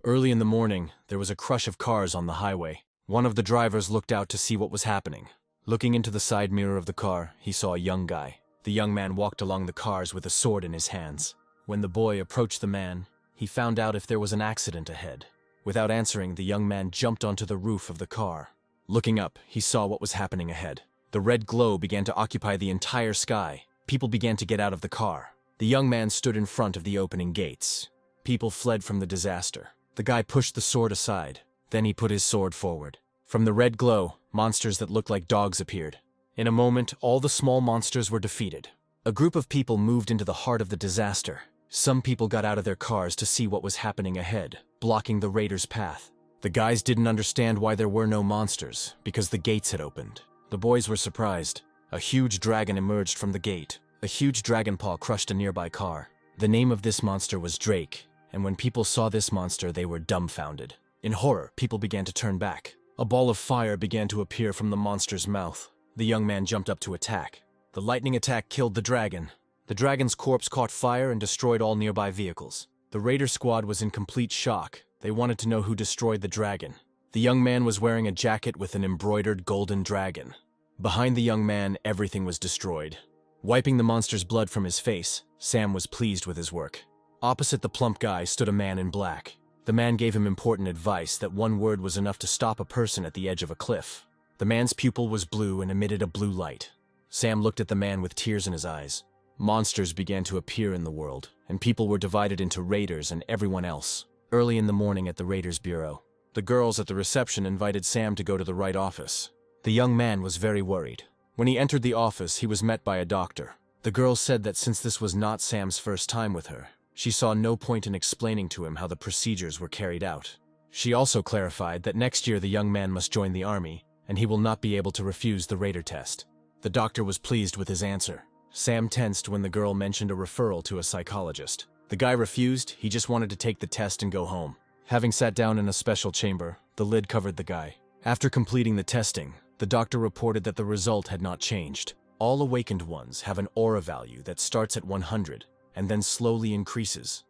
Early in the morning, there was a crush of cars on the highway. One of the drivers looked out to see what was happening. Looking into the side mirror of the car, he saw a young guy. The young man walked along the cars with a sword in his hands. When the boy approached the man, he found out if there was an accident ahead. Without answering, the young man jumped onto the roof of the car. Looking up, he saw what was happening ahead. The red glow began to occupy the entire sky. People began to get out of the car. The young man stood in front of the opening gates. People fled from the disaster. The guy pushed the sword aside. Then he put his sword forward. From the red glow, monsters that looked like dogs appeared. In a moment, all the small monsters were defeated. A group of people moved into the heart of the disaster. Some people got out of their cars to see what was happening ahead, blocking the raiders' path. The guys didn't understand why there were no monsters, because the gates had opened. The boys were surprised. A huge dragon emerged from the gate. A huge dragon paw crushed a nearby car. The name of this monster was Drake, and when people saw this monster, they were dumbfounded. In horror, people began to turn back. A ball of fire began to appear from the monster's mouth. The young man jumped up to attack. The lightning attack killed the dragon. The dragon's corpse caught fire and destroyed all nearby vehicles. The raider squad was in complete shock. They wanted to know who destroyed the dragon. The young man was wearing a jacket with an embroidered golden dragon. Behind the young man, everything was destroyed. Wiping the monster's blood from his face, Sam was pleased with his work. Opposite the plump guy stood a man in black. The man gave him important advice that one word was enough to stop a person at the edge of a cliff. The man's pupil was blue and emitted a blue light. Sam looked at the man with tears in his eyes. Monsters began to appear in the world, and people were divided into raiders and everyone else. Early in the morning at the Raiders Bureau, the girls at the reception invited Sam to go to the right office. The young man was very worried. When he entered the office, he was met by a doctor. The girls said that since this was not Sam's first time with her, she saw no point in explaining to him how the procedures were carried out. She also clarified that next year the young man must join the army, and he will not be able to refuse the raider test. The doctor was pleased with his answer. Sam tensed when the girl mentioned a referral to a psychologist. The guy refused, he just wanted to take the test and go home. Having sat down in a special chamber, the lid covered the guy. After completing the testing, the doctor reported that the result had not changed. All awakened ones have an aura value that starts at 100 and then slowly increases.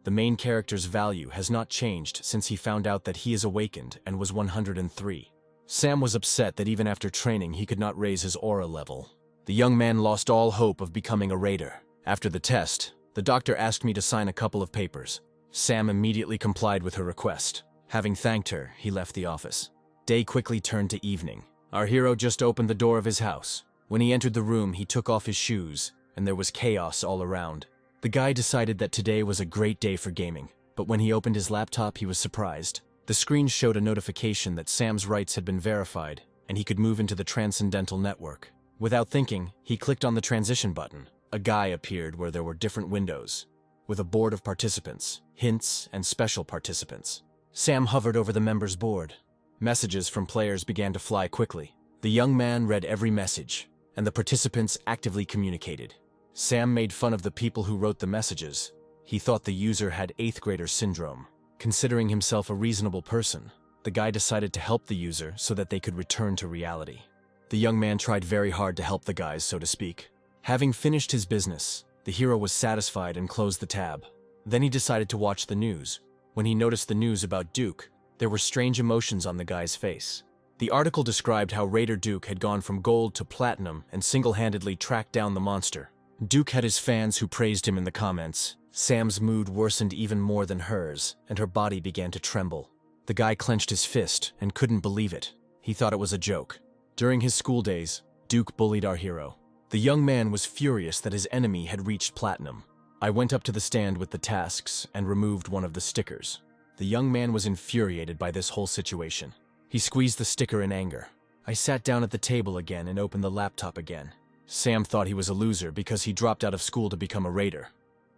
The main character's value has not changed since he found out that he is awakened and was 103. Sam was upset that even after training he could not raise his aura level. The young man lost all hope of becoming a raider. After the test, the doctor asked me to sign a couple of papers. Sam immediately complied with her request. Having thanked her, he left the office. Day quickly turned to evening. Our hero just opened the door of his house. When he entered the room, he took off his shoes, and there was chaos all around. The guy decided that today was a great day for gaming, but when he opened his laptop, he was surprised. The screen showed a notification that Sam's rights had been verified, and he could move into the Transcendental Network. Without thinking, he clicked on the transition button. A guy appeared where there were different windows, with a board of participants, hints, and special participants. Sam hovered over the members' board. Messages from players began to fly quickly. The young man read every message, and the participants actively communicated. Sam made fun of the people who wrote the messages. He thought the user had 8th grader syndrome. Considering himself a reasonable person, the guy decided to help the user so that they could return to reality. The young man tried very hard to help the guys, so to speak. Having finished his business, the hero was satisfied and closed the tab. Then he decided to watch the news. When he noticed the news about Duke, there were strange emotions on the guy's face. The article described how Raider Duke had gone from gold to platinum and single-handedly tracked down the monster. Duke had his fans who praised him in the comments. Sam's mood worsened even more than hers, and her body began to tremble. The guy clenched his fist and couldn't believe it. He thought it was a joke. During his school days, Duke bullied our hero. The young man was furious that his enemy had reached platinum. I went up to the stand with the tasks and removed one of the stickers. The young man was infuriated by this whole situation. He squeezed the sticker in anger. I sat down at the table again and opened the laptop again. Sam thought he was a loser because he dropped out of school to become a raider.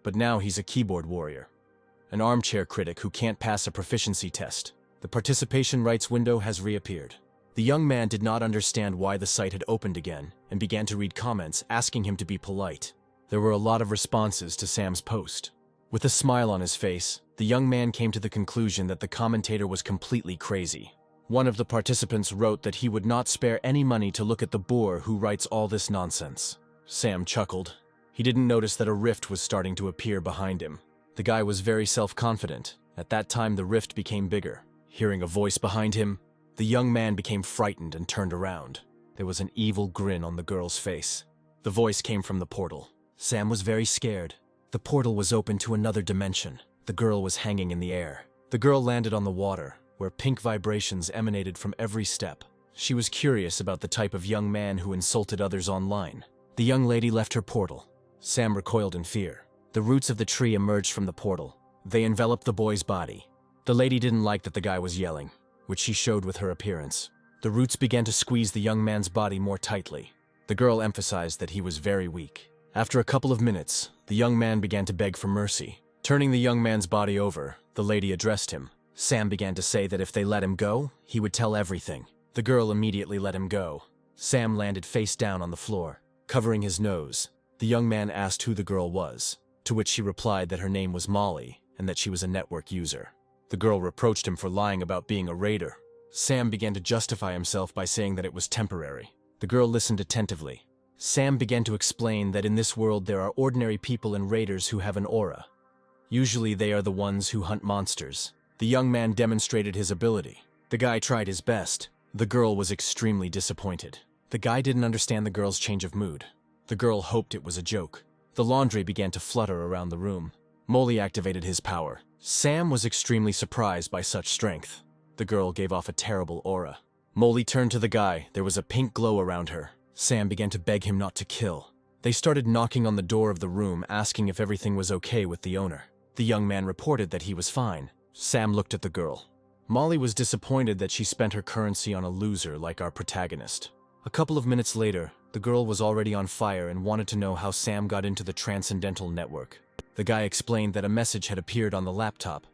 But now he's a keyboard warrior. An armchair critic who can't pass a proficiency test. The participation rights window has reappeared. The young man did not understand why the site had opened again and began to read comments asking him to be polite. There were a lot of responses to Sam's post. With a smile on his face, the young man came to the conclusion that the commentator was completely crazy. One of the participants wrote that he would not spare any money to look at the boor who writes all this nonsense. Sam chuckled. He didn't notice that a rift was starting to appear behind him. The guy was very self-confident. At that time, the rift became bigger. Hearing a voice behind him, the young man became frightened and turned around. There was an evil grin on the girl's face. The voice came from the portal. Sam was very scared. The portal was open to another dimension. The girl was hanging in the air. The girl landed on the water, where pink vibrations emanated from every step. She was curious about the type of young man who insulted others online. The young lady left her portal. Sam recoiled in fear. The roots of the tree emerged from the portal. They enveloped the boy's body. The lady didn't like that the guy was yelling, which she showed with her appearance. The roots began to squeeze the young man's body more tightly. The girl emphasized that he was very weak. After a couple of minutes, the young man began to beg for mercy. Turning the young man's body over, the lady addressed him. Sam began to say that if they let him go, he would tell everything. The girl immediately let him go. Sam landed face down on the floor, covering his nose. The young man asked who the girl was, to which she replied that her name was Molly and that she was a network user. The girl reproached him for lying about being a raider. Sam began to justify himself by saying that it was temporary. The girl listened attentively. Sam began to explain that in this world there are ordinary people and raiders who have an aura. Usually they are the ones who hunt monsters. The young man demonstrated his ability. The guy tried his best. The girl was extremely disappointed. The guy didn't understand the girl's change of mood. The girl hoped it was a joke. The laundry began to flutter around the room. Molly activated his power. Sam was extremely surprised by such strength. The girl gave off a terrible aura. Molly turned to the guy. There was a pink glow around her. Sam began to beg him not to kill. They started knocking on the door of the room, asking if everything was okay with the owner. The young man reported that he was fine. Sam looked at the girl. Molly was disappointed that she spent her currency on a loser like our protagonist. A couple of minutes later, the girl was already on fire and wanted to know how Sam got into the Transcendental Network. The guy explained that a message had appeared on the laptop,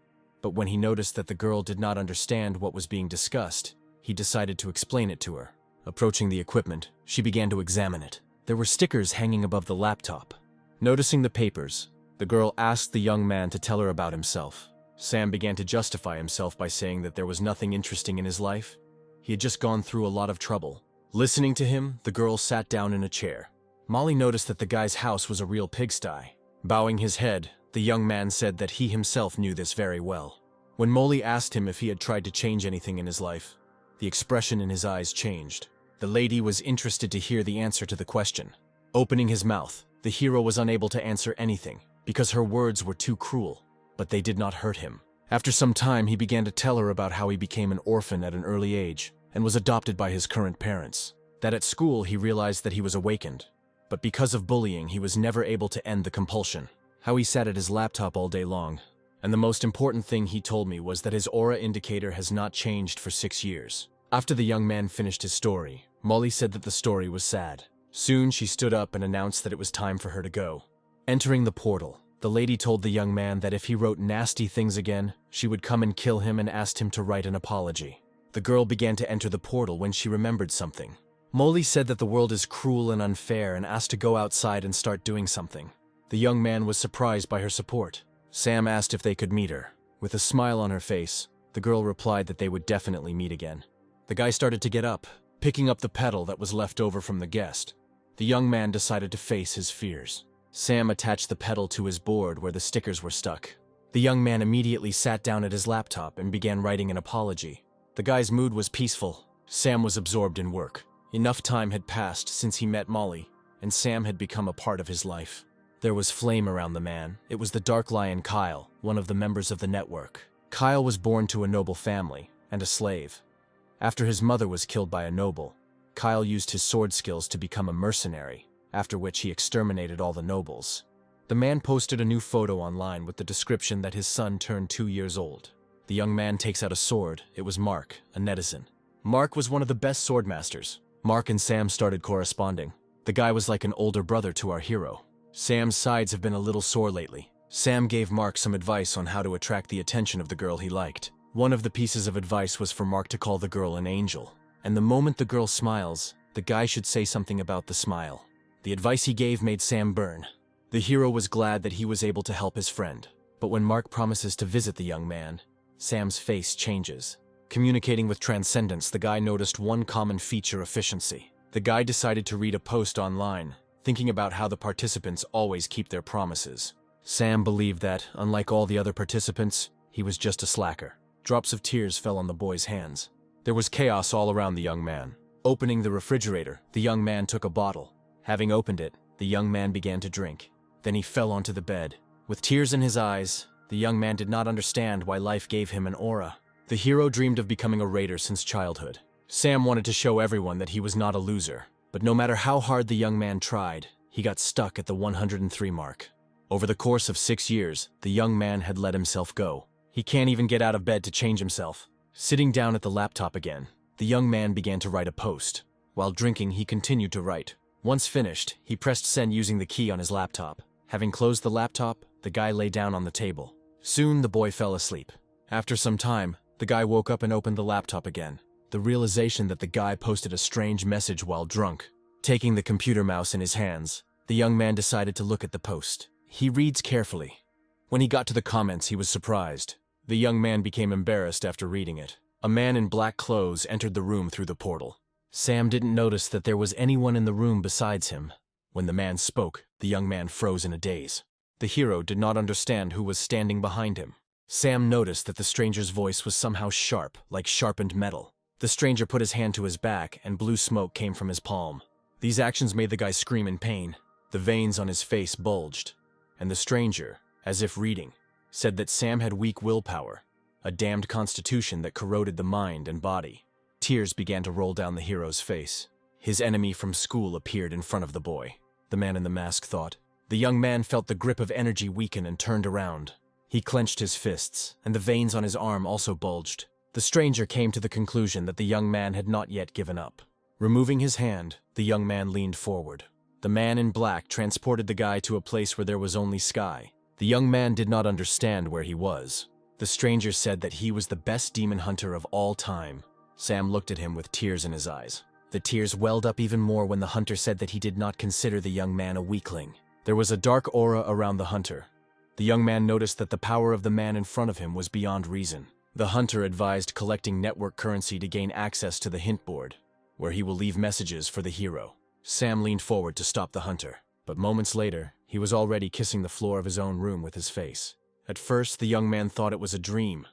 but when he noticed that the girl did not understand what was being discussed, he decided to explain it to her. Approaching the equipment, she began to examine it. There were stickers hanging above the laptop. Noticing the papers, the girl asked the young man to tell her about himself. Sam began to justify himself by saying that there was nothing interesting in his life. He had just gone through a lot of trouble. Listening to him, the girl sat down in a chair. Molly noticed that the guy's house was a real pigsty. Bowing his head, the young man said that he himself knew this very well. When Molly asked him if he had tried to change anything in his life, the expression in his eyes changed. The lady was interested to hear the answer to the question. Opening his mouth, the hero was unable to answer anything, because her words were too cruel, but they did not hurt him. After some time, he began to tell her about how he became an orphan at an early age, and was adopted by his current parents. That at school he realized that he was awakened, but because of bullying he was never able to end the compulsion. How he sat at his laptop all day long. And the most important thing he told me was that his aura indicator has not changed for 6 years. After the young man finished his story, Molly said that the story was sad. Soon she stood up and announced that it was time for her to go. Entering the portal, the lady told the young man that if he wrote nasty things again, she would come and kill him and asked him to write an apology. The girl began to enter the portal when she remembered something. Molly said that the world is cruel and unfair and asked to go outside and start doing something. The young man was surprised by her support. Sam asked if they could meet her. With a smile on her face, the girl replied that they would definitely meet again. The guy started to get up, picking up the pedal that was left over from the guest. The young man decided to face his fears. Sam attached the pedal to his board where the stickers were stuck. The young man immediately sat down at his laptop and began writing an apology. The guy's mood was peaceful. Sam was absorbed in work. Enough time had passed since he met Molly, and Sam had become a part of his life. There was flame around the man. It was the Dark Lion Kyle, one of the members of the network. Kyle was born to a noble family and a slave. After his mother was killed by a noble, Kyle used his sword skills to become a mercenary, after which he exterminated all the nobles. The man posted a new photo online with the description that his son turned 2 years old. The young man takes out a sword. It was Mark, a netizen. Mark was one of the best swordmasters. Mark and Sam started corresponding. The guy was like an older brother to our hero. Sam's sides have been a little sore lately. Sam gave Mark some advice on how to attract the attention of the girl he liked. One of the pieces of advice was for Mark to call the girl an angel. And the moment the girl smiles, the guy should say something about the smile. The advice he gave made Sam burn. The hero was glad that he was able to help his friend. But when Mark promises to visit the young man, Sam's face changes. Communicating with Transcendence, the guy noticed one common feature: efficiency. The guy decided to read a post online, thinking about how the participants always keep their promises. Sam believed that, unlike all the other participants, he was just a slacker. Drops of tears fell on the boy's hands. There was chaos all around the young man. Opening the refrigerator, the young man took a bottle. Having opened it, the young man began to drink. Then he fell onto the bed. With tears in his eyes, the young man did not understand why life gave him an aura. The hero dreamed of becoming a raider since childhood. Sam wanted to show everyone that he was not a loser. But no matter how hard the young man tried, he got stuck at the 103 mark. Over the course of 6 years, the young man had let himself go. He can't even get out of bed to change himself. Sitting down at the laptop again, the young man began to write a post. While drinking, he continued to write. Once finished, he pressed send using the key on his laptop. Having closed the laptop, the guy lay down on the table. Soon, the boy fell asleep. After some time, the guy woke up and opened the laptop again. The realization that the guy posted a strange message while drunk. Taking the computer mouse in his hands, the young man decided to look at the post. He reads carefully. When he got to the comments, he was surprised. The young man became embarrassed after reading it. A man in black clothes entered the room through the portal. Sam didn't notice that there was anyone in the room besides him. When the man spoke, the young man froze in a daze. The hero did not understand who was standing behind him. Sam noticed that the stranger's voice was somehow sharp, like sharpened metal. The stranger put his hand to his back, and blue smoke came from his palm. These actions made the guy scream in pain. The veins on his face bulged. And the stranger, as if reading, said that Sam had weak willpower, a damned constitution that corroded the mind and body. Tears began to roll down the hero's face. His enemy from school appeared in front of the boy. The man in the mask thought. The young man felt the grip of energy weaken and turned around. He clenched his fists, and the veins on his arm also bulged. The stranger came to the conclusion that the young man had not yet given up. Removing his hand, the young man leaned forward. The man in black transported the guy to a place where there was only sky. The young man did not understand where he was. The stranger said that he was the best demon hunter of all time. Sam looked at him with tears in his eyes. The tears welled up even more when the hunter said that he did not consider the young man a weakling. There was a dark aura around the hunter. The young man noticed that the power of the man in front of him was beyond reason. The hunter advised collecting network currency to gain access to the hint board, where he will leave messages for the hero. Sam leaned forward to stop the hunter, but moments later, he was already kissing the floor of his own room with his face. At first, the young man thought it was a dream,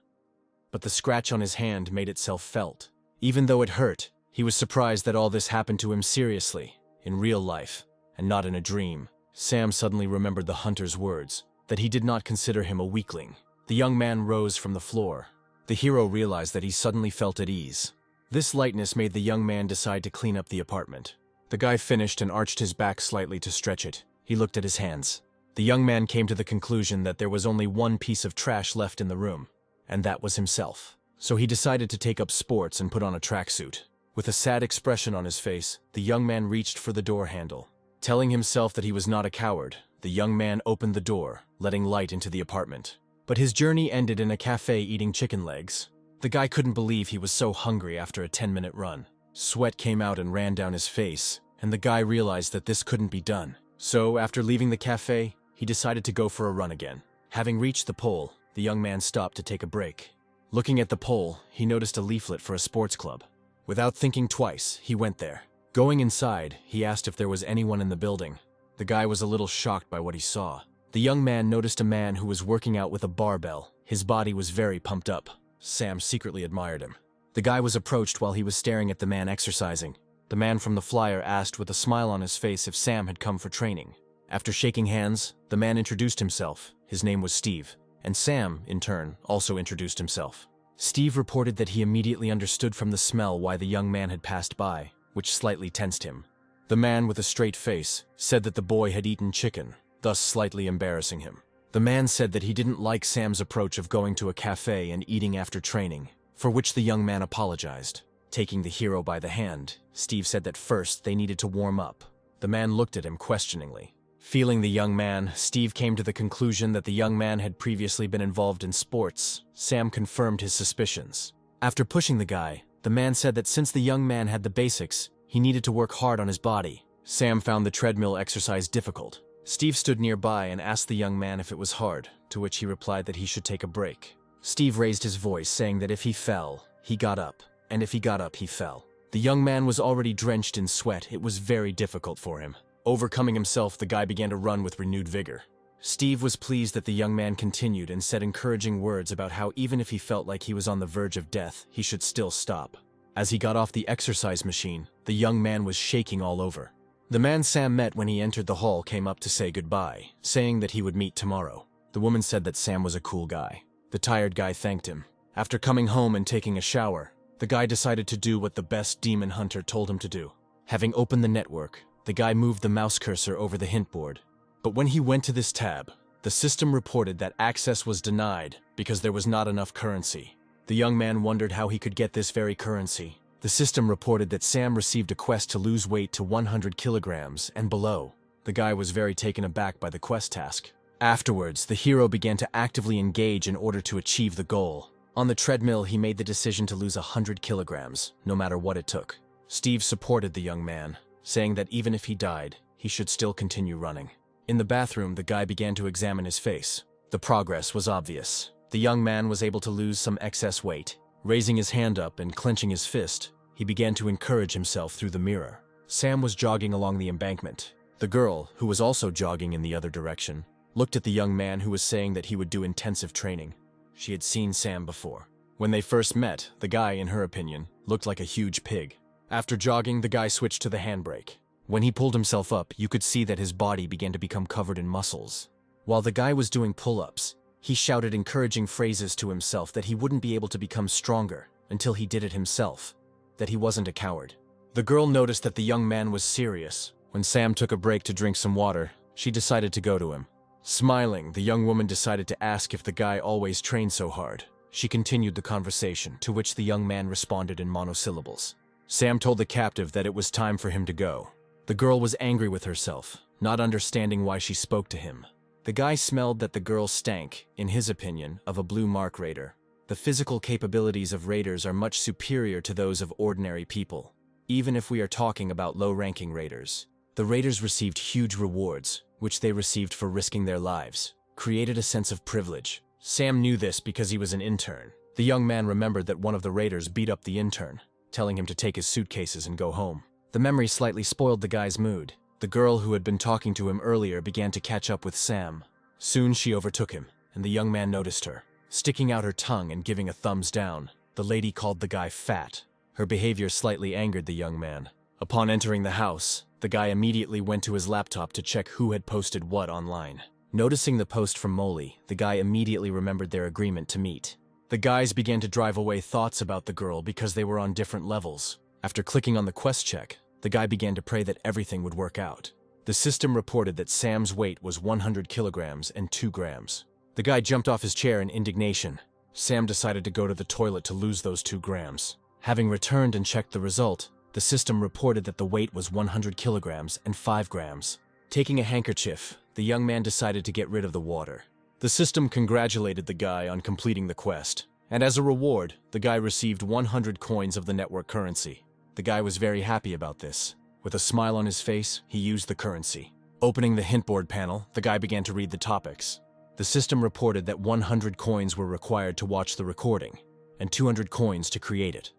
but the scratch on his hand made itself felt. Even though it hurt, he was surprised that all this happened to him seriously, in real life, and not in a dream. Sam suddenly remembered the hunter's words, that he did not consider him a weakling. The young man rose from the floor. The hero realized that he suddenly felt at ease. This lightness made the young man decide to clean up the apartment. The guy finished and arched his back slightly to stretch it. He looked at his hands. The young man came to the conclusion that there was only one piece of trash left in the room, and that was himself. So he decided to take up sports and put on a tracksuit. With a sad expression on his face, the young man reached for the door handle. Telling himself that he was not a coward, the young man opened the door, letting light into the apartment. But his journey ended in a cafe eating chicken legs. The guy couldn't believe he was so hungry after a 10-minute run. Sweat came out and ran down his face, and the guy realized that this couldn't be done. So, after leaving the cafe, he decided to go for a run again. Having reached the pole, the young man stopped to take a break. Looking at the pole, he noticed a leaflet for a sports club. Without thinking twice, he went there. Going inside, he asked if there was anyone in the building. The guy was a little shocked by what he saw. The young man noticed a man who was working out with a barbell. His body was very pumped up. Sam secretly admired him. The guy was approached while he was staring at the man exercising. The man from the flyer asked with a smile on his face if Sam had come for training. After shaking hands, the man introduced himself. His name was Steve. And Sam, in turn, also introduced himself. Steve reported that he immediately understood from the smell why the young man had passed by, which slightly tensed him. The man with a straight face said that the boy had eaten chicken, thus slightly embarrassing him. The man said that he didn't like Sam's approach of going to a cafe and eating after training, for which the young man apologized. Taking the hero by the hand, Steve said that first they needed to warm up. The man looked at him questioningly. Feeling the young man, Steve came to the conclusion that the young man had previously been involved in sports. Sam confirmed his suspicions. After pushing the guy, the man said that since the young man had the basics, he needed to work hard on his body. Sam found the treadmill exercise difficult. Steve stood nearby and asked the young man if it was hard, to which he replied that he should take a break. Steve raised his voice, saying that if he fell, he got up, and if he got up, he fell. The young man was already drenched in sweat. It was very difficult for him. Overcoming himself, the guy began to run with renewed vigor. Steve was pleased that the young man continued and said encouraging words about how even if he felt like he was on the verge of death, he should still stop. As he got off the exercise machine, the young man was shaking all over. The man Sam met when he entered the hall came up to say goodbye, saying that he would meet tomorrow. The woman said that Sam was a cool guy. The tired guy thanked him. After coming home and taking a shower, the guy decided to do what the best demon hunter told him to do. Having opened the network, the guy moved the mouse cursor over the hint board. But when he went to this tab, the system reported that access was denied because there was not enough currency. The young man wondered how he could get this very currency. The system reported that Sam received a quest to lose weight to 100 kilograms and below. The guy was very taken aback by the quest task. Afterwards, the hero began to actively engage in order to achieve the goal. On the treadmill, he made the decision to lose 100 kilograms, no matter what it took. Steve supported the young man, saying that even if he died, he should still continue running. In the bathroom, the guy began to examine his face. The progress was obvious. The young man was able to lose some excess weight. Raising his hand up and clenching his fist, he began to encourage himself through the mirror. Sam was jogging along the embankment. The girl, who was also jogging in the other direction, looked at the young man who was saying that he would do intensive training. She had seen Sam before. When they first met, the guy, in her opinion, looked like a huge pig. After jogging, the guy switched to the handbrake. When he pulled himself up, you could see that his body began to become covered in muscles. While the guy was doing pull-ups, he shouted encouraging phrases to himself that he wouldn't be able to become stronger until he did it himself, that he wasn't a coward. The girl noticed that the young man was serious. When Sam took a break to drink some water, she decided to go to him. Smiling, the young woman decided to ask if the guy always trained so hard. She continued the conversation, to which the young man responded in monosyllables. Sam told the captive that it was time for him to go. The girl was angry with herself, not understanding why she spoke to him. The guy smelled that the girl stank, in his opinion, of a blue mark raider. The physical capabilities of raiders are much superior to those of ordinary people, even if we are talking about low-ranking raiders. The raiders received huge rewards, which they received for risking their lives, created a sense of privilege. Sam knew this because he was an intern. The young man remembered that one of the raiders beat up the intern, telling him to take his suitcases and go home. The memory slightly spoiled the guy's mood. The girl who had been talking to him earlier began to catch up with Sam. Soon she overtook him, and the young man noticed her. Sticking out her tongue and giving a thumbs down, the lady called the guy fat. Her behavior slightly angered the young man. Upon entering the house, the guy immediately went to his laptop to check who had posted what online. Noticing the post from Molly, the guy immediately remembered their agreement to meet. The guys began to drive away thoughts about the girl because they were on different levels. After clicking on the quest check, the guy began to pray that everything would work out. The system reported that Sam's weight was 100 kilograms and 2 grams. The guy jumped off his chair in indignation. Sam decided to go to the toilet to lose those 2 grams. Having returned and checked the result, the system reported that the weight was 100 kilograms and 5 grams. Taking a handkerchief, the young man decided to get rid of the water. The system congratulated the guy on completing the quest, and as a reward, the guy received 100 coins of the network currency. The guy was very happy about this. With a smile on his face, he used the currency. Opening the hint board panel, the guy began to read the topics. The system reported that 100 coins were required to watch the recording, and 200 coins to create it.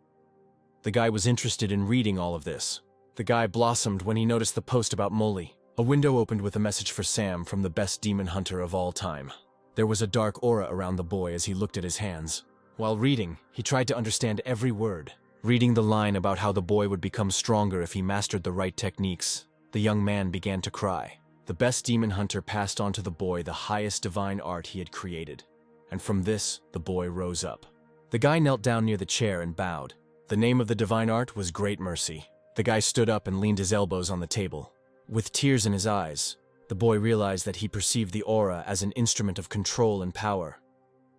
The guy was interested in reading all of this. The guy blossomed when he noticed the post about Molly. A window opened with a message for Sam from the best demon hunter of all time. There was a dark aura around the boy as he looked at his hands. While reading, he tried to understand every word. Reading the line about how the boy would become stronger if he mastered the right techniques, the young man began to cry. The best demon hunter passed on to the boy the highest divine art he had created, and from this, the boy rose up. The guy knelt down near the chair and bowed. The name of the divine art was Great Mercy. The guy stood up and leaned his elbows on the table. With tears in his eyes, the boy realized that he perceived the aura as an instrument of control and power.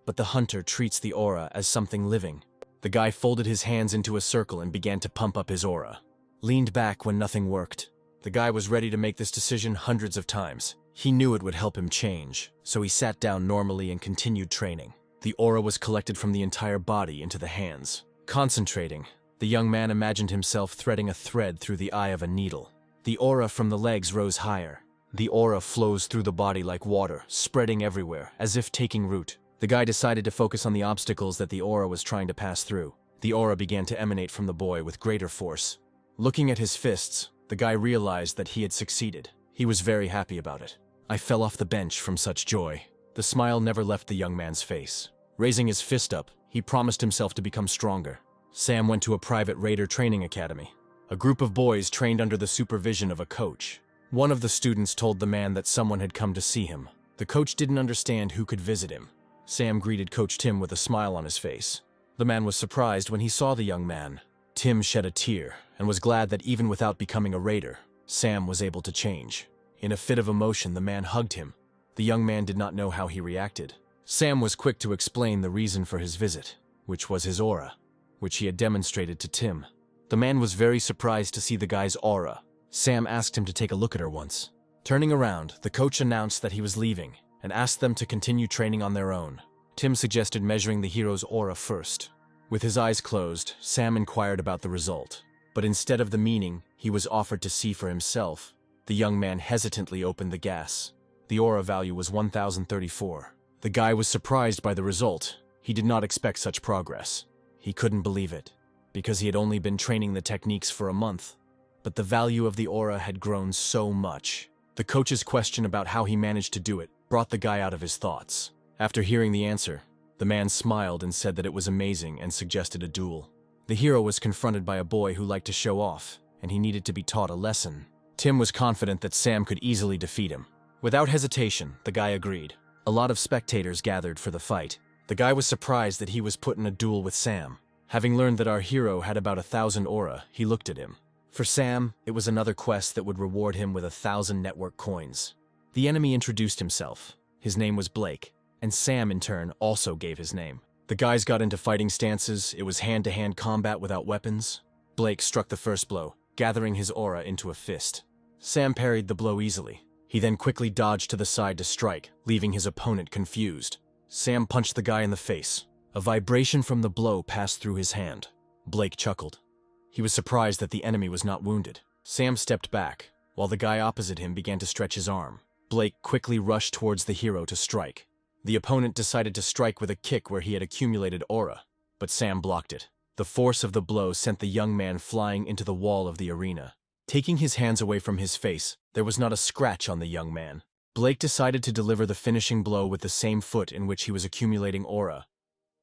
But the hunter treats the aura as something living. The guy folded his hands into a circle and began to pump up his aura. Leaned back when nothing worked. The guy was ready to make this decision hundreds of times. He knew it would help him change, so he sat down normally and continued training. The aura was collected from the entire body into the hands. Concentrating, the young man imagined himself threading a thread through the eye of a needle. The aura from the legs rose higher. The aura flows through the body like water, spreading everywhere, as if taking root. The guy decided to focus on the obstacles that the aura was trying to pass through. The aura began to emanate from the boy with greater force. Looking at his fists, the guy realized that he had succeeded. He was very happy about it. I fell off the bench from such joy. The smile never left the young man's face. Raising his fist up, he promised himself to become stronger. Sam went to a private raider training academy. A group of boys trained under the supervision of a coach. One of the students told the man that someone had come to see him. The coach didn't understand who could visit him. Sam greeted Coach Tim with a smile on his face. The man was surprised when he saw the young man. Tim shed a tear and was glad that even without becoming a raider, Sam was able to change. In a fit of emotion, the man hugged him. The young man did not know how he reacted. Sam was quick to explain the reason for his visit, which was his aura, which he had demonstrated to Tim. The man was very surprised to see the guy's aura. Sam asked him to take a look at her once. Turning around, the coach announced that he was leaving and asked them to continue training on their own. Tim suggested measuring the hero's aura first. With his eyes closed, Sam inquired about the result. But instead of the meaning he was offered to see for himself, the young man hesitantly opened the gas. The aura value was 1034. The guy was surprised by the result. He did not expect such progress. He couldn't believe it, because he had only been training the techniques for a month. But the value of the aura had grown so much. The coach's question about how he managed to do it brought the guy out of his thoughts. After hearing the answer, the man smiled and said that it was amazing and suggested a duel. The hero was confronted by a boy who liked to show off, and he needed to be taught a lesson. Tim was confident that Sam could easily defeat him. Without hesitation, the guy agreed. A lot of spectators gathered for the fight. The guy was surprised that he was put in a duel with Sam. Having learned that our hero had about 1,000 aura, he looked at him. For Sam, it was another quest that would reward him with 1,000 network coins. The enemy introduced himself. His name was Blake, and Sam in turn also gave his name. The guys got into fighting stances. It was hand-to-hand combat without weapons. Blake struck the first blow, gathering his aura into a fist. Sam parried the blow easily. He then quickly dodged to the side to strike, leaving his opponent confused. Sam punched the guy in the face. A vibration from the blow passed through his hand. Blake chuckled. He was surprised that the enemy was not wounded. Sam stepped back, while the guy opposite him began to stretch his arm. Blake quickly rushed towards the hero to strike. The opponent decided to strike with a kick where he had accumulated aura, but Sam blocked it. The force of the blow sent the young man flying into the wall of the arena. Taking his hands away from his face, there was not a scratch on the young man. Blake decided to deliver the finishing blow with the same foot in which he was accumulating aura,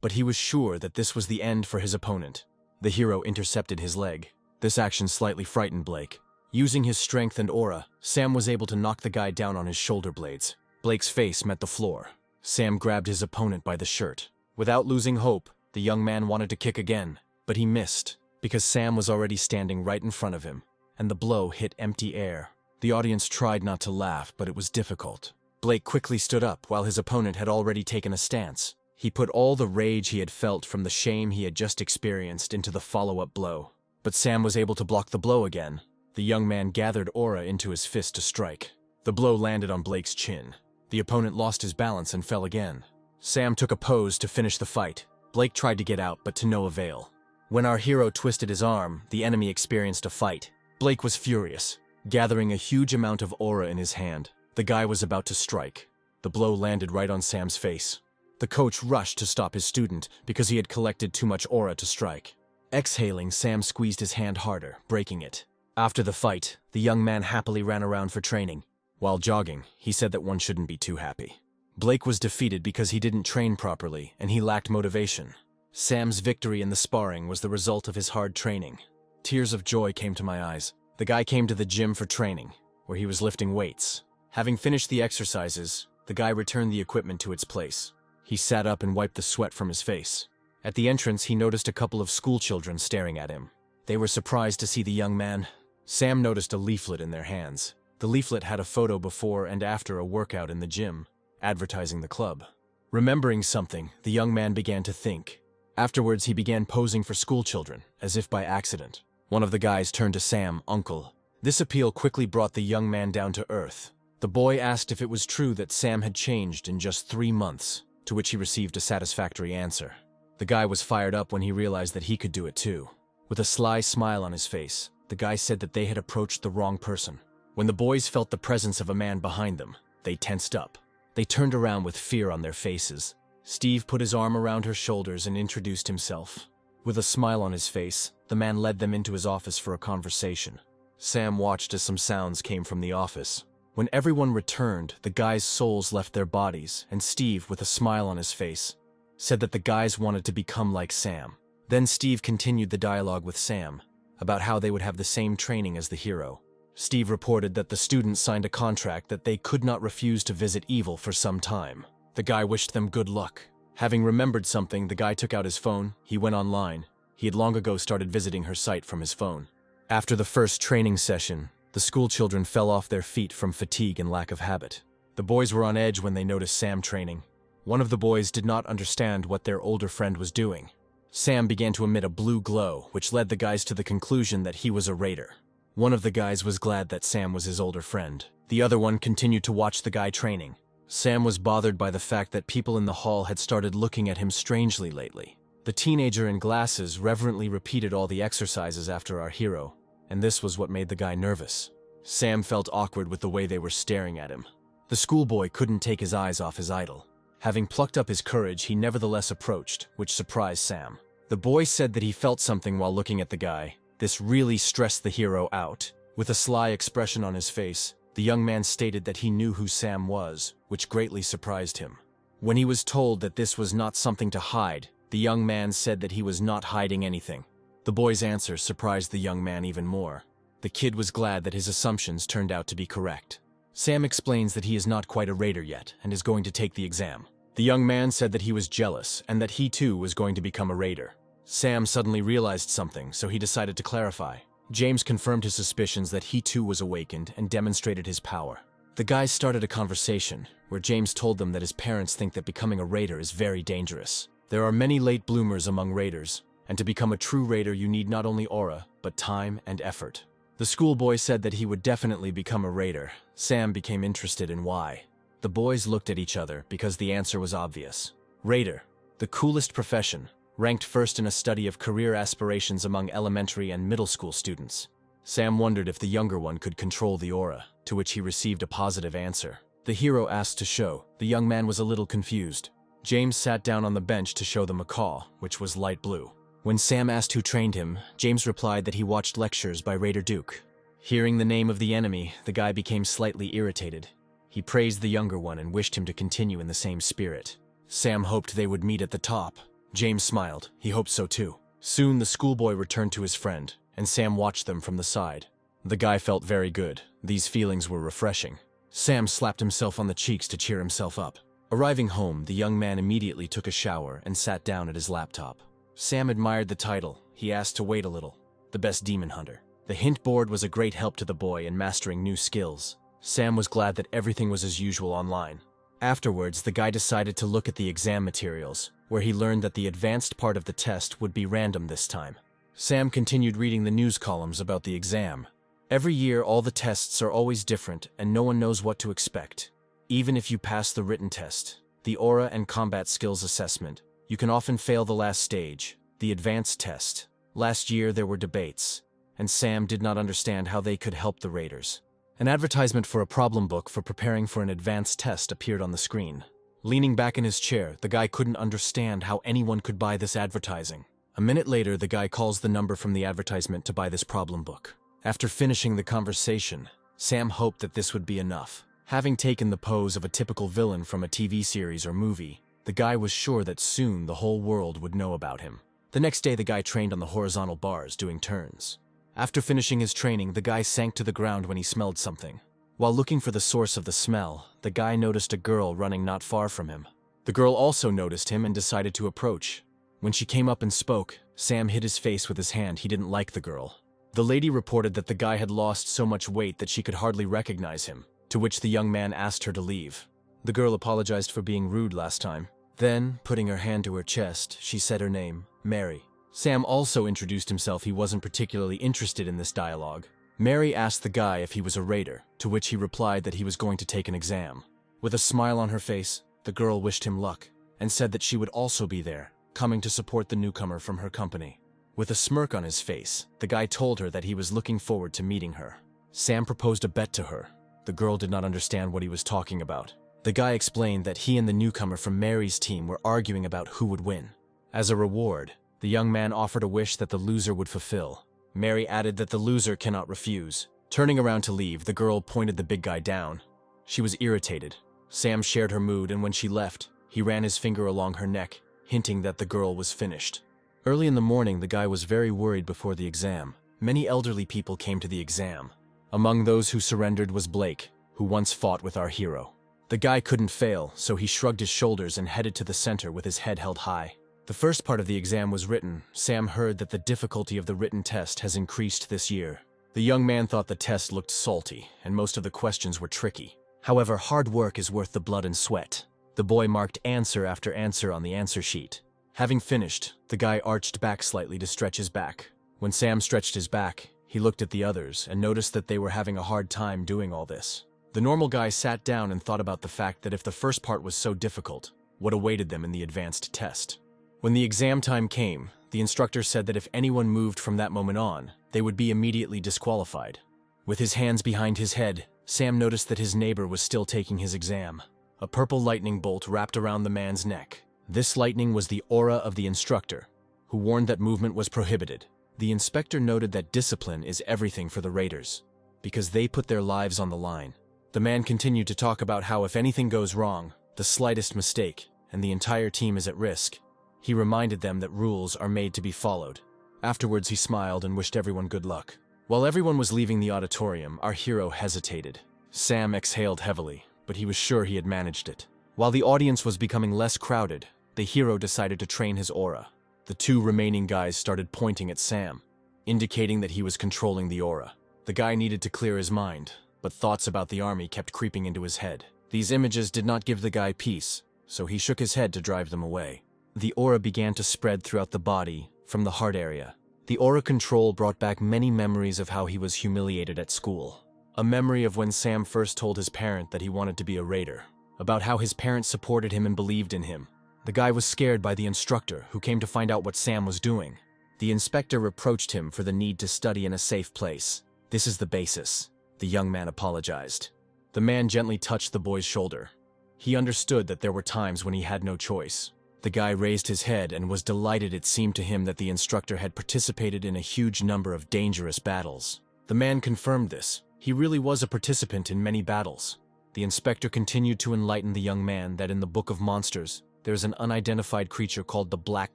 but he was sure that this was the end for his opponent. The hero intercepted his leg. This action slightly frightened Blake. Using his strength and aura, Sam was able to knock the guy down on his shoulder blades. Blake's face met the floor. Sam grabbed his opponent by the shirt. Without losing hope, the young man wanted to kick again, but he missed, because Sam was already standing right in front of him, and the blow hit empty air. The audience tried not to laugh, but it was difficult. Blake quickly stood up while his opponent had already taken a stance. He put all the rage he had felt from the shame he had just experienced into the follow-up blow. But Sam was able to block the blow again. The young man gathered aura into his fist to strike. The blow landed on Blake's chin. The opponent lost his balance and fell again. Sam took a pose to finish the fight. Blake tried to get out, but to no avail. When our hero twisted his arm, the enemy experienced a fight. Blake was furious. Gathering a huge amount of aura in his hand, the guy was about to strike. The blow landed right on Sam's face. The coach rushed to stop his student because he had collected too much aura to strike. Exhaling, Sam squeezed his hand harder, breaking it. After the fight, the young man happily ran around for training. While jogging, he said that one shouldn't be too happy. Blake was defeated because he didn't train properly and he lacked motivation. Sam's victory in the sparring was the result of his hard training. Tears of joy came to my eyes. The guy came to the gym for training, where he was lifting weights. Having finished the exercises, the guy returned the equipment to its place. He sat up and wiped the sweat from his face. At the entrance, he noticed a couple of schoolchildren staring at him. They were surprised to see the young man. Sam noticed a leaflet in their hands. The leaflet had a photo before and after a workout in the gym, advertising the club. Remembering something, the young man began to think. Afterwards, he began posing for schoolchildren, as if by accident. One of the guys turned to Sam, "Uncle." This appeal quickly brought the young man down to earth. The boy asked if it was true that Sam had changed in just 3 months, to which he received a satisfactory answer. The guy was fired up when he realized that he could do it too. With a sly smile on his face, the guy said that they had approached the wrong person. When the boys felt the presence of a man behind them, they tensed up. They turned around with fear on their faces. Steve put his arm around her shoulders and introduced himself. With a smile on his face, the man led them into his office for a conversation. Sam watched as some sounds came from the office. When everyone returned, the guys' souls left their bodies, and Steve, with a smile on his face, said that the guys wanted to become like Sam. Then Steve continued the dialogue with Sam about how they would have the same training as the hero. Steve reported that the students signed a contract that they could not refuse to visit evil for some time. The guy wished them good luck. Having remembered something, the guy took out his phone, he went online. He had long ago started visiting her site from his phone. After the first training session, the school children fell off their feet from fatigue and lack of habit. The boys were on edge when they noticed Sam training. One of the boys did not understand what their older friend was doing. Sam began to emit a blue glow, which led the guys to the conclusion that he was a raider. One of the guys was glad that Sam was his older friend. The other one continued to watch the guy training. Sam was bothered by the fact that people in the hall had started looking at him strangely lately. The teenager in glasses reverently repeated all the exercises after our hero, and this was what made the guy nervous. Sam felt awkward with the way they were staring at him. The schoolboy couldn't take his eyes off his idol. Having plucked up his courage, he nevertheless approached, which surprised Sam. The boy said that he felt something while looking at the guy. This really stressed the hero out. With a sly expression on his face, the young man stated that he knew who Sam was, which greatly surprised him. When he was told that this was not something to hide, the young man said that he was not hiding anything. The boy's answer surprised the young man even more. The kid was glad that his assumptions turned out to be correct. Sam explains that he is not quite a raider yet and is going to take the exam. The young man said that he was jealous and that he too was going to become a raider. Sam suddenly realized something, so he decided to clarify. James confirmed his suspicions that he too was awakened and demonstrated his power. The guys started a conversation, where James told them that his parents think that becoming a raider is very dangerous. There are many late bloomers among raiders, and to become a true raider you need not only aura, but time and effort. The schoolboy said that he would definitely become a raider. Sam became interested in why. The boys looked at each other because the answer was obvious. Raider, the coolest profession, ranked first in a study of career aspirations among elementary and middle school students. Sam wondered if the younger one could control the aura, to which he received a positive answer. The hero asked to show. The young man was a little confused. James sat down on the bench to show the macaw, which was light blue. When Sam asked who trained him, James replied that he watched lectures by Raider Duke. Hearing the name of the enemy, the guy became slightly irritated. He praised the younger one and wished him to continue in the same spirit. Sam hoped they would meet at the top. James smiled. He hoped so too. Soon the schoolboy returned to his friend, and Sam watched them from the side. The guy felt very good. These feelings were refreshing. Sam slapped himself on the cheeks to cheer himself up. Arriving home, the young man immediately took a shower and sat down at his laptop. Sam admired the title. He asked to wait a little. The Best Demon Hunter. The hint board was a great help to the boy in mastering new skills. Sam was glad that everything was as usual online. Afterwards, the guy decided to look at the exam materials, where he learned that the advanced part of the test would be random this time. Sam continued reading the news columns about the exam. Every year, all the tests are always different, and no one knows what to expect. Even if you pass the written test, the aura and combat skills assessment, you can often fail the last stage, the advanced test. Last year, there were debates, and Sam did not understand how they could help the raiders. An advertisement for a problem book for preparing for an advanced test appeared on the screen. Leaning back in his chair, the guy couldn't understand how anyone could buy this advertising. A minute later, the guy calls the number from the advertisement to buy this problem book. After finishing the conversation, Sam hoped that this would be enough. Having taken the pose of a typical villain from a TV series or movie, the guy was sure that soon the whole world would know about him. The next day, the guy trained on the horizontal bars, doing turns. After finishing his training, the guy sank to the ground when he smelled something. While looking for the source of the smell, the guy noticed a girl running not far from him. The girl also noticed him and decided to approach. When she came up and spoke, Sam hid his face with his hand. He didn't like the girl. The lady reported that the guy had lost so much weight that she could hardly recognize him, to which the young man asked her to leave. The girl apologized for being rude last time. Then, putting her hand to her chest, she said her name, Mary. Sam also introduced himself. He wasn't particularly interested in this dialogue. Mary asked the guy if he was a raider, to which he replied that he was going to take an exam. With a smile on her face, the girl wished him luck, and said that she would also be there, coming to support the newcomer from her company. With a smirk on his face, the guy told her that he was looking forward to meeting her. Sam proposed a bet to her. The girl did not understand what he was talking about. The guy explained that he and the newcomer from Mary's team were arguing about who would win. As a reward, the young man offered a wish that the loser would fulfill. Mary added that the loser cannot refuse, Turning around to leave, the girl pointed the big guy down. She was irritated. Sam shared her mood, and when she left, he ran his finger along her neck, hinting that the girl was finished. Early in the morning, the guy was very worried before the exam. Many elderly people came to the exam. Among those who surrendered was Blake, who once fought with our hero. The guy couldn't fail, so he shrugged his shoulders and headed to the center with his head held high. The first part of the exam was written. Sam heard that the difficulty of the written test has increased this year. The young man thought the test looked salty, and most of the questions were tricky. However, hard work is worth the blood and sweat. The boy marked answer after answer on the answer sheet. Having finished, the guy arched back slightly to stretch his back. When Sam stretched his back, he looked at the others and noticed that they were having a hard time doing all this. The normal guy sat down and thought about the fact that if the first part was so difficult, what awaited them in the advanced test. When the exam time came, the instructor said that if anyone moved from that moment on, they would be immediately disqualified. With his hands behind his head, Sam noticed that his neighbor was still taking his exam. A purple lightning bolt wrapped around the man's neck. This lightning was the aura of the instructor, who warned that movement was prohibited. The inspector noted that discipline is everything for the raiders, because they put their lives on the line. The man continued to talk about how if anything goes wrong, the slightest mistake, and the entire team is at risk. He reminded them that rules are made to be followed. Afterwards, he smiled and wished everyone good luck. While everyone was leaving the auditorium, our hero hesitated. Sam exhaled heavily, but he was sure he had managed it. While the audience was becoming less crowded, the hero decided to train his aura. The two remaining guys started pointing at Sam, indicating that he was controlling the aura. The guy needed to clear his mind, but thoughts about the army kept creeping into his head. These images did not give the guy peace, so he shook his head to drive them away. The aura began to spread throughout the body, from the heart area. The aura control brought back many memories of how he was humiliated at school. A memory of when Sam first told his parent that he wanted to be a raider, about how his parents supported him and believed in him. The guy was scared by the instructor, who came to find out what Sam was doing. The inspector reproached him for the need to study in a safe place. This is the basis. The young man apologized. The man gently touched the boy's shoulder. He understood that there were times when he had no choice. The guy raised his head and was delighted. It seemed to him that the instructor had participated in a huge number of dangerous battles. The man confirmed this. He really was a participant in many battles. The inspector continued to enlighten the young man that in the Book of Monsters, there is an unidentified creature called the Black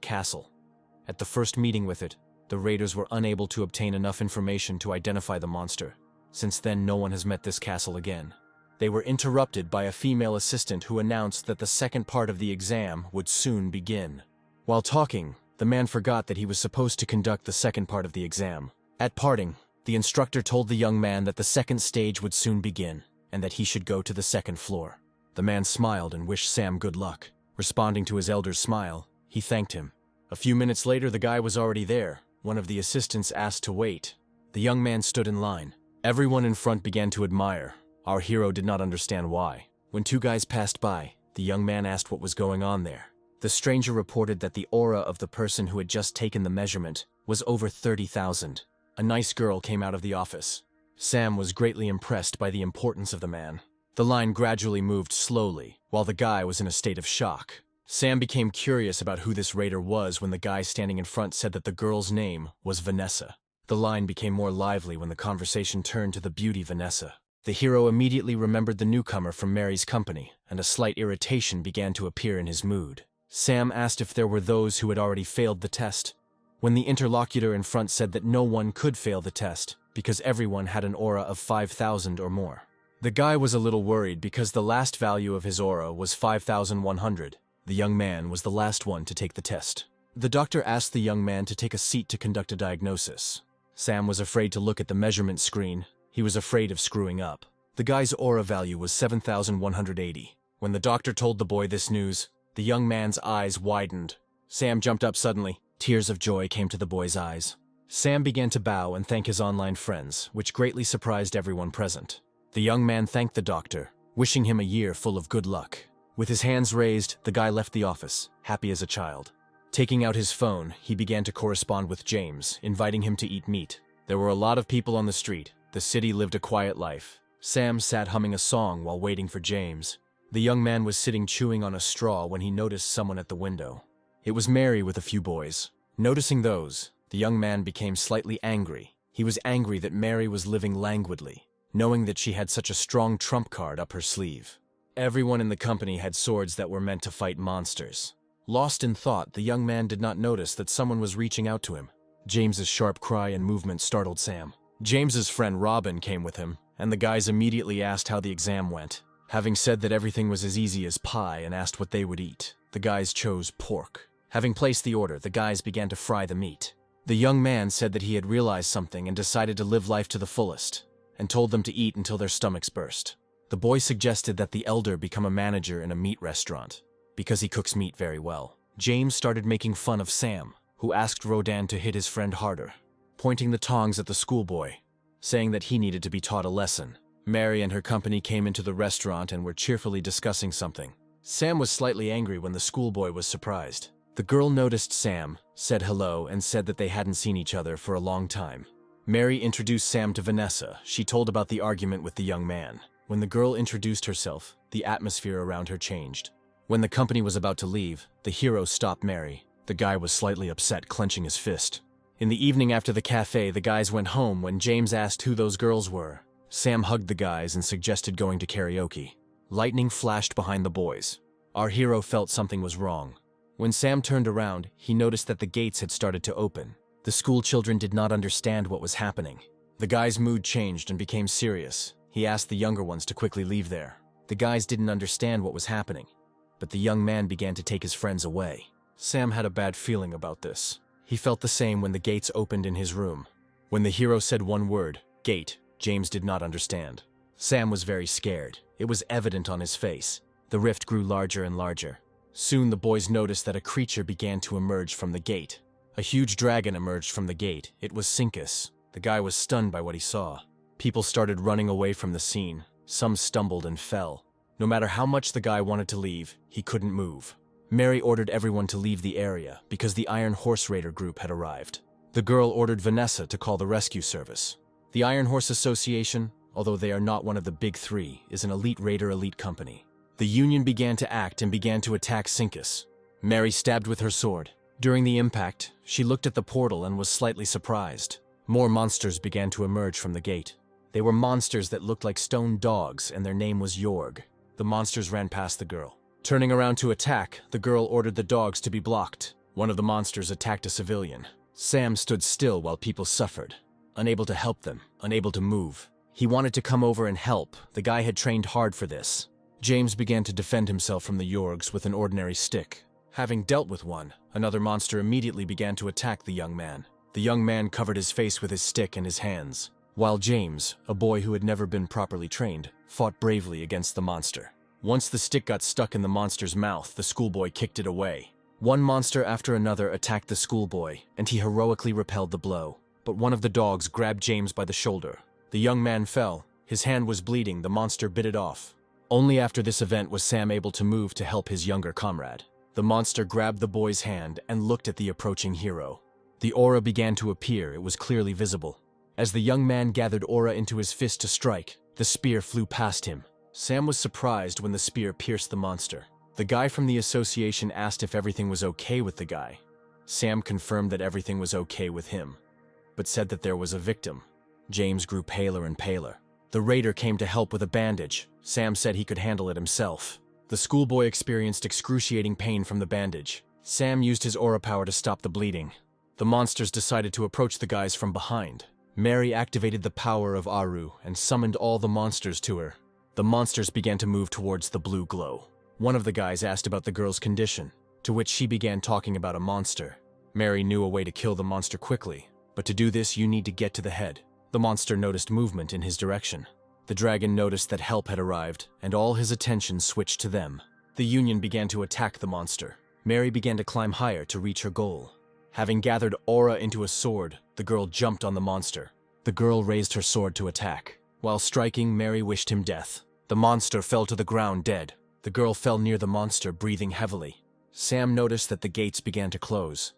Castle. At the first meeting with it, the raiders were unable to obtain enough information to identify the monster. Since then, no one has met this castle again. They were interrupted by a female assistant who announced that the second part of the exam would soon begin. While talking, the man forgot that he was supposed to conduct the second part of the exam. At parting, the instructor told the young man that the second stage would soon begin, and that he should go to the second floor. The man smiled and wished Sam good luck. Responding to his elder's smile, he thanked him. A few minutes later, the guy was already there. One of the assistants asked to wait. The young man stood in line. Everyone in front began to admire. Our hero did not understand why. When two guys passed by, the young man asked what was going on there. The stranger reported that the aura of the person who had just taken the measurement was over 30,000. A nice girl came out of the office. Sam was greatly impressed by the importance of the man. The line gradually moved slowly, while the guy was in a state of shock. Sam became curious about who this raider was when the guy standing in front said that the girl's name was Vanessa. The line became more lively when the conversation turned to the beauty Vanessa. The hero immediately remembered the newcomer from Mary's company, and a slight irritation began to appear in his mood. Sam asked if there were those who had already failed the test. When the interlocutor in front said that no one could fail the test, because everyone had an aura of 5,000 or more. The guy was a little worried because the last value of his aura was 5,100. The young man was the last one to take the test. The doctor asked the young man to take a seat to conduct a diagnosis. Sam was afraid to look at the measurement screen. He was afraid of screwing up. The guy's aura value was 7,180. When the doctor told the boy this news, the young man's eyes widened. Sam jumped up suddenly. Tears of joy came to the boy's eyes. Sam began to bow and thank his online friends, which greatly surprised everyone present. The young man thanked the doctor, wishing him a year full of good luck. With his hands raised, the guy left the office, happy as a child. Taking out his phone, he began to correspond with James, inviting him to eat meat. There were a lot of people on the street. The city lived a quiet life. Sam sat humming a song while waiting for James. The young man was sitting chewing on a straw when he noticed someone at the window. It was Mary with a few boys. Noticing those, the young man became slightly angry. He was angry that Mary was living languidly, knowing that she had such a strong trump card up her sleeve. Everyone in the company had swords that were meant to fight monsters. Lost in thought, the young man did not notice that someone was reaching out to him. James's sharp cry and movement startled Sam. James's friend Robin came with him, and the guys immediately asked how the exam went. Having said that everything was as easy as pie and asked what they would eat, the guys chose pork. Having placed the order, the guys began to fry the meat. The young man said that he had realized something and decided to live life to the fullest, and told them to eat until their stomachs burst. The boy suggested that the elder become a manager in a meat restaurant, because he cooks meat very well. James started making fun of Sam, who asked Rodan to hit his friend harder, pointing the tongs at the schoolboy, saying that he needed to be taught a lesson. Mary and her company came into the restaurant and were cheerfully discussing something. Sam was slightly angry when the schoolboy was surprised. The girl noticed Sam, said hello, and said that they hadn't seen each other for a long time. Mary introduced Sam to Vanessa. She told about the argument with the young man. When the girl introduced herself, the atmosphere around her changed. When the company was about to leave, the hero stopped Mary. The guy was slightly upset, clenching his fist. In the evening after the cafe, the guys went home when James asked who those girls were. Sam hugged the guys and suggested going to karaoke. Lightning flashed behind the boys. Our hero felt something was wrong. When Sam turned around, he noticed that the gates had started to open. The school children did not understand what was happening. The guy's mood changed and became serious. He asked the younger ones to quickly leave there. The guys didn't understand what was happening, but the young man began to take his friends away. Sam had a bad feeling about this. He felt the same when the gates opened in his room. When the hero said one word, gate, James did not understand. Sam was very scared. It was evident on his face. The rift grew larger and larger. Soon the boys noticed that a creature began to emerge from the gate. A huge dragon emerged from the gate. It was Sinkus. The guy was stunned by what he saw. People started running away from the scene. Some stumbled and fell. No matter how much the guy wanted to leave, he couldn't move. Mary ordered everyone to leave the area because the Iron Horse Raider group had arrived. The girl ordered Vanessa to call the rescue service. The Iron Horse Association, although they are not one of the big three, is an elite raider elite company. The Union began to act and began to attack Sinkus. Mary stabbed with her sword. During the impact, she looked at the portal and was slightly surprised. More monsters began to emerge from the gate. They were monsters that looked like stone dogs, and their name was Jorg. The monsters ran past the girl. Turning around to attack, the girl ordered the dogs to be blocked. One of the monsters attacked a civilian. Sam stood still while people suffered, unable to help them, unable to move. He wanted to come over and help. The guy had trained hard for this. James began to defend himself from the Jorgs with an ordinary stick. Having dealt with one, another monster immediately began to attack the young man. The young man covered his face with his stick and his hands, while James, a boy who had never been properly trained, fought bravely against the monster. Once the stick got stuck in the monster's mouth, the schoolboy kicked it away. One monster after another attacked the schoolboy, and he heroically repelled the blow. But one of the dogs grabbed James by the shoulder. The young man fell. His hand was bleeding. The monster bit it off. Only after this event was Sam able to move to help his younger comrade. The monster grabbed the boy's hand and looked at the approaching hero. The aura began to appear. It was clearly visible. As the young man gathered aura into his fist to strike, the spear flew past him. Sam was surprised when the spear pierced the monster. The guy from the association asked if everything was okay with the guy. Sam confirmed that everything was okay with him, but said that there was a victim. James grew paler and paler. The raider came to help with a bandage. Sam said he could handle it himself. The schoolboy experienced excruciating pain from the bandage. Sam used his aura power to stop the bleeding. The monsters decided to approach the guys from behind. Mary activated the power of Aru and summoned all the monsters to her. The monsters began to move towards the blue glow. One of the guys asked about the girl's condition, to which she began talking about a monster. Mary knew a way to kill the monster quickly, but to do this you need to get to the head. The monster noticed movement in his direction. The dragon noticed that help had arrived, and all his attention switched to them. The Union began to attack the monster. Mary began to climb higher to reach her goal. Having gathered aura into a sword, the girl jumped on the monster. The girl raised her sword to attack. While striking, Mary wished him death. The monster fell to the ground dead. The girl fell near the monster, breathing heavily. Sam noticed that the gates began to close.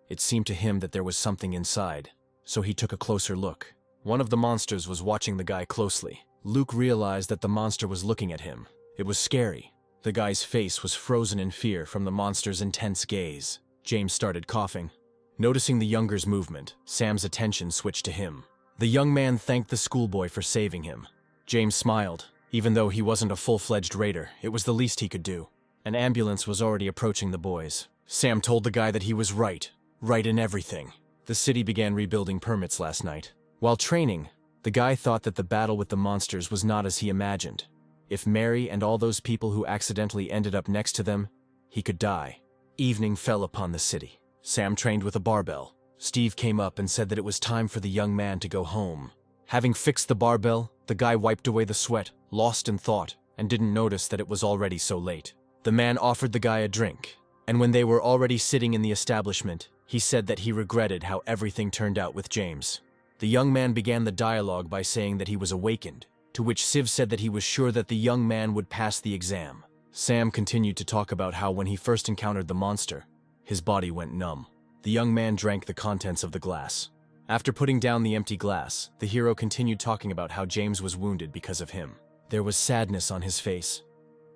It seemed to him that there was something inside, so he took a closer look. One of the monsters was watching the guy closely. Luke realized that the monster was looking at him. It was scary. The guy's face was frozen in fear from the monster's intense gaze. James started coughing. Noticing the younger's movement, Sam's attention switched to him. The young man thanked the schoolboy for saving him. James smiled. Even though he wasn't a full-fledged raider, it was the least he could do. An ambulance was already approaching the boys. Sam told the guy that he was right in everything. The city began rebuilding permits last night. While training, the guy thought that the battle with the monsters was not as he imagined. If Mary and all those people who accidentally ended up next to them, he could die. Evening fell upon the city. Sam trained with a barbell. Steve came up and said that it was time for the young man to go home. Having fixed the barbell, the guy wiped away the sweat, lost in thought, and didn't notice that it was already so late. The man offered the guy a drink, and when they were already sitting in the establishment, he said that he regretted how everything turned out with James. The young man began the dialogue by saying that he was awakened, to which Siv said that he was sure that the young man would pass the exam. Sam continued to talk about how when he first encountered the monster, his body went numb. The young man drank the contents of the glass. After putting down the empty glass, the hero continued talking about how James was wounded because of him. There was sadness on his face.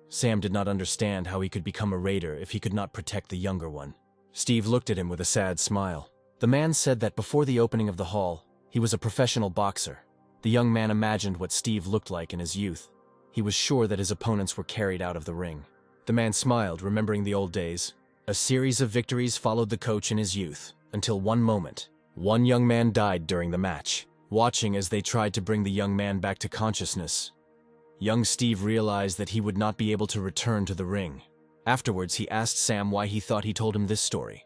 Sam did not understand how he could become a raider if he could not protect the younger one. Steve looked at him with a sad smile. The man said that before the opening of the hall, he was a professional boxer. The young man imagined what Steve looked like in his youth. He was sure that his opponents were carried out of the ring. The man smiled, remembering the old days. A series of victories followed the coach in his youth, until one moment. One young man died during the match. Watching as they tried to bring the young man back to consciousness, young Steve realized that he would not be able to return to the ring. Afterwards, he asked Sam why he thought he told him this story.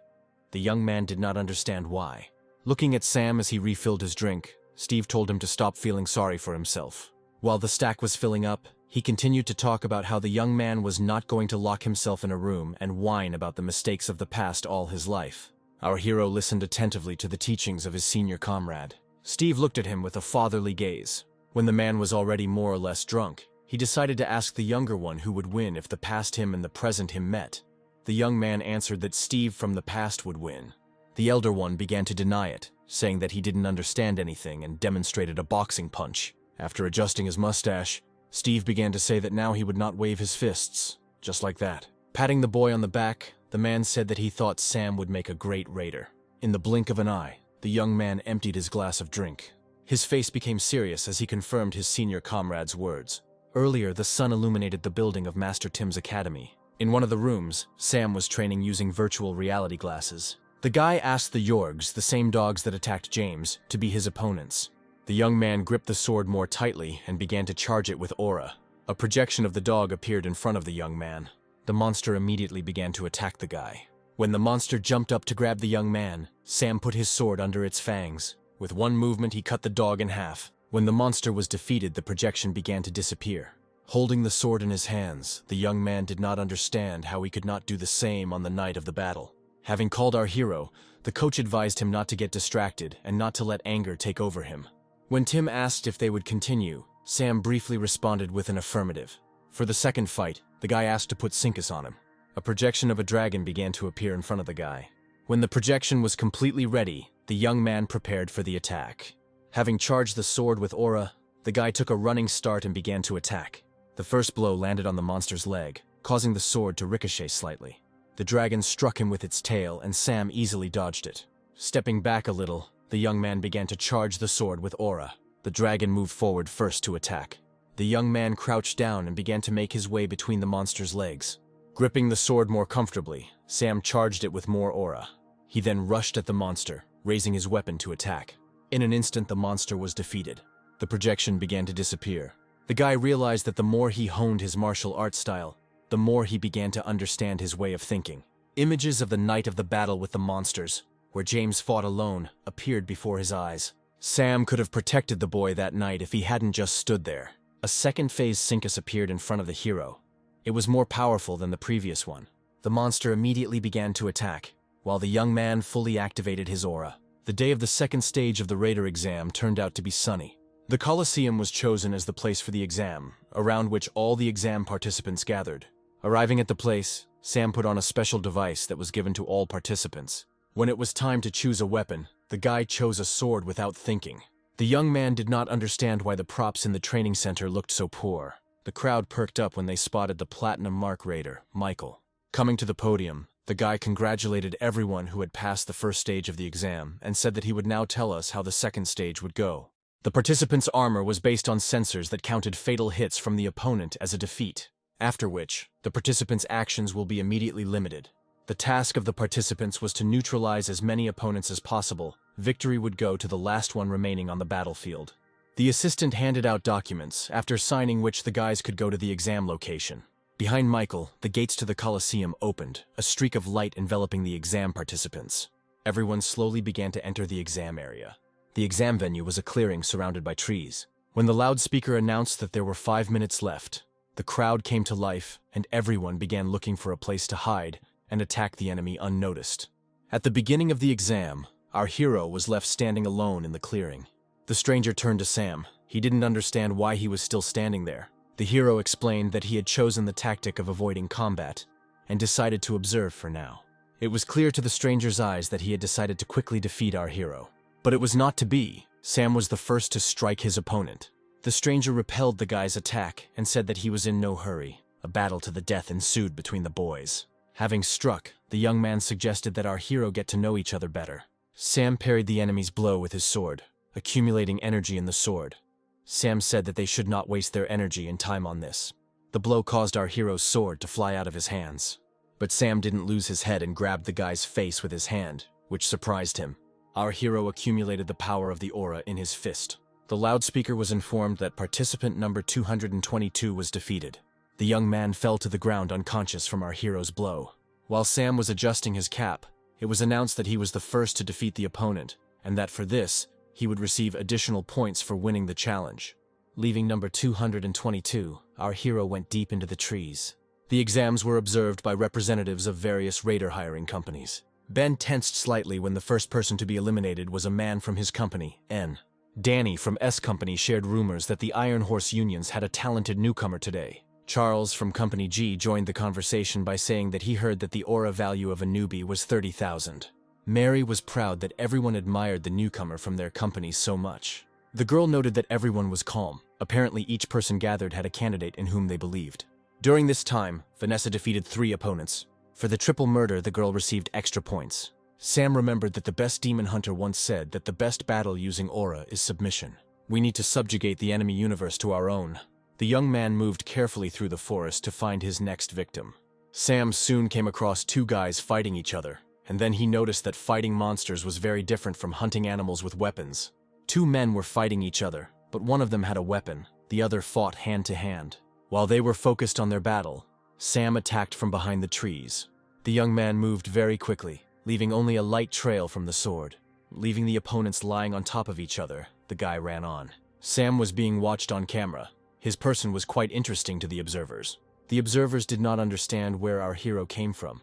The young man did not understand why. Looking at Sam as he refilled his drink, Steve told him to stop feeling sorry for himself. While the stack was filling up, he continued to talk about how the young man was not going to lock himself in a room and whine about the mistakes of the past all his life. Our hero listened attentively to the teachings of his senior comrade. Steve looked at him with a fatherly gaze. When the man was already more or less drunk, he decided to ask the younger one who would win if the past him and the present him met. The young man answered that Steve from the past would win. The elder one began to deny it, saying that he didn't understand anything and demonstrated a boxing punch. After adjusting his mustache, Steve began to say that now he would not wave his fists, just like that. Patting the boy on the back, the man said that he thought Sam would make a great raider. In the blink of an eye, the young man emptied his glass of drink. His face became serious as he confirmed his senior comrade's words. Earlier, the sun illuminated the building of Master Tim's academy. In one of the rooms, Sam was training using virtual reality glasses. The guy asked the Yorgs, the same dogs that attacked James, to be his opponents. The young man gripped the sword more tightly and began to charge it with aura. A projection of the dog appeared in front of the young man. The monster immediately began to attack the guy. When the monster jumped up to grab the young man, Sam put his sword under its fangs. With one movement, he cut the dog in half. When the monster was defeated, the projection began to disappear. Holding the sword in his hands, the young man did not understand how he could not do the same on the night of the battle. Having called our hero, the coach advised him not to get distracted and not to let anger take over him. When Tim asked if they would continue, Sam briefly responded with an affirmative. For the second fight, the guy asked to put Syncus on him. A projection of a dragon began to appear in front of the guy. When the projection was completely ready, the young man prepared for the attack. Having charged the sword with aura, the guy took a running start and began to attack. The first blow landed on the monster's leg, causing the sword to ricochet slightly. The dragon struck him with its tail, and Sam easily dodged it. Stepping back a little, the young man began to charge the sword with aura. The dragon moved forward first to attack. The young man crouched down and began to make his way between the monster's legs. Gripping the sword more comfortably, Sam charged it with more aura. He then rushed at the monster, raising his weapon to attack. In an instant, the monster was defeated. The projection began to disappear. The guy realized that the more he honed his martial arts style, the more he began to understand his way of thinking. Images of the night of the battle with the monsters, where James fought alone, appeared before his eyes. Sam could have protected the boy that night if he hadn't just stood there. A second phase Syncus appeared in front of the hero. It was more powerful than the previous one. The monster immediately began to attack, while the young man fully activated his aura. The day of the second stage of the Raider exam turned out to be sunny. The Colosseum was chosen as the place for the exam, around which all the exam participants gathered. Arriving at the place, Sam put on a special device that was given to all participants. When it was time to choose a weapon, the guy chose a sword without thinking. The young man did not understand why the props in the training center looked so poor. The crowd perked up when they spotted the Platinum Mark Raider, Michael. Coming to the podium, the guy congratulated everyone who had passed the first stage of the exam and said that he would now tell us how the second stage would go. The participant's armor was based on sensors that counted fatal hits from the opponent as a defeat, after which, the participant's actions will be immediately limited. The task of the participants was to neutralize as many opponents as possible. Victory would go to the last one remaining on the battlefield. The assistant handed out documents, after signing which the guys could go to the exam location. Behind Michael, the gates to the Coliseum opened, a streak of light enveloping the exam participants. Everyone slowly began to enter the exam area. The exam venue was a clearing surrounded by trees. When the loudspeaker announced that there were 5 minutes left, the crowd came to life, and everyone began looking for a place to hide and attack the enemy unnoticed. At the beginning of the exam, our hero was left standing alone in the clearing. The stranger turned to Sam. He didn't understand why he was still standing there. The hero explained that he had chosen the tactic of avoiding combat and decided to observe for now. It was clear to the stranger's eyes that he had decided to quickly defeat our hero. But it was not to be. Sam was the first to strike his opponent. The stranger repelled the guy's attack and said that he was in no hurry. A battle to the death ensued between the boys. Having struck, the young man suggested that our hero get to know each other better. Sam parried the enemy's blow with his sword, accumulating energy in the sword. Sam said that they should not waste their energy and time on this. The blow caused our hero's sword to fly out of his hands. But Sam didn't lose his head and grabbed the guy's face with his hand, which surprised him. Our hero accumulated the power of the aura in his fist. The loudspeaker was informed that participant number 222 was defeated. The young man fell to the ground unconscious from our hero's blow. While Sam was adjusting his cap, it was announced that he was the first to defeat the opponent, and that for this, he would receive additional points for winning the challenge. Leaving number 222, our hero went deep into the trees. The exams were observed by representatives of various raider hiring companies. Ben tensed slightly when the first person to be eliminated was a man from his company, N. Danny from S Company shared rumors that the Iron Horse unions had a talented newcomer today. Charles from Company G joined the conversation by saying that he heard that the aura value of a newbie was 30,000. Mary was proud that everyone admired the newcomer from their company so much. The girl noted that everyone was calm. Apparently each person gathered had a candidate in whom they believed. During this time, Vanessa defeated 3 opponents. For the triple murder, the girl received extra points. Sam remembered that the best demon hunter once said that the best battle using aura is submission. We need to subjugate the enemy universe to our own. The young man moved carefully through the forest to find his next victim. Sam soon came across 2 guys fighting each other, and then he noticed that fighting monsters was very different from hunting animals with weapons. 2 men were fighting each other, but one of them had a weapon, the other fought hand to hand. While they were focused on their battle, Sam attacked from behind the trees. The young man moved very quickly, leaving only a light trail from the sword. Leaving the opponents lying on top of each other, the guy ran on. Sam was being watched on camera. His person was quite interesting to the observers. The observers did not understand where our hero came from.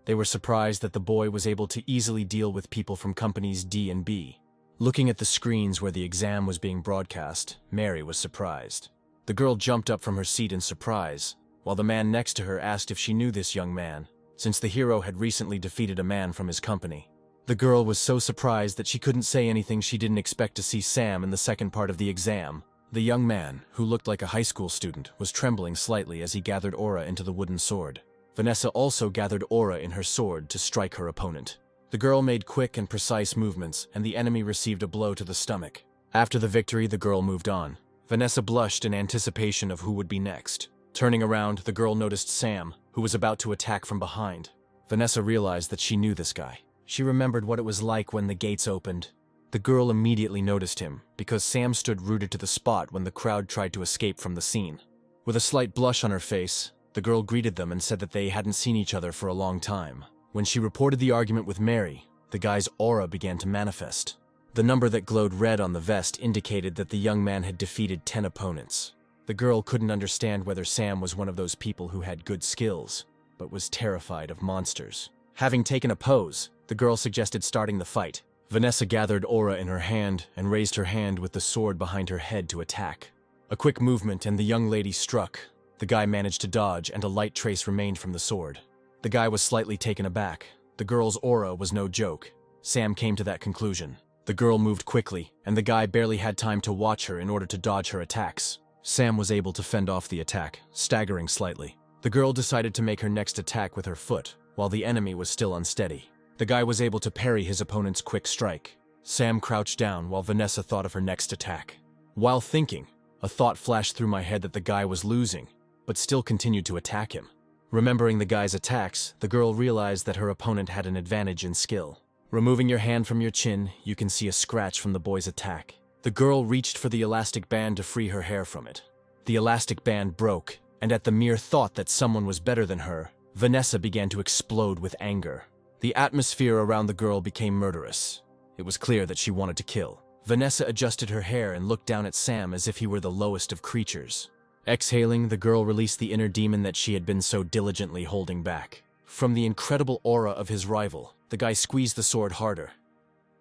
They were surprised that the boy was able to easily deal with people from companies D and B. Looking at the screens where the exam was being broadcast, Mary was surprised. The girl jumped up from her seat in surprise, while the man next to her asked if she knew this young man, since the hero had recently defeated a man from his company. The girl was so surprised that she couldn't say anything. She didn't expect to see Sam in the second part of the exam. The young man, who looked like a high school student, was trembling slightly as he gathered aura into the wooden sword. Vanessa also gathered aura in her sword to strike her opponent. The girl made quick and precise movements, and the enemy received a blow to the stomach. After the victory, the girl moved on. Vanessa blushed in anticipation of who would be next. Turning around, the girl noticed Sam, who was about to attack from behind. Vanessa realized that she knew this guy. She remembered what it was like when the gates opened. The girl immediately noticed him, because Sam stood rooted to the spot when the crowd tried to escape from the scene. With a slight blush on her face, the girl greeted them and said that they hadn't seen each other for a long time. When she reported the argument with Mary, the guy's aura began to manifest. The number that glowed red on the vest indicated that the young man had defeated 10 opponents. The girl couldn't understand whether Sam was one of those people who had good skills, but was terrified of monsters. Having taken a pose, the girl suggested starting the fight. Vanessa gathered aura in her hand and raised her hand with the sword behind her head to attack. A quick movement and the young lady struck. The guy managed to dodge and a light trace remained from the sword. The guy was slightly taken aback. The girl's aura was no joke. Sam came to that conclusion. The girl moved quickly, and the guy barely had time to watch her in order to dodge her attacks. Sam was able to fend off the attack, staggering slightly. The girl decided to make her next attack with her foot, while the enemy was still unsteady. The guy was able to parry his opponent's quick strike. Sam crouched down while Vanessa thought of her next attack. While thinking, a thought flashed through my head that the guy was losing, but still continued to attack him. Remembering the guy's attacks, the girl realized that her opponent had an advantage in skill. Removing your hand from your chin, you can see a scratch from the boy's attack. The girl reached for the elastic band to free her hair from it. The elastic band broke, and at the mere thought that someone was better than her, Vanessa began to explode with anger. The atmosphere around the girl became murderous. It was clear that she wanted to kill. Vanessa adjusted her hair and looked down at Sam as if he were the lowest of creatures. Exhaling, the girl released the inner demon that she had been so diligently holding back. From the incredible aura of his rival, the guy squeezed the sword harder.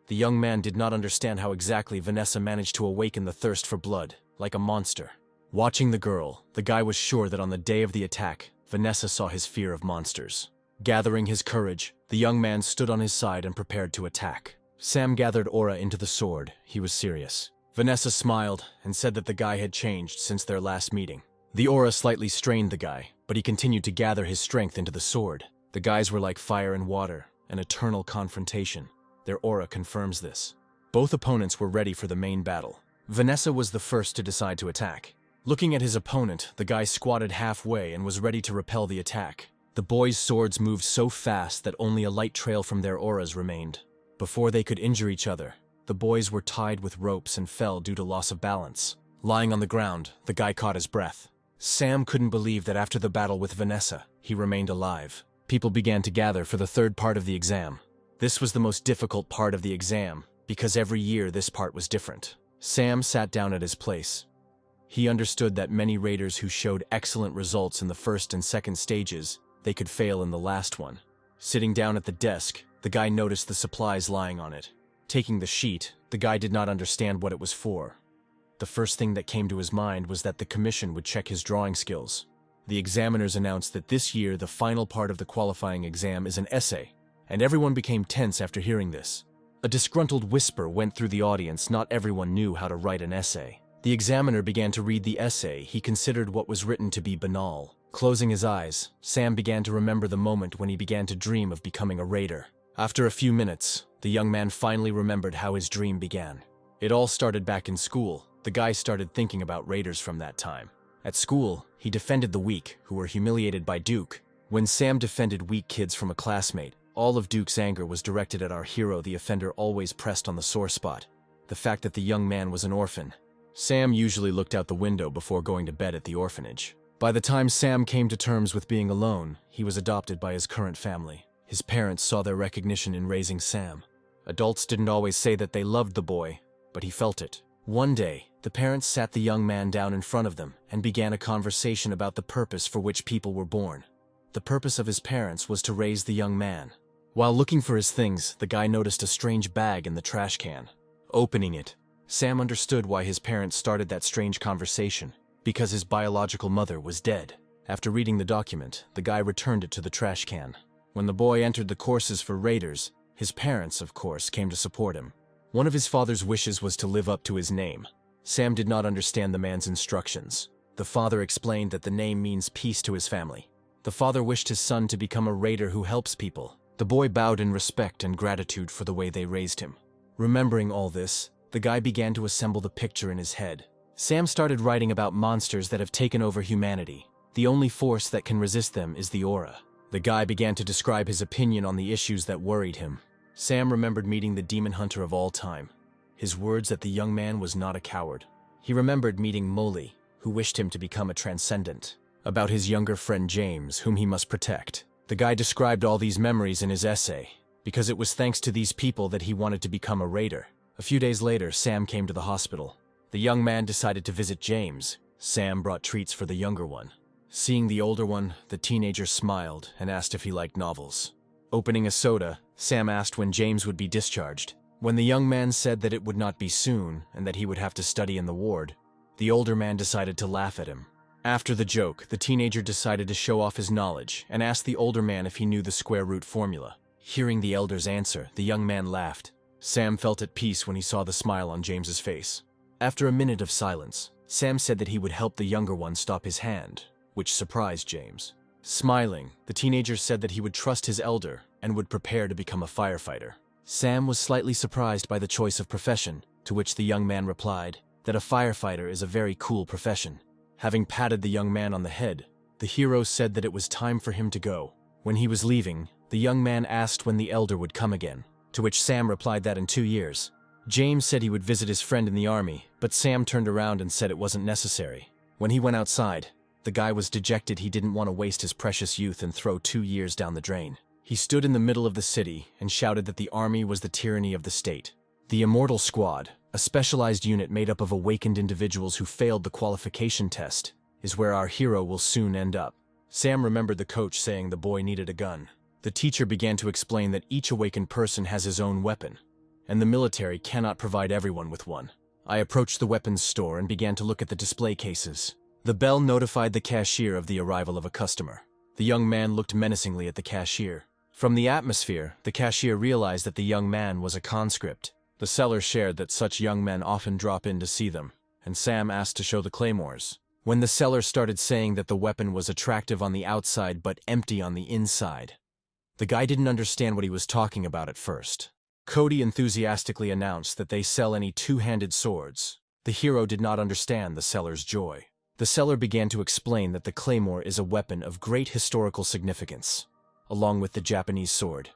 The young man did not understand how exactly Vanessa managed to awaken the thirst for blood, like a monster. Watching the girl, the guy was sure that on the day of the attack, Vanessa saw his fear of monsters. Gathering his courage, the young man stood on his side and prepared to attack. Sam gathered aura into the sword. He was serious. Vanessa smiled and said that the guy had changed since their last meeting. The aura slightly strained the guy, but he continued to gather his strength into the sword. The guys were like fire and water, an eternal confrontation. Their aura confirms this. Both opponents were ready for the main battle. Vanessa was the first to decide to attack. Looking at his opponent, the guy squatted halfway and was ready to repel the attack. The boys' swords moved so fast that only a light trail from their auras remained. Before they could injure each other, the boys were tied with ropes and fell due to loss of balance. Lying on the ground, the guy caught his breath. Sam couldn't believe that after the battle with Vanessa, he remained alive. People began to gather for the third part of the exam. This was the most difficult part of the exam, because every year this part was different. Sam sat down at his place. He understood that many raiders who showed excellent results in the first and second stages, they could fail in the last one. Sitting down at the desk, the guy noticed the supplies lying on it. Taking the sheet, the guy did not understand what it was for. The first thing that came to his mind was that the commission would check his drawing skills. The examiners announced that this year the final part of the qualifying exam is an essay, and everyone became tense after hearing this. A disgruntled whisper went through the audience. Not everyone knew how to write an essay. The examiner began to read the essay. He considered what was written to be banal. Closing his eyes, Sam began to remember the moment when he began to dream of becoming a raider. After a few minutes, the young man finally remembered how his dream began. It all started back in school. The guy started thinking about raiders from that time. At school, he defended the weak, who were humiliated by Duke. When Sam defended weak kids from a classmate, all of Duke's anger was directed at our hero. The offender always pressed on the sore spot, the fact that the young man was an orphan. Sam usually looked out the window before going to bed at the orphanage. By the time Sam came to terms with being alone, he was adopted by his current family. His parents saw their recognition in raising Sam. Adults didn't always say that they loved the boy, but he felt it. One day, the parents sat the young man down in front of them and began a conversation about the purpose for which people were born. The purpose of his parents was to raise the young man. While looking for his things, the guy noticed a strange bag in the trash can. Opening it, Sam understood why his parents started that strange conversation. Because his biological mother was dead. After reading the document, the guy returned it to the trash can. When the boy entered the courses for raiders, his parents, of course, came to support him. One of his father's wishes was to live up to his name. Sam did not understand the man's instructions. The father explained that the name means peace to his family. The father wished his son to become a raider who helps people. The boy bowed in respect and gratitude for the way they raised him. Remembering all this, the guy began to assemble the picture in his head. Sam started writing about monsters that have taken over humanity. The only force that can resist them is the aura. The guy began to describe his opinion on the issues that worried him. Sam remembered meeting the demon hunter of all time. His words that the young man was not a coward. He remembered meeting Molly, who wished him to become a transcendent. About his younger friend James, whom he must protect. The guy described all these memories in his essay, because it was thanks to these people that he wanted to become a raider. A few days later, Sam came to the hospital. The young man decided to visit James. Sam brought treats for the younger one. Seeing the older one, the teenager smiled and asked if he liked novels. Opening a soda, Sam asked when James would be discharged. When the young man said that it would not be soon and that he would have to study in the ward, the older man decided to laugh at him. After the joke, the teenager decided to show off his knowledge and asked the older man if he knew the square root formula. Hearing the elder's answer, the young man laughed. Sam felt at peace when he saw the smile on James's face. After a minute of silence, Sam said that he would help the younger one stop his hand, which surprised James. Smiling, the teenager said that he would trust his elder and would prepare to become a firefighter. Sam was slightly surprised by the choice of profession, to which the young man replied that a firefighter is a very cool profession. Having patted the young man on the head, the hero said that it was time for him to go. When he was leaving, the young man asked when the elder would come again, to which Sam replied that in 2 years. James said he would visit his friend in the army, but Sam turned around and said it wasn't necessary. When he went outside, the guy was dejected. He didn't want to waste his precious youth and throw 2 years down the drain. He stood in the middle of the city and shouted that the army was the tyranny of the state. The Immortal Squad, a specialized unit made up of awakened individuals who failed the qualification test, is where our hero will soon end up. Sam remembered the coach saying the boy needed a gun. The teacher began to explain that each awakened person has his own weapon, and the military cannot provide everyone with one. I approached the weapons store and began to look at the display cases. The bell notified the cashier of the arrival of a customer. The young man looked menacingly at the cashier. From the atmosphere, the cashier realized that the young man was a conscript. The seller shared that such young men often drop in to see them, and Sam asked to show the claymores. When the seller started saying that the weapon was attractive on the outside but empty on the inside, the guy didn't understand what he was talking about at first. Cody enthusiastically announced that they sell any two-handed swords. The hero did not understand the seller's joy. The seller began to explain that the claymore is a weapon of great historical significance, along with the Japanese sword,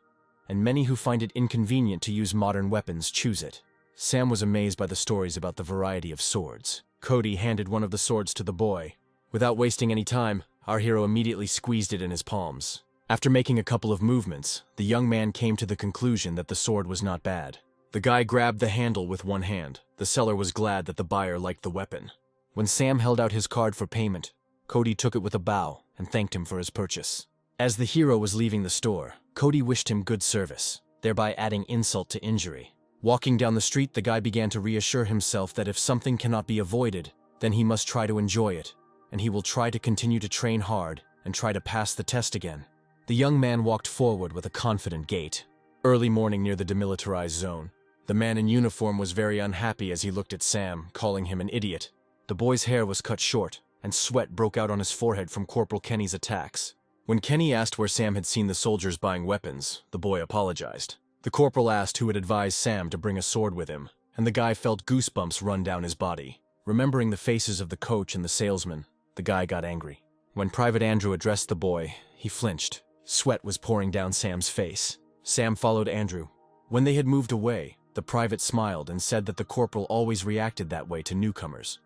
and many who find it inconvenient to use modern weapons choose it. Sam was amazed by the stories about the variety of swords. Cody handed one of the swords to the boy. Without wasting any time, our hero immediately squeezed it in his palms. After making a couple of movements, the young man came to the conclusion that the sword was not bad. The guy grabbed the handle with one hand. The seller was glad that the buyer liked the weapon. When Sam held out his card for payment, Cody took it with a bow and thanked him for his purchase. As the hero was leaving the store, Cody wished him good service, thereby adding insult to injury. Walking down the street, the guy began to reassure himself that if something cannot be avoided, then he must try to enjoy it, and he will try to continue to train hard and try to pass the test again. The young man walked forward with a confident gait. Early morning near the demilitarized zone. The man in uniform was very unhappy as he looked at Sam, calling him an idiot. The boy's hair was cut short, and sweat broke out on his forehead from Corporal Kenny's attacks. When Kenny asked where Sam had seen the soldiers buying weapons, the boy apologized. The corporal asked who had advised Sam to bring a sword with him, and the guy felt goosebumps run down his body. Remembering the faces of the coach and the salesman, the guy got angry. When Private Andrew addressed the boy, he flinched. Sweat was pouring down Sam's face. Sam followed Andrew. When they had moved away, the private smiled and said that the corporal always reacted that way to newcomers,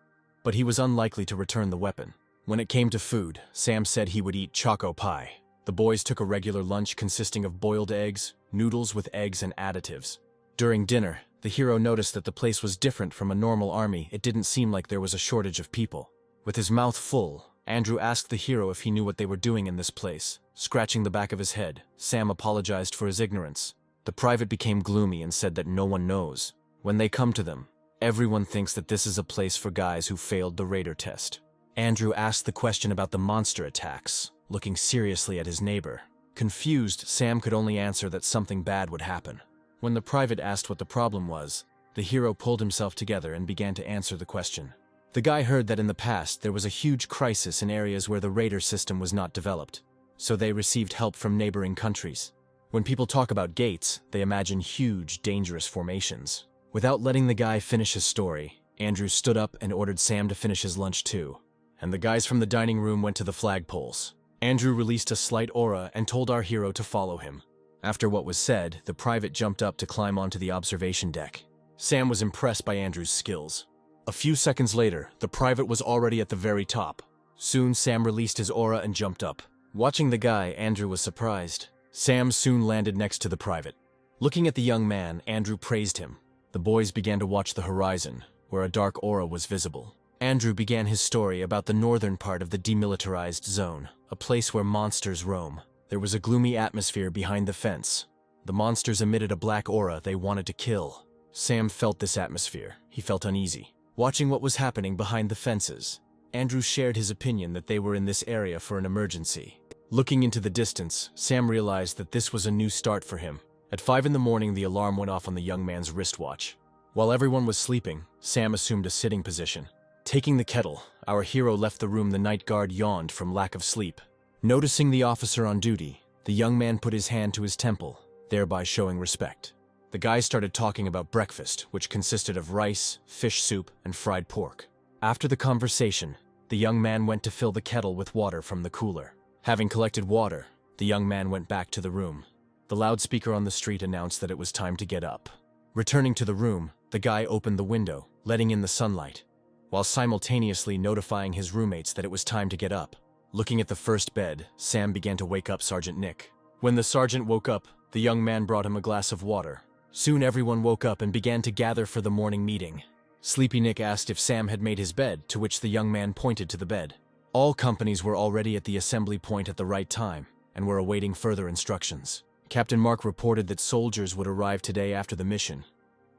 but he was unlikely to return the weapon. When it came to food, Sam said he would eat choco pie. The boys took a regular lunch consisting of boiled eggs, noodles with eggs and additives. During dinner, the hero noticed that the place was different from a normal army. It didn't seem like there was a shortage of people. With his mouth full, Andrew asked the hero if he knew what they were doing in this place. Scratching the back of his head, Sam apologized for his ignorance. The private became gloomy and said that no one knows. When they come to them, everyone thinks that this is a place for guys who failed the Raider test. Andrew asked the question about the monster attacks, looking seriously at his neighbor. Confused, Sam could only answer that something bad would happen. When the private asked what the problem was, the hero pulled himself together and began to answer the question. The guy heard that in the past there was a huge crisis in areas where the Raider system was not developed, so they received help from neighboring countries. When people talk about gates, they imagine huge, dangerous formations. Without letting the guy finish his story, Andrew stood up and ordered Sam to finish his lunch too, and the guys from the dining room went to the flagpoles. Andrew released a slight aura and told our hero to follow him. After what was said, the private jumped up to climb onto the observation deck. Sam was impressed by Andrew's skills. A few seconds later, the private was already at the very top. Soon, Sam released his aura and jumped up. Watching the guy, Andrew was surprised. Sam soon landed next to the private. Looking at the young man, Andrew praised him. The boys began to watch the horizon, where a dark aura was visible. Andrew began his story about the northern part of the demilitarized zone, a place where monsters roam. There was a gloomy atmosphere behind the fence. The monsters emitted a black aura they wanted to kill. Sam felt this atmosphere. He felt uneasy. Watching what was happening behind the fences, Andrew shared his opinion that they were in this area for an emergency. Looking into the distance, Sam realized that this was a new start for him. At 5 in the morning, the alarm went off on the young man's wristwatch. While everyone was sleeping, Sam assumed a sitting position. Taking the kettle, our hero left the room. The night guard yawned from lack of sleep. Noticing the officer on duty, the young man put his hand to his temple, thereby showing respect. The guys started talking about breakfast, which consisted of rice, fish soup, and fried pork. After the conversation, the young man went to fill the kettle with water from the cooler. Having collected water, the young man went back to the room. The loudspeaker on the street announced that it was time to get up. Returning to the room, the guy opened the window, letting in the sunlight, while simultaneously notifying his roommates that it was time to get up. Looking at the first bed, Sam began to wake up Sergeant Nick. When the sergeant woke up, the young man brought him a glass of water. Soon everyone woke up and began to gather for the morning meeting. Sleepy Nick asked if Sam had made his bed, to which the young man pointed to the bed. All companies were already at the assembly point at the right time and were awaiting further instructions. Captain Mark reported that soldiers would arrive today after the mission,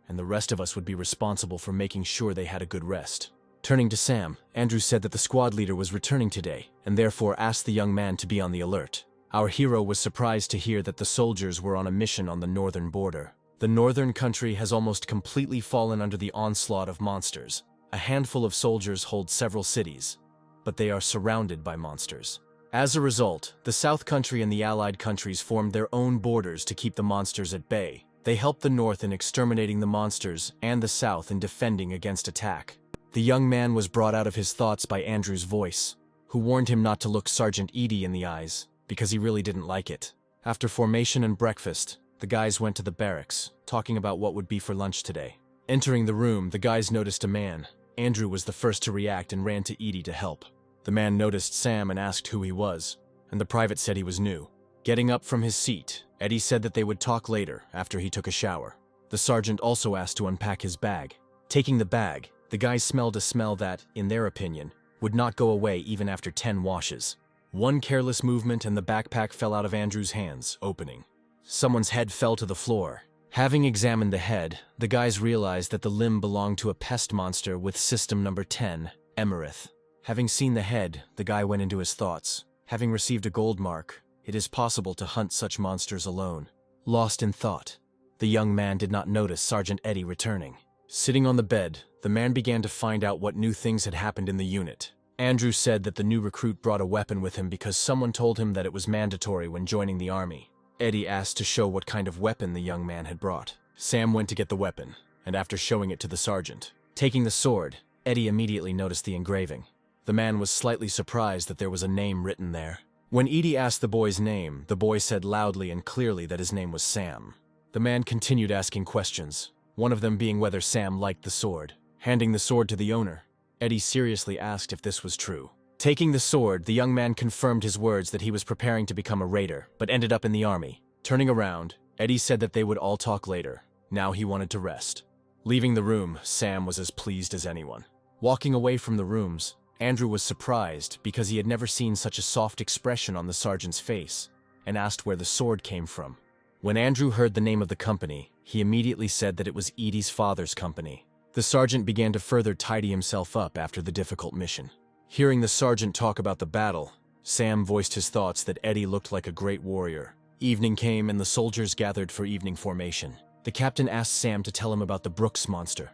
and the rest of us would be responsible for making sure they had a good rest. Turning to Sam, Andrew said that the squad leader was returning today, and therefore asked the young man to be on the alert. Our hero was surprised to hear that the soldiers were on a mission on the northern border. The northern country has almost completely fallen under the onslaught of monsters. A handful of soldiers hold several cities, but they are surrounded by monsters. As a result, the South Country and the Allied countries formed their own borders to keep the monsters at bay. They helped the North in exterminating the monsters and the South in defending against attack. The young man was brought out of his thoughts by Andrew's voice, who warned him not to look Sergeant Edie in the eyes, because he really didn't like it. After formation and breakfast, the guys went to the barracks, talking about what would be for lunch today. Entering the room, the guys noticed a man. Andrew was the first to react and ran to Edie to help. The man noticed Sam and asked who he was, and the private said he was new. Getting up from his seat, Eddie said that they would talk later, after he took a shower. The sergeant also asked to unpack his bag. Taking the bag, the guys smelled a smell that, in their opinion, would not go away even after 10 washes. One careless movement and the backpack fell out of Andrew's hands, opening. Someone's head fell to the floor. Having examined the head, the guys realized that the limb belonged to a pest monster with system number 10, Emerith. Having seen the head, the guy went into his thoughts. Having received a gold mark, it is possible to hunt such monsters alone. Lost in thought, the young man did not notice Sergeant Eddie returning. Sitting on the bed, the man began to find out what new things had happened in the unit. Andrew said that the new recruit brought a weapon with him because someone told him that it was mandatory when joining the army. Eddie asked to show what kind of weapon the young man had brought. Sam went to get the weapon, and after showing it to the sergeant, taking the sword, Eddie immediately noticed the engraving. The man was slightly surprised that there was a name written there. When Edie asked the boy's name, the boy said loudly and clearly that his name was Sam. The man continued asking questions, one of them being whether Sam liked the sword. Handing the sword to the owner, Eddie seriously asked if this was true. Taking the sword, the young man confirmed his words that he was preparing to become a raider, but ended up in the army. Turning around, Eddie said that they would all talk later. Now he wanted to rest. Leaving the room, Sam was as pleased as anyone. Walking away from the rooms, Andrew was surprised because he had never seen such a soft expression on the sergeant's face, and asked where the sword came from. When Andrew heard the name of the company, he immediately said that it was Edie's father's company. The sergeant began to further tidy himself up after the difficult mission. Hearing the sergeant talk about the battle, Sam voiced his thoughts that Eddie looked like a great warrior. Evening came and the soldiers gathered for evening formation. The captain asked Sam to tell him about the Brooks monster.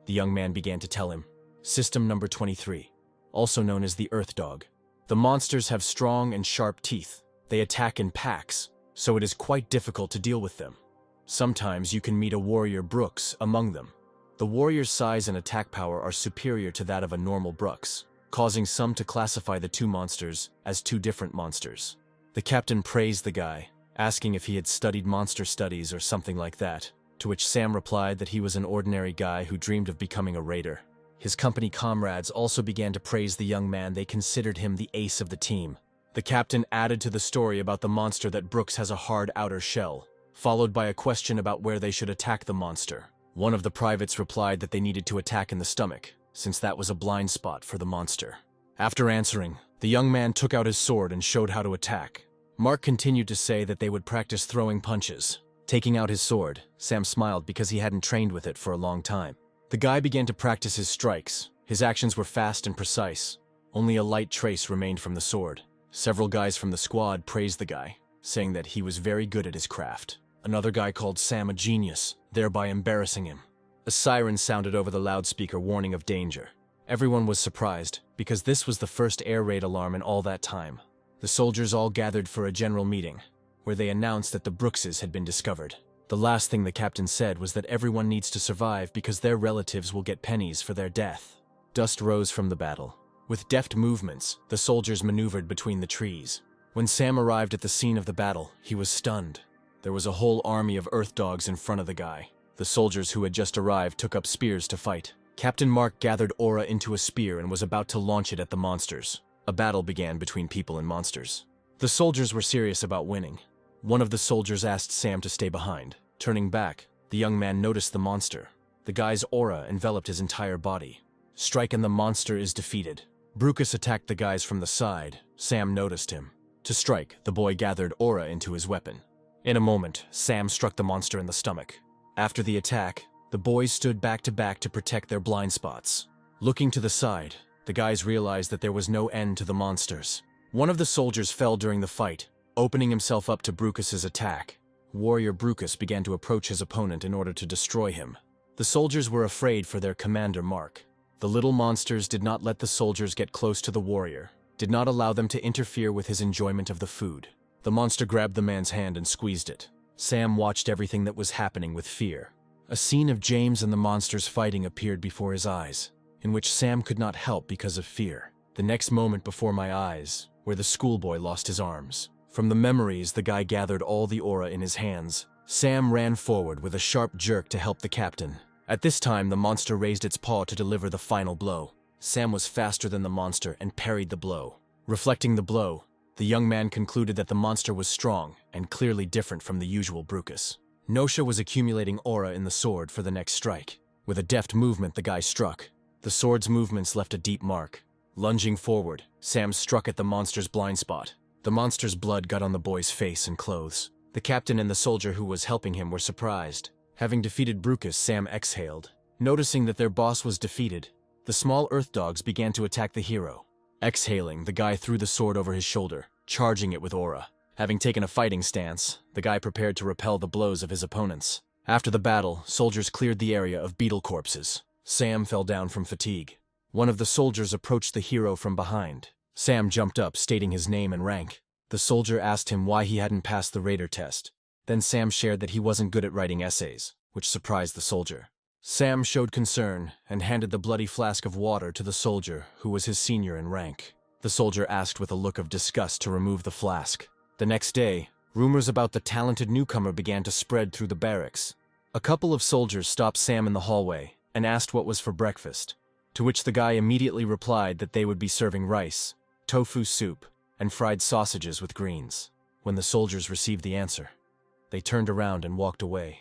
The young man began to tell him. System number 23, also known as the Earth Dog. The monsters have strong and sharp teeth. They attack in packs, so it is quite difficult to deal with them. Sometimes you can meet a warrior Brooks among them. The warrior's size and attack power are superior to that of a normal Brooks, causing some to classify the two monsters as two different monsters. The captain praised the guy, asking if he had studied monster studies or something like that, to which Sam replied that he was an ordinary guy who dreamed of becoming a raider. His company comrades also began to praise the young man. They considered him the ace of the team. The captain added to the story about the monster that Brooks has a hard outer shell, followed by a question about where they should attack the monster. One of the privates replied that they needed to attack in the stomach, since that was a blind spot for the monster. After answering, the young man took out his sword and showed how to attack. Mark continued to say that they would practice throwing punches. Taking out his sword, Sam smiled because he hadn't trained with it for a long time. The guy began to practice his strikes. His actions were fast and precise. Only a light trace remained from the sword. Several guys from the squad praised the guy, saying that he was very good at his craft. Another guy called Sam a genius, thereby embarrassing him. A siren sounded over the loudspeaker warning of danger. Everyone was surprised, because this was the first air raid alarm in all that time. The soldiers all gathered for a general meeting, where they announced that the Brookses had been discovered. The last thing the captain said was that everyone needs to survive because their relatives will get pennies for their death. Dust rose from the battle. With deft movements, the soldiers maneuvered between the trees. When Sam arrived at the scene of the battle, he was stunned. There was a whole army of earth dogs in front of the guy. The soldiers who had just arrived took up spears to fight. Captain Mark gathered Aura into a spear and was about to launch it at the monsters. A battle began between people and monsters. The soldiers were serious about winning. One of the soldiers asked Sam to stay behind. Turning back, the young man noticed the monster. The guy's aura enveloped his entire body. Strike and the monster is defeated. Brucus attacked the guys from the side. Sam noticed him. To strike, the boy gathered aura into his weapon. In a moment, Sam struck the monster in the stomach. After the attack, the boys stood back to protect their blind spots. Looking to the side, the guys realized that there was no end to the monsters. One of the soldiers fell during the fight, opening himself up to Brucus's attack. Warrior Brucus began to approach his opponent in order to destroy him. The soldiers were afraid for their commander Mark. The little monsters did not let the soldiers get close to the warrior, did not allow them to interfere with his enjoyment of the food. The monster grabbed the man's hand and squeezed it. Sam watched everything that was happening with fear. A scene of James and the monsters fighting appeared before his eyes, in which Sam could not help because of fear. The next moment before my eyes, where the schoolboy lost his arms. From the memories, the guy gathered all the aura in his hands. Sam ran forward with a sharp jerk to help the captain. At this time, the monster raised its paw to deliver the final blow. Sam was faster than the monster and parried the blow. Reflecting the blow, the young man concluded that the monster was strong and clearly different from the usual Brucus. Nosha was accumulating aura in the sword for the next strike. With a deft movement, the guy struck. The sword's movements left a deep mark. Lunging forward, Sam struck at the monster's blind spot. The monster's blood got on the boy's face and clothes. The captain and the soldier who was helping him were surprised. Having defeated Brucus, Sam exhaled. Noticing that their boss was defeated, the small earth dogs began to attack the hero. Exhaling, the guy threw the sword over his shoulder, charging it with aura. Having taken a fighting stance, the guy prepared to repel the blows of his opponents. After the battle, soldiers cleared the area of beetle corpses. Sam fell down from fatigue. One of the soldiers approached the hero from behind. Sam jumped up, stating his name and rank. The soldier asked him why he hadn't passed the Raider test. Then Sam shared that he wasn't good at writing essays, which surprised the soldier. Sam showed concern and handed the bloody flask of water to the soldier, who was his senior in rank. The soldier asked with a look of disgust to remove the flask. The next day, rumors about the talented newcomer began to spread through the barracks. A couple of soldiers stopped Sam in the hallway and asked what was for breakfast, to which the guy immediately replied that they would be serving rice, tofu soup, and fried sausages with greens. When the soldiers received the answer, they turned around and walked away,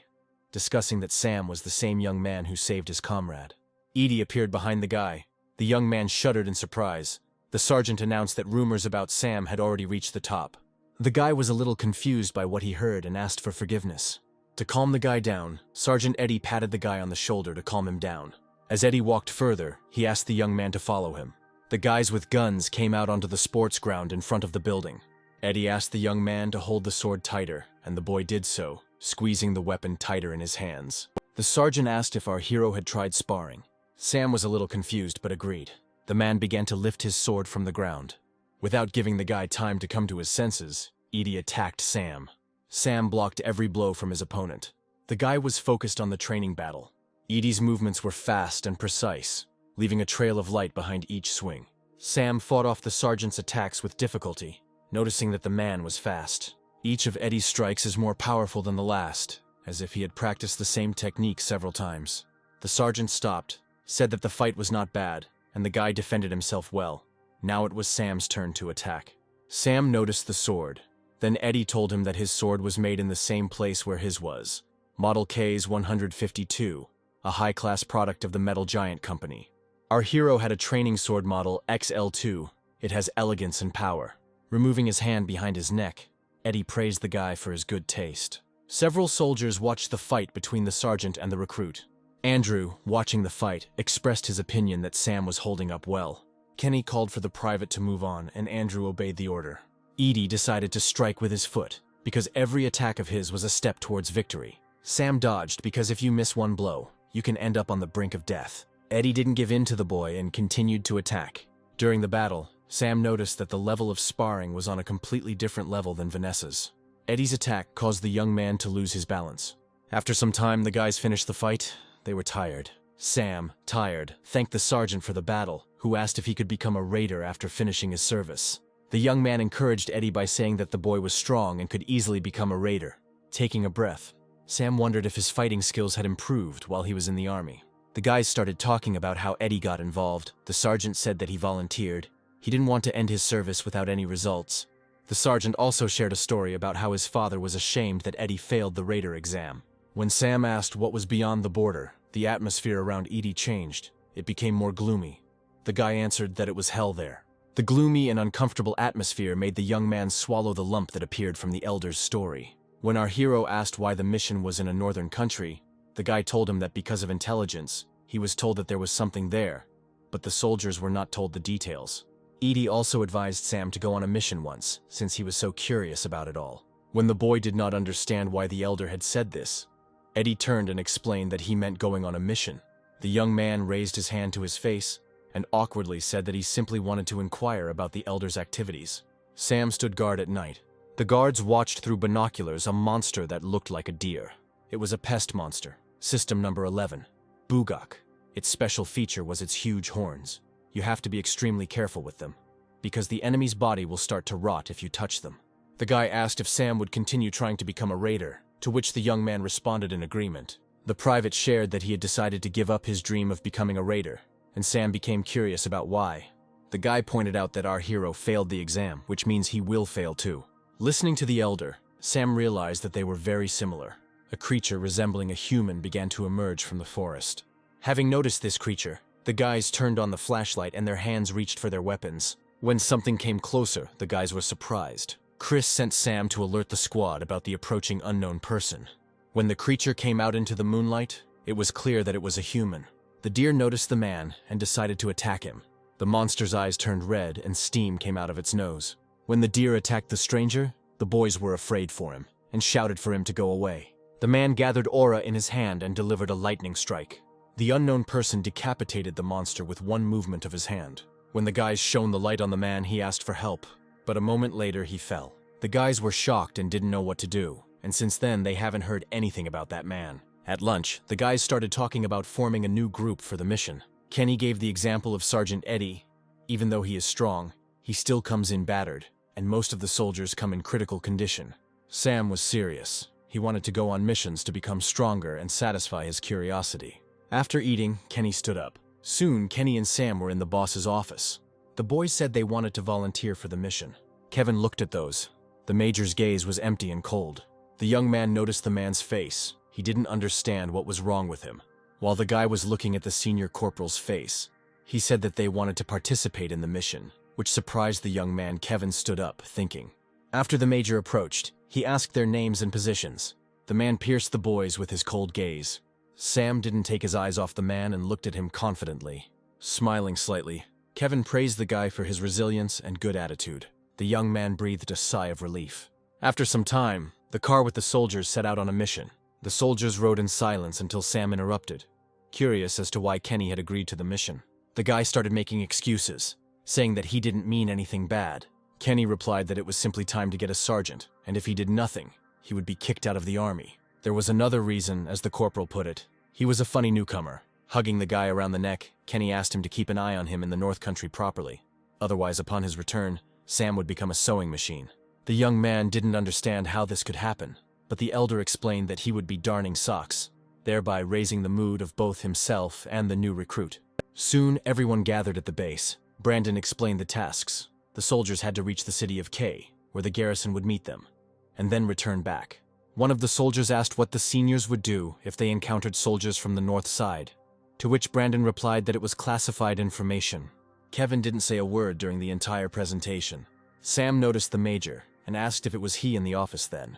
discussing that Sam was the same young man who saved his comrade. Edie appeared behind the guy. The young man shuddered in surprise. The sergeant announced that rumors about Sam had already reached the top. The guy was a little confused by what he heard and asked for forgiveness. To calm the guy down, Sergeant Eddie patted the guy on the shoulder to calm him down. As Eddie walked further, he asked the young man to follow him. The guys with guns came out onto the sports ground in front of the building. Eddie asked the young man to hold the sword tighter, and the boy did so, squeezing the weapon tighter in his hands. The sergeant asked if our hero had tried sparring. Sam was a little confused but agreed. The man began to lift his sword from the ground. Without giving the guy time to come to his senses, Edie attacked Sam. Sam blocked every blow from his opponent. The guy was focused on the training battle. Edie's movements were fast and precise, leaving a trail of light behind each swing. Sam fought off the sergeant's attacks with difficulty, noticing that the man was fast. Each of Eddie's strikes is more powerful than the last, as if he had practiced the same technique several times. The sergeant stopped, said that the fight was not bad, and the guy defended himself well. Now it was Sam's turn to attack. Sam noticed the sword. Then Eddie told him that his sword was made in the same place where his was. Model K's 152, a high-class product of the Metal Giant Company. Our hero had a training sword model XL2. It has elegance and power. Removing his hand behind his neck, Eddie praised the guy for his good taste. Several soldiers watched the fight between the sergeant and the recruit. Andrew, watching the fight, expressed his opinion that Sam was holding up well. Kenny called for the private to move on, and Andrew obeyed the order. Edie decided to strike with his foot, because every attack of his was a step towards victory. Sam dodged because if you miss one blow, you can end up on the brink of death. Eddie didn't give in to the boy and continued to attack. During the battle, Sam noticed that the level of sparring was on a completely different level than Vanessa's. Eddie's attack caused the young man to lose his balance. After some time, the guys finished the fight. They were tired. Sam, tired, thanked the sergeant for the battle, who asked if he could become a raider after finishing his service. The young man encouraged Eddie by saying that the boy was strong and could easily become a raider. Taking a breath, Sam wondered if his fighting skills had improved while he was in the army. The guys started talking about how Eddie got involved. The sergeant said that he volunteered. He didn't want to end his service without any results. The sergeant also shared a story about how his father was ashamed that Eddie failed the raider exam. When Sam asked what was beyond the border, the atmosphere around Edie changed. It became more gloomy. The guy answered that it was hell there. The gloomy and uncomfortable atmosphere made the young man swallow the lump that appeared from the elder's story. When our hero asked why the mission was in a northern country, the guy told him that because of intelligence, he was told that there was something there, but the soldiers were not told the details. Edie also advised Sam to go on a mission once, since he was so curious about it all. When the boy did not understand why the elder had said this, Eddie turned and explained that he meant going on a mission. The young man raised his hand to his face and awkwardly said that he simply wanted to inquire about the elder's activities. Sam stood guard at night. The guards watched through binoculars a monster that looked like a deer. It was a pest monster, system number 11, Bugak. Its special feature was its huge horns. You have to be extremely careful with them, because the enemy's body will start to rot if you touch them. The guy asked if Sam would continue trying to become a raider, to which the young man responded in agreement. The private shared that he had decided to give up his dream of becoming a raider, and Sam became curious about why. The guy pointed out that our hero failed the exam, which means he will fail too. Listening to the elder, Sam realized that they were very similar. A creature resembling a human began to emerge from the forest. Having noticed this creature, the guys turned on the flashlight and their hands reached for their weapons. When something came closer, the guys were surprised. Chris sent Sam to alert the squad about the approaching unknown person. When the creature came out into the moonlight, it was clear that it was a human. The deer noticed the man and decided to attack him. The monster's eyes turned red and steam came out of its nose. When the deer attacked the stranger, the boys were afraid for him and shouted for him to go away. The man gathered aura in his hand and delivered a lightning strike. The unknown person decapitated the monster with one movement of his hand. When the guys shone the light on the man, he asked for help, but a moment later he fell. The guys were shocked and didn't know what to do, and since then they haven't heard anything about that man. At lunch, the guys started talking about forming a new group for the mission. Kenny gave the example of Sergeant Eddie. Even though he is strong, he still comes in battered, and most of the soldiers come in critical condition. Sam was serious. He wanted to go on missions to become stronger and satisfy his curiosity. After eating, Kenny stood up. Soon, Kenny and Sam were in the boss's office. The boys said they wanted to volunteer for the mission. Kevin looked at those. The major's gaze was empty and cold. The young man noticed the man's face. He didn't understand what was wrong with him. While the guy was looking at the senior corporal's face, he said that they wanted to participate in the mission, which surprised the young man. Kevin stood up, thinking. After the major approached, he asked their names and positions. The man pierced the boys with his cold gaze. Sam didn't take his eyes off the man and looked at him confidently. Smiling slightly, Kevin praised the guy for his resilience and good attitude. The young man breathed a sigh of relief. After some time, the car with the soldiers set out on a mission. The soldiers rode in silence until Sam interrupted, curious as to why Kenny had agreed to the mission. The guy started making excuses, saying that he didn't mean anything bad. Kenny replied that it was simply time to get a sergeant, and if he did nothing, he would be kicked out of the army. There was another reason, as the corporal put it. He was a funny newcomer. Hugging the guy around the neck, Kenny asked him to keep an eye on him in the North Country properly. Otherwise, upon his return, Sam would become a sewing machine. The young man didn't understand how this could happen, but the elder explained that he would be darning socks, thereby raising the mood of both himself and the new recruit. Soon, everyone gathered at the base. Brandon explained the tasks. The soldiers had to reach the city of K, where the garrison would meet them, and then return back. One of the soldiers asked what the seniors would do if they encountered soldiers from the north side, to which Brandon replied that it was classified information. Kevin didn't say a word during the entire presentation. Sam noticed the major and asked if it was he in the office then,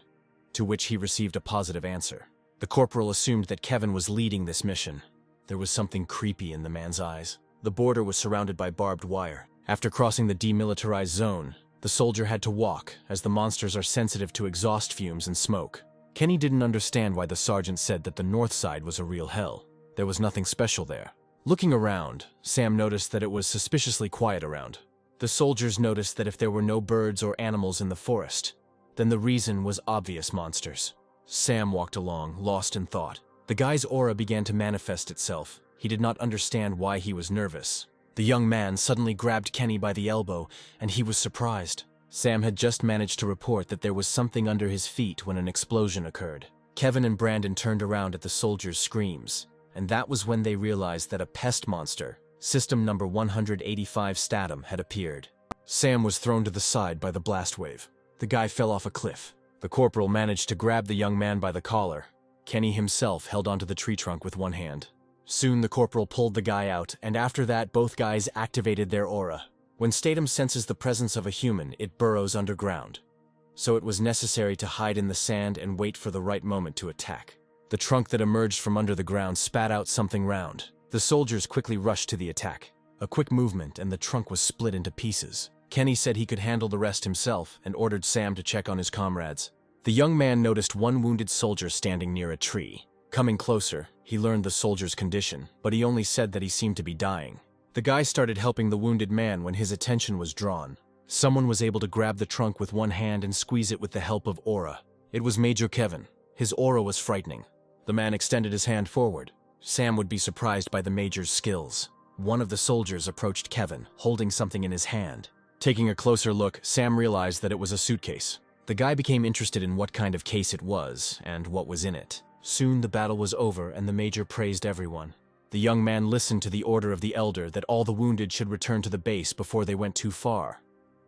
to which he received a positive answer. The corporal assumed that Kevin was leading this mission. There was something creepy in the man's eyes. The border was surrounded by barbed wire. After crossing the demilitarized zone, the soldier had to walk, as the monsters are sensitive to exhaust fumes and smoke. Kenny didn't understand why the sergeant said that the north side was a real hell. There was nothing special there. Looking around, Sam noticed that it was suspiciously quiet around. The soldiers noticed that if there were no birds or animals in the forest, then the reason was obvious monsters. Sam walked along, lost in thought. The guy's aura began to manifest itself. He did not understand why he was nervous. The young man suddenly grabbed Kenny by the elbow, and he was surprised. Sam had just managed to report that there was something under his feet when an explosion occurred. Kevin and Brandon turned around at the soldiers' screams, and that was when they realized that a pest monster, System number 185 Statum, had appeared. Sam was thrown to the side by the blast wave. The guy fell off a cliff. The corporal managed to grab the young man by the collar. Kenny himself held onto the tree trunk with one hand. Soon the corporal pulled the guy out, and after that both guys activated their aura. When Statum senses the presence of a human, it burrows underground. So it was necessary to hide in the sand and wait for the right moment to attack. The trunk that emerged from under the ground spat out something round. The soldiers quickly rushed to the attack. A quick movement and the trunk was split into pieces. Kenny said he could handle the rest himself and ordered Sam to check on his comrades. The young man noticed one wounded soldier standing near a tree. Coming closer, he learned the soldier's condition, but he only said that he seemed to be dying. The guy started helping the wounded man when his attention was drawn. Someone was able to grab the trunk with one hand and squeeze it with the help of aura. It was Major Kevin. His aura was frightening. The man extended his hand forward. Sam would be surprised by the Major's skills. One of the soldiers approached Kevin, holding something in his hand. Taking a closer look, Sam realized that it was a suitcase. The guy became interested in what kind of case it was and what was in it. Soon the battle was over and the Major praised everyone. The young man listened to the order of the elder that all the wounded should return to the base before they went too far.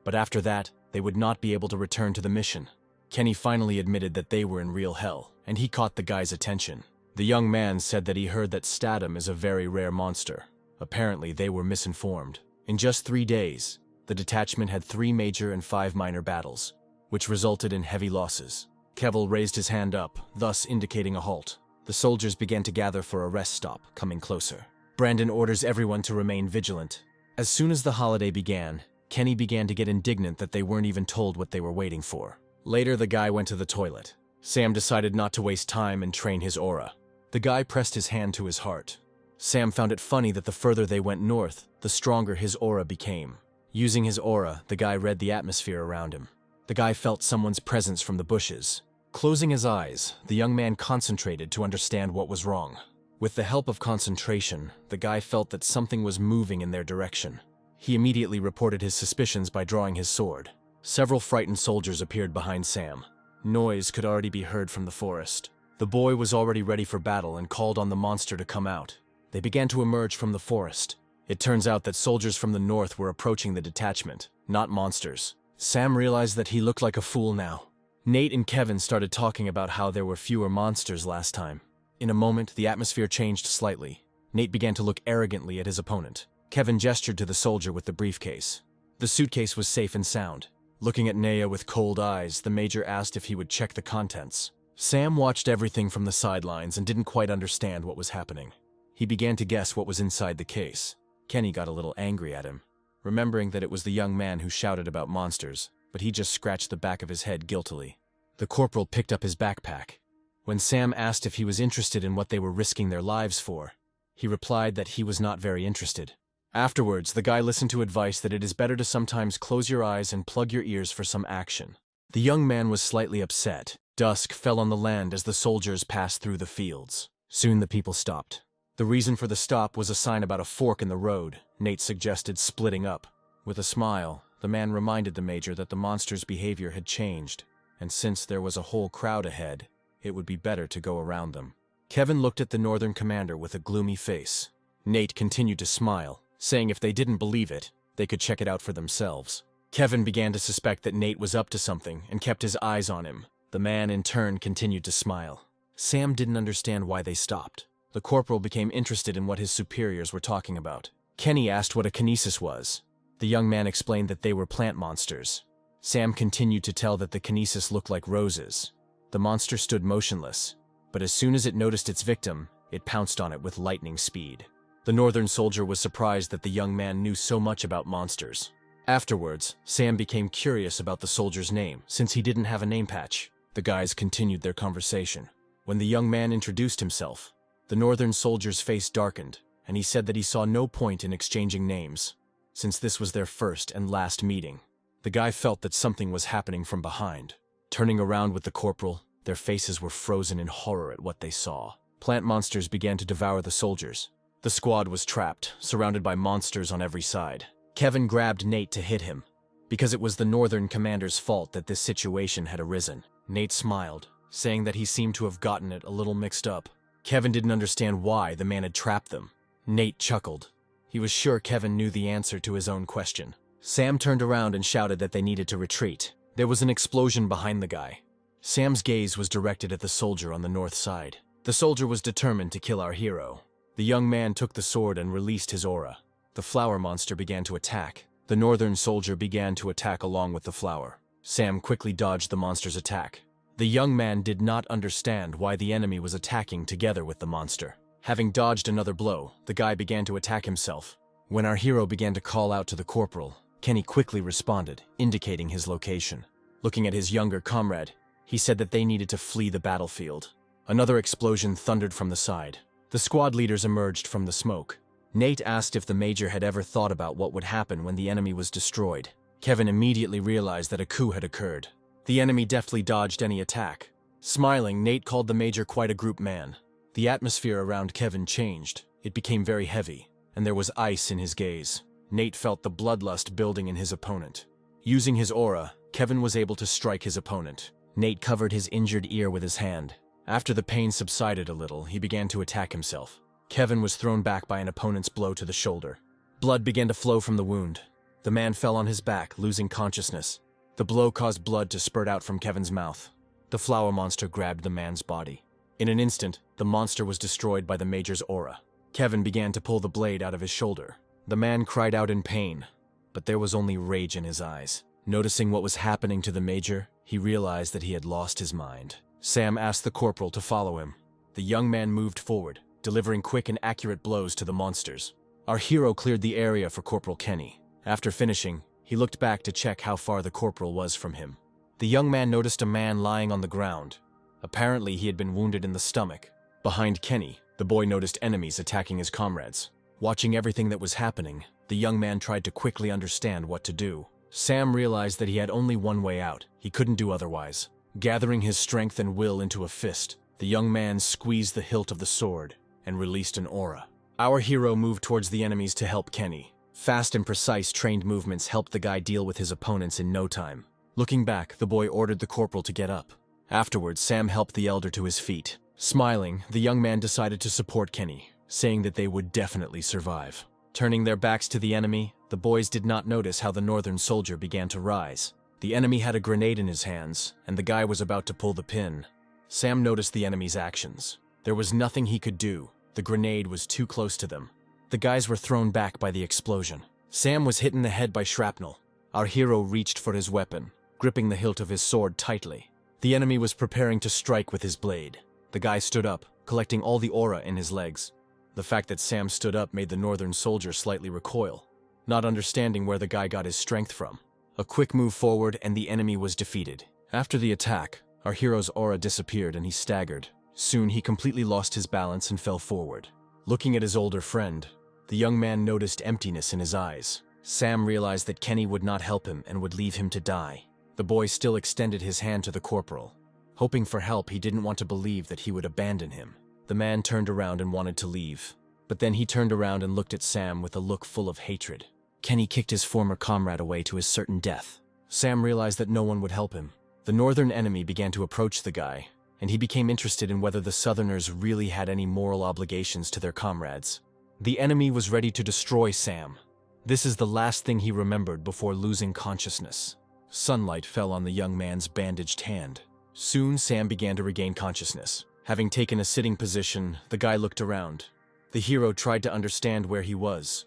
But after that, they would not be able to return to the mission. Kenny finally admitted that they were in real hell, and he caught the guy's attention. The young man said that he heard that Statum is a very rare monster. Apparently, they were misinformed. In just 3 days, the detachment had 3 major and 5 minor battles, which resulted in heavy losses. Kevil raised his hand up, thus indicating a halt. The soldiers began to gather for a rest stop, coming closer. Brandon orders everyone to remain vigilant. As soon as the holiday began, Kenny began to get indignant that they weren't even told what they were waiting for. Later, the guy went to the toilet. Sam decided not to waste time and train his aura. The guy pressed his hand to his heart. Sam found it funny that the further they went north, the stronger his aura became. Using his aura, the guy read the atmosphere around him. The guy felt someone's presence from the bushes. Closing his eyes, the young man concentrated to understand what was wrong. With the help of concentration, the guy felt that something was moving in their direction. He immediately reported his suspicions by drawing his sword. Several frightened soldiers appeared behind Sam. Noise could already be heard from the forest. The boy was already ready for battle and called on the monster to come out. They began to emerge from the forest. It turns out that soldiers from the north were approaching the detachment, not monsters. Sam realized that he looked like a fool now. Nate and Kevin started talking about how there were fewer monsters last time. In a moment, the atmosphere changed slightly. Nate began to look arrogantly at his opponent. Kevin gestured to the soldier with the briefcase. The suitcase was safe and sound. Looking at Naya with cold eyes, the major asked if he would check the contents. Sam watched everything from the sidelines and didn't quite understand what was happening. He began to guess what was inside the case. Kenny got a little angry at him, remembering that it was the young man who shouted about monsters, but he just scratched the back of his head guiltily. The corporal picked up his backpack. When Sam asked if he was interested in what they were risking their lives for, he replied that he was not very interested. Afterwards, the guy listened to advice that it is better to sometimes close your eyes and plug your ears for some action. The young man was slightly upset. Dusk fell on the land as the soldiers passed through the fields. Soon the people stopped. The reason for the stop was a sign about a fork in the road. Nate suggested splitting up. With a smile, the man reminded the major that the monster's behavior had changed, and since there was a whole crowd ahead, it would be better to go around them. Kevin looked at the northern commander with a gloomy face. Nate continued to smile, saying if they didn't believe it, they could check it out for themselves. Kevin began to suspect that Nate was up to something and kept his eyes on him. The man in turn continued to smile. Sam didn't understand why they stopped. The corporal became interested in what his superiors were talking about. Kenny asked what a kinesis was. The young man explained that they were plant monsters. Sam continued to tell that the kinesis looked like roses. The monster stood motionless, but as soon as it noticed its victim, it pounced on it with lightning speed. The northern soldier was surprised that the young man knew so much about monsters. Afterwards, Sam became curious about the soldier's name, since he didn't have a name patch. The guys continued their conversation. When the young man introduced himself, the northern soldier's face darkened, and he said that he saw no point in exchanging names, since this was their first and last meeting. The guy felt that something was happening from behind. Turning around with the corporal, Their faces were frozen in horror at what they saw. Plant monsters began to devour the soldiers. The squad was trapped, surrounded by monsters on every side. Kevin grabbed Nate to hit him, because it was the Northern commander's fault that this situation had arisen. Nate smiled, saying that he seemed to have gotten it a little mixed up. Kevin didn't understand why the man had trapped them. Nate chuckled. He was sure Kevin knew the answer to his own question. Sam turned around and shouted that they needed to retreat. There was an explosion behind the guy. Sam's gaze was directed at the soldier on the north side. The soldier was determined to kill our hero. The young man took the sword and released his aura. The flower monster began to attack. The northern soldier began to attack along with the flower. Sam quickly dodged the monster's attack. The young man did not understand why the enemy was attacking together with the monster. Having dodged another blow, the guy began to attack himself. When our hero began to call out to the corporal, Kenny quickly responded, indicating his location. Looking at his younger comrade, he said that they needed to flee the battlefield. Another explosion thundered from the side. The squad leaders emerged from the smoke. Nate asked if the major had ever thought about what would happen when the enemy was destroyed. Kevin immediately realized that a coup had occurred. The enemy deftly dodged any attack. Smiling, Nate called the major quite a group man. The atmosphere around Kevin changed. It became very heavy, and there was ice in his gaze. Nate felt the bloodlust building in his opponent. Using his aura, Kevin was able to strike his opponent. Nate covered his injured ear with his hand. After the pain subsided a little, he began to attack himself. Kevin was thrown back by an opponent's blow to the shoulder. Blood began to flow from the wound. The man fell on his back, losing consciousness. The blow caused blood to spurt out from Kevin's mouth. The flower monster grabbed the man's body. In an instant, the monster was destroyed by the major's aura. Kevin began to pull the blade out of his shoulder. The man cried out in pain, but there was only rage in his eyes. Noticing what was happening to the major, he realized that he had lost his mind. Sam asked the corporal to follow him. The young man moved forward, delivering quick and accurate blows to the monsters. Our hero cleared the area for Corporal Kenny. After finishing, he looked back to check how far the corporal was from him. The young man noticed a man lying on the ground. Apparently, he had been wounded in the stomach. Behind Kenny, the boy noticed enemies attacking his comrades. Watching everything that was happening, the young man tried to quickly understand what to do. Sam realized that he had only one way out. He couldn't do otherwise. Gathering his strength and will into a fist, the young man squeezed the hilt of the sword and released an aura. Our hero moved towards the enemies to help Kenny. Fast and precise trained movements helped the guy deal with his opponents in no time. Looking back, the boy ordered the corporal to get up. Afterwards, Sam helped the elder to his feet. Smiling, the young man decided to support Kenny, saying that they would definitely survive. Turning their backs to the enemy, the boys did not notice how the northern soldier began to rise. The enemy had a grenade in his hands, and the guy was about to pull the pin. Sam noticed the enemy's actions. There was nothing he could do. The grenade was too close to them. The guys were thrown back by the explosion. Sam was hit in the head by shrapnel. Our hero reached for his weapon, gripping the hilt of his sword tightly. The enemy was preparing to strike with his blade. The guy stood up, collecting all the aura in his legs. The fact that Sam stood up made the northern soldier slightly recoil, not understanding where the guy got his strength from. A quick move forward and the enemy was defeated. After the attack, our hero's aura disappeared and he staggered. Soon he completely lost his balance and fell forward. Looking at his older friend, the young man noticed emptiness in his eyes. Sam realized that Kenny would not help him and would leave him to die. The boy still extended his hand to the corporal. Hoping for help, he didn't want to believe that he would abandon him. The man turned around and wanted to leave. But then he turned around and looked at Sam with a look full of hatred. Kenny kicked his former comrade away to his certain death. Sam realized that no one would help him. The northern enemy began to approach the guy, and he became interested in whether the southerners really had any moral obligations to their comrades. The enemy was ready to destroy Sam. This is the last thing he remembered before losing consciousness. Sunlight fell on the young man's bandaged hand. Soon, Sam began to regain consciousness. Having taken a sitting position, the guy looked around. The hero tried to understand where he was,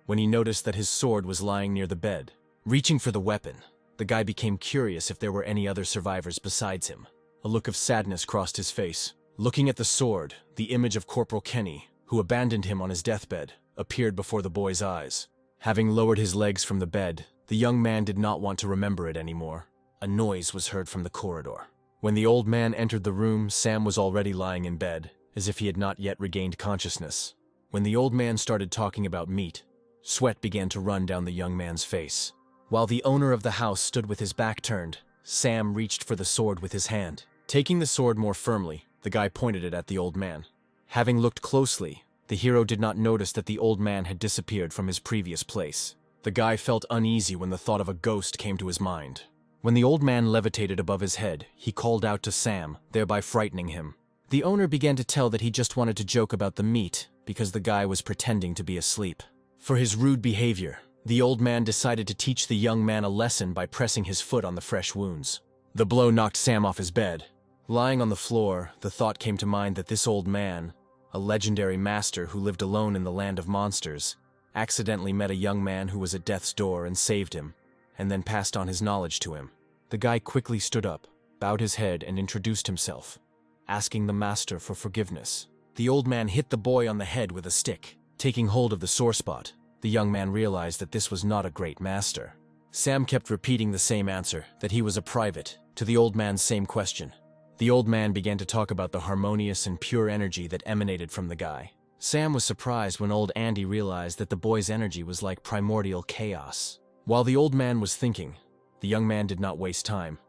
when he noticed that his sword was lying near the bed. Reaching for the weapon, the guy became curious if there were any other survivors besides him. A look of sadness crossed his face. Looking at the sword, the image of Corporal Kenny, who abandoned him on his deathbed, appeared before the boy's eyes. Having lowered his legs from the bed, the young man did not want to remember it anymore. A noise was heard from the corridor. When the old man entered the room, Sam was already lying in bed, as if he had not yet regained consciousness. When the old man started talking about meat, sweat began to run down the young man's face. While the owner of the house stood with his back turned, Sam reached for the sword with his hand. Taking the sword more firmly, the guy pointed it at the old man. Having looked closely, the hero did not notice that the old man had disappeared from his previous place. The guy felt uneasy when the thought of a ghost came to his mind. When the old man levitated above his head, he called out to Sam, thereby frightening him. The owner began to tell that he just wanted to joke about the meat because the guy was pretending to be asleep. For his rude behavior, the old man decided to teach the young man a lesson by pressing his foot on the fresh wounds. The blow knocked Sam off his bed. Lying on the floor, the thought came to mind that this old man, a legendary master who lived alone in the land of monsters, accidentally met a young man who was at death's door and saved him, and then passed on his knowledge to him. The guy quickly stood up, bowed his head, and introduced himself, asking the master for forgiveness. The old man hit the boy on the head with a stick. Taking hold of the sore spot, the young man realized that this was not a great master. Sam kept repeating the same answer, that he was a private, to the old man's same question. The old man began to talk about the harmonious and pure energy that emanated from the guy. Sam was surprised when old Andy realized that the boy's energy was like primordial chaos. While the old man was thinking, the young man did not waste time,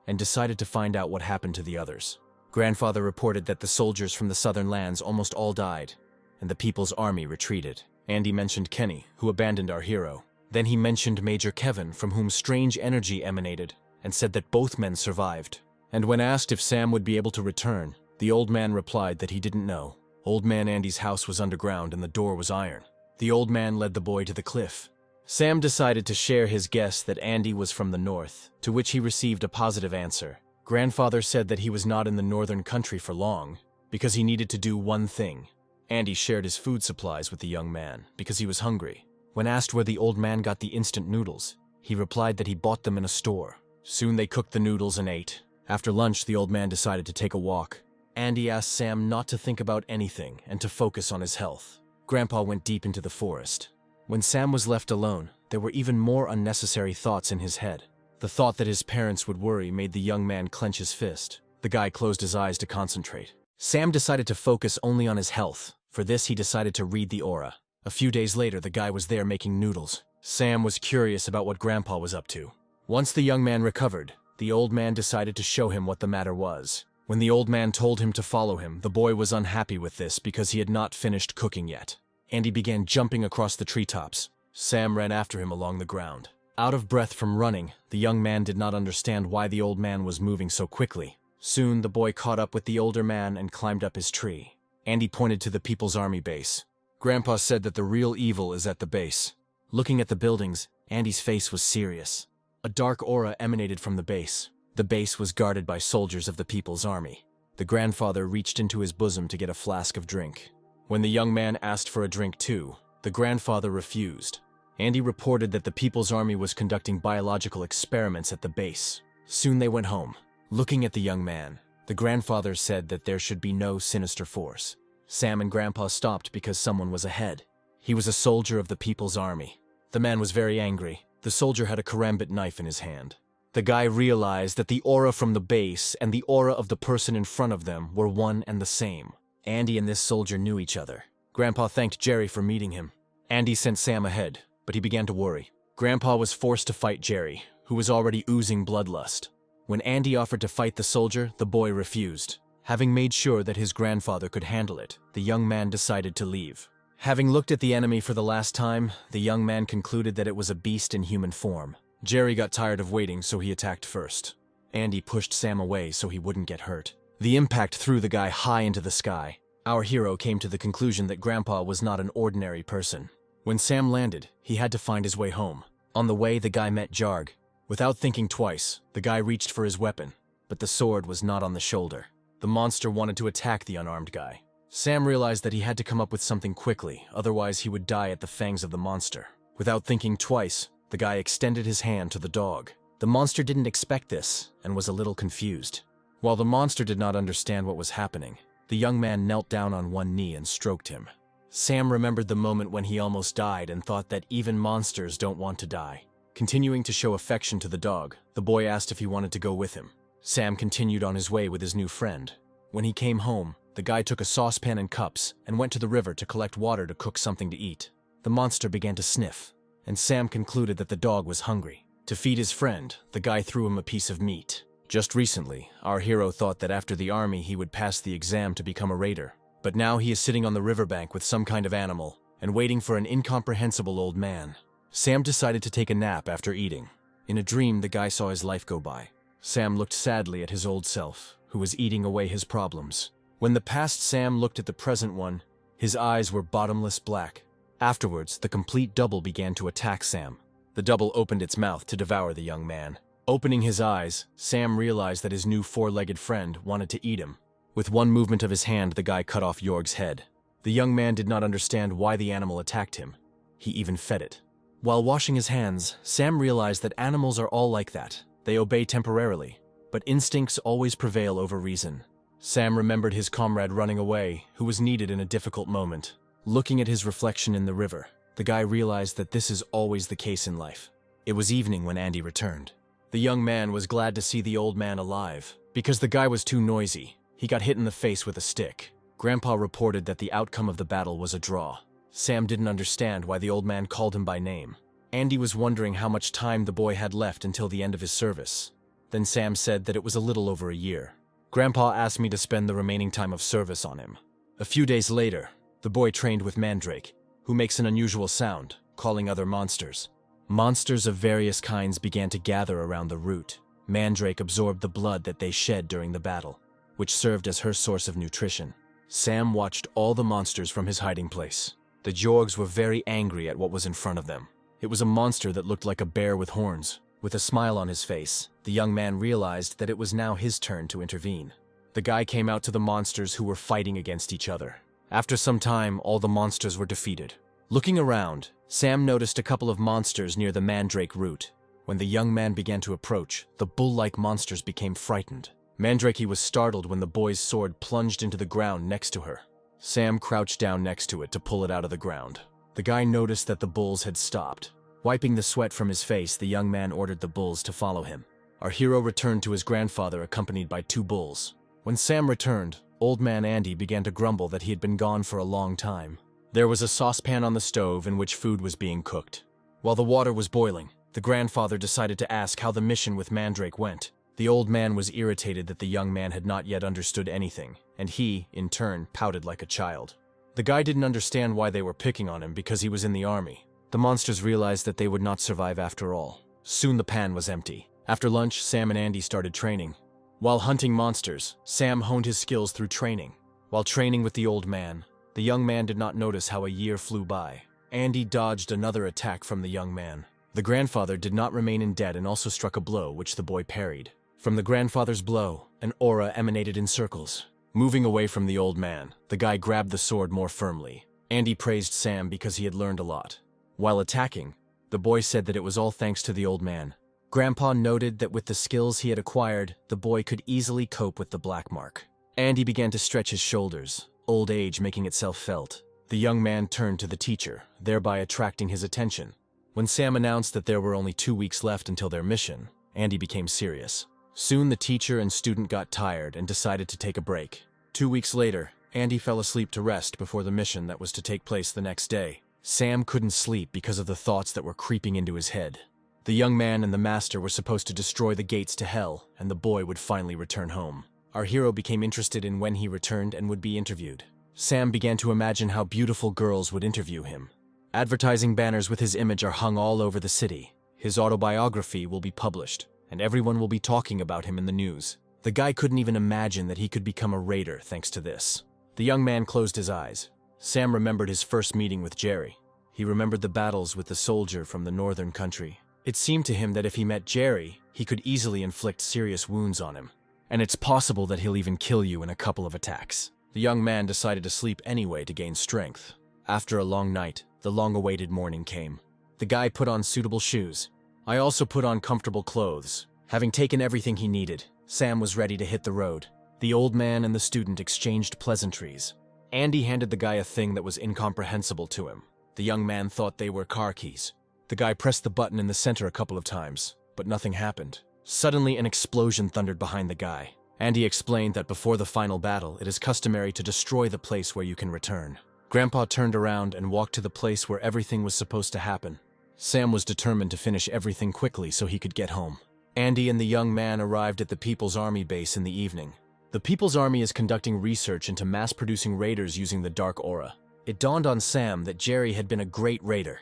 and decided to find out what happened to the others. Grandfather reported that the soldiers from the southern lands almost all died, and the people's army retreated. Andy mentioned Kenny, who abandoned our hero. Then he mentioned Major Kevin, from whom strange energy emanated, and said that both men survived. And when asked if Sam would be able to return, the old man replied that he didn't know. Old man Andy's house was underground and the door was iron. The old man led the boy to the cliff. Sam decided to share his guess that Andy was from the north, to which he received a positive answer. Grandfather said that he was not in the northern country for long, because he needed to do one thing. Andy shared his food supplies with the young man, because he was hungry. When asked where the old man got the instant noodles, he replied that he bought them in a store. Soon they cooked the noodles and ate. After lunch, the old man decided to take a walk. Andy asked Sam not to think about anything and to focus on his health. Grandpa went deep into the forest. When Sam was left alone, there were even more unnecessary thoughts in his head. The thought that his parents would worry made the young man clench his fist. The guy closed his eyes to concentrate. Sam decided to focus only on his health. For this, he decided to read the aura. A few days later, the guy was there making noodles. Sam was curious about what Grandpa was up to. Once the young man recovered, the old man decided to show him what the matter was. When the old man told him to follow him, the boy was unhappy with this because he had not finished cooking yet. Andy began jumping across the treetops. Sam ran after him along the ground. Out of breath from running, the young man did not understand why the old man was moving so quickly. Soon, the boy caught up with the older man and climbed up his tree. Andy pointed to the People's Army base. Grandpa said that the real evil is at the base. Looking at the buildings, Andy's face was serious. A dark aura emanated from the base. The base was guarded by soldiers of the People's Army. The grandfather reached into his bosom to get a flask of drink. When the young man asked for a drink too, the grandfather refused. Andy reported that the People's Army was conducting biological experiments at the base. Soon they went home. Looking at the young man, the grandfather said that there should be no sinister force. Sam and Grandpa stopped because someone was ahead. He was a soldier of the People's Army. The man was very angry. The soldier had a karambit knife in his hand. The guy realized that the aura from the base and the aura of the person in front of them were one and the same. Andy and this soldier knew each other. Grandpa thanked Jerry for meeting him. Andy sent Sam ahead, but he began to worry. Grandpa was forced to fight Jerry, who was already oozing bloodlust. When Andy offered to fight the soldier, the boy refused. Having made sure that his grandfather could handle it, the young man decided to leave. Having looked at the enemy for the last time, the young man concluded that it was a beast in human form. Jerry got tired of waiting, so he attacked first. Andy pushed Sam away so he wouldn't get hurt. The impact threw the guy high into the sky. Our hero came to the conclusion that Grandpa was not an ordinary person. When Sam landed, he had to find his way home. On the way, the guy met Jarg. Without thinking twice, the guy reached for his weapon, but the sword was not on the shoulder. The monster wanted to attack the unarmed guy. Sam realized that he had to come up with something quickly, otherwise he would die at the fangs of the monster. Without thinking twice, the guy extended his hand to the dog. The monster didn't expect this and was a little confused. While the monster did not understand what was happening, the young man knelt down on one knee and stroked him. Sam remembered the moment when he almost died and thought that even monsters don't want to die. Continuing to show affection to the dog, the boy asked if he wanted to go with him. Sam continued on his way with his new friend. When he came home, the guy took a saucepan and cups and went to the river to collect water to cook something to eat. The monster began to sniff, and Sam concluded that the dog was hungry. To feed his friend, the guy threw him a piece of meat. Just recently, our hero thought that after the army he would pass the exam to become a raider. But now he is sitting on the riverbank with some kind of animal and waiting for an incomprehensible old man. Sam decided to take a nap after eating. In a dream, the guy saw his life go by. Sam looked sadly at his old self, who was eating away his problems. When the past Sam looked at the present one, his eyes were bottomless black. Afterwards, the complete double began to attack Sam. The double opened its mouth to devour the young man. Opening his eyes, Sam realized that his new four-legged friend wanted to eat him. With one movement of his hand, the guy cut off Jorg's head. The young man did not understand why the animal attacked him. He even fed it. While washing his hands, Sam realized that animals are all like that. They obey temporarily, but instincts always prevail over reason. Sam remembered his comrade running away, who was needed in a difficult moment. Looking at his reflection in the river, the guy realized that this is always the case in life. It was evening when Andy returned. The young man was glad to see the old man alive. Because the guy was too noisy, he got hit in the face with a stick. Grandpa reported that the outcome of the battle was a draw. Sam didn't understand why the old man called him by name. Andy was wondering how much time the boy had left until the end of his service. Then Sam said that it was a little over a year. Grandpa asked me to spend the remaining time of service on him. A few days later, the boy trained with Mandrake, who makes an unusual sound, calling other monsters. Monsters of various kinds began to gather around the root. Mandrake absorbed the blood that they shed during the battle, which served as her source of nutrition. Sam watched all the monsters from his hiding place. The Jorgs were very angry at what was in front of them. It was a monster that looked like a bear with horns. With a smile on his face, the young man realized that it was now his turn to intervene. The guy came out to the monsters who were fighting against each other. After some time, all the monsters were defeated. Looking around, Sam noticed a couple of monsters near the Mandrake root. When the young man began to approach, the bull-like monsters became frightened. Mandrake was startled when the boy's sword plunged into the ground next to her. Sam crouched down next to it to pull it out of the ground. The guy noticed that the bulls had stopped. Wiping the sweat from his face, the young man ordered the bulls to follow him. Our hero returned to his grandfather accompanied by 2 bulls. When Sam returned, old man Andy began to grumble that he had been gone for a long time. There was a saucepan on the stove in which food was being cooked. While the water was boiling, the grandfather decided to ask how the mission with Mandrake went. The old man was irritated that the young man had not yet understood anything, and he, in turn, pouted like a child. The guy didn't understand why they were picking on him because he was in the army. The monsters realized that they would not survive after all. Soon the pan was empty. After lunch, Sam and Andy started training. While hunting monsters, Sam honed his skills through training. While training with the old man, the young man did not notice how a year flew by. Andy dodged another attack from the young man. The grandfather did not remain in debt and also struck a blow, which the boy parried. From the grandfather's blow, an aura emanated in circles. Moving away from the old man, the guy grabbed the sword more firmly. Andy praised Sam because he had learned a lot. While attacking, the boy said that it was all thanks to the old man. Grandpa noted that with the skills he had acquired, the boy could easily cope with the black mark. Andy began to stretch his shoulders, old age making itself felt. The young man turned to the teacher, thereby attracting his attention. When Sam announced that there were only 2 weeks left until their mission, Andy became serious. Soon the teacher and student got tired and decided to take a break. 2 weeks later, Andy fell asleep to rest before the mission that was to take place the next day. Sam couldn't sleep because of the thoughts that were creeping into his head. The young man and the master were supposed to destroy the gates to hell, and the boy would finally return home. Our hero became interested in when he returned and would be interviewed. Sam began to imagine how beautiful girls would interview him. Advertising banners with his image are hung all over the city. His autobiography will be published, and everyone will be talking about him in the news. The guy couldn't even imagine that he could become a raider thanks to this. The young man closed his eyes. Sam remembered his first meeting with Jerry. He remembered the battles with the soldier from the northern country. It seemed to him that if he met Jerry, he could easily inflict serious wounds on him. And it's possible that he'll even kill you in a couple of attacks. The young man decided to sleep anyway to gain strength. After a long night, the long-awaited morning came. The guy put on suitable shoes. I also put on comfortable clothes. Having taken everything he needed, Sam was ready to hit the road. The old man and the student exchanged pleasantries. Andy handed the guy a thing that was incomprehensible to him. The young man thought they were car keys. The guy pressed the button in the center a couple of times, but nothing happened. Suddenly, an explosion thundered behind the guy. Andy explained that before the final battle, it is customary to destroy the place where you can return. Grandpa turned around and walked to the place where everything was supposed to happen. Sam was determined to finish everything quickly so he could get home. Andy and the young man arrived at the People's Army base in the evening. The People's Army is conducting research into mass-producing raiders using the dark aura. It dawned on Sam that Jerry had been a great raider.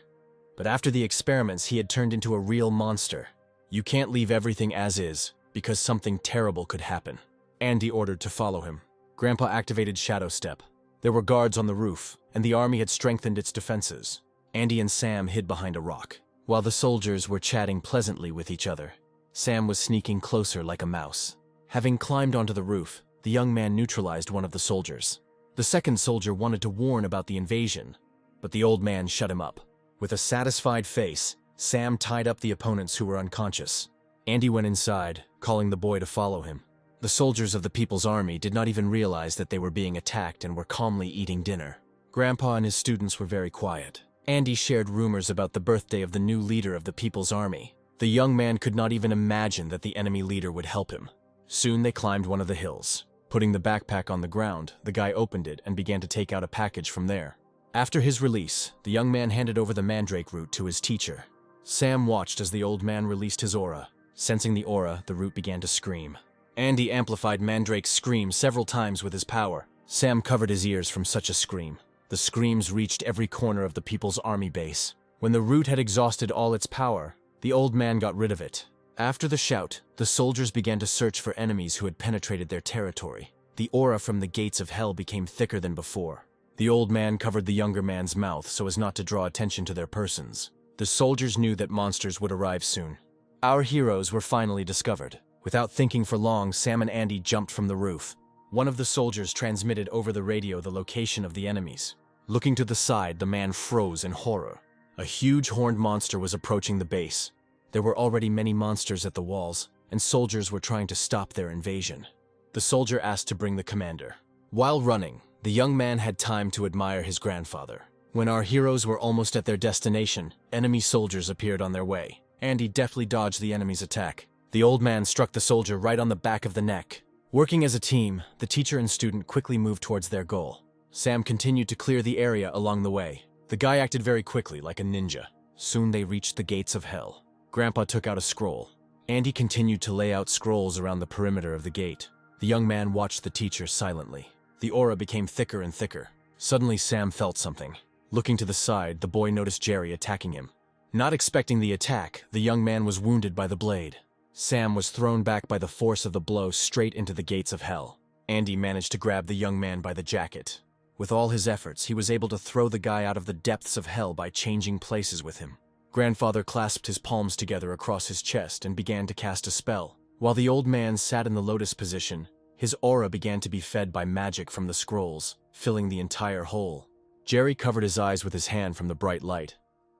But after the experiments, he had turned into a real monster. You can't leave everything as is, because something terrible could happen. Andy ordered to follow him. Grandpa activated Shadow Step. There were guards on the roof, and the army had strengthened its defenses. Andy and Sam hid behind a rock, while the soldiers were chatting pleasantly with each other. Sam was sneaking closer like a mouse. Having climbed onto the roof, the young man neutralized one of the soldiers. The second soldier wanted to warn about the invasion, but the old man shut him up. With a satisfied face, Sam tied up the opponents who were unconscious. Andy went inside, calling the boy to follow him. The soldiers of the People's Army did not even realize that they were being attacked and were calmly eating dinner. Grandpa and his students were very quiet. Andy shared rumors about the birthday of the new leader of the People's Army. The young man could not even imagine that the enemy leader would help him. Soon they climbed one of the hills. Putting the backpack on the ground, the guy opened it and began to take out a package from there. After his release, the young man handed over the mandrake root to his teacher. Sam watched as the old man released his aura. Sensing the aura, the root began to scream. Andy amplified Mandrake's scream several times with his power. Sam covered his ears from such a scream. The screams reached every corner of the People's Army base. When the root had exhausted all its power, the old man got rid of it. After the shout, the soldiers began to search for enemies who had penetrated their territory. The aura from the gates of hell became thicker than before. The old man covered the younger man's mouth so as not to draw attention to their persons. The soldiers knew that monsters would arrive soon. Our heroes were finally discovered. Without thinking for long, Sam and Andy jumped from the roof. One of the soldiers transmitted over the radio the location of the enemies. Looking to the side, the man froze in horror. A huge horned monster was approaching the base. There were already many monsters at the walls, and soldiers were trying to stop their invasion. The soldier asked to bring the commander. While running, the young man had time to admire his grandfather. When our heroes were almost at their destination, enemy soldiers appeared on their way. Andy deftly dodged the enemy's attack. The old man struck the soldier right on the back of the neck. Working as a team, the teacher and student quickly moved towards their goal. Sam continued to clear the area along the way. The guy acted very quickly, like a ninja. Soon they reached the gates of hell. Grandpa took out a scroll. Andy continued to lay out scrolls around the perimeter of the gate. The young man watched the teacher silently. The aura became thicker and thicker. Suddenly Sam felt something. Looking to the side, the boy noticed Jerry attacking him. Not expecting the attack, the young man was wounded by the blade. Sam was thrown back by the force of the blow straight into the gates of hell. Andy managed to grab the young man by the jacket. With all his efforts, he was able to throw the guy out of the depths of hell by changing places with him. Grandfather clasped his palms together across his chest and began to cast a spell. While the old man sat in the lotus position, his aura began to be fed by magic from the scrolls, filling the entire hole. Jerry covered his eyes with his hand from the bright light,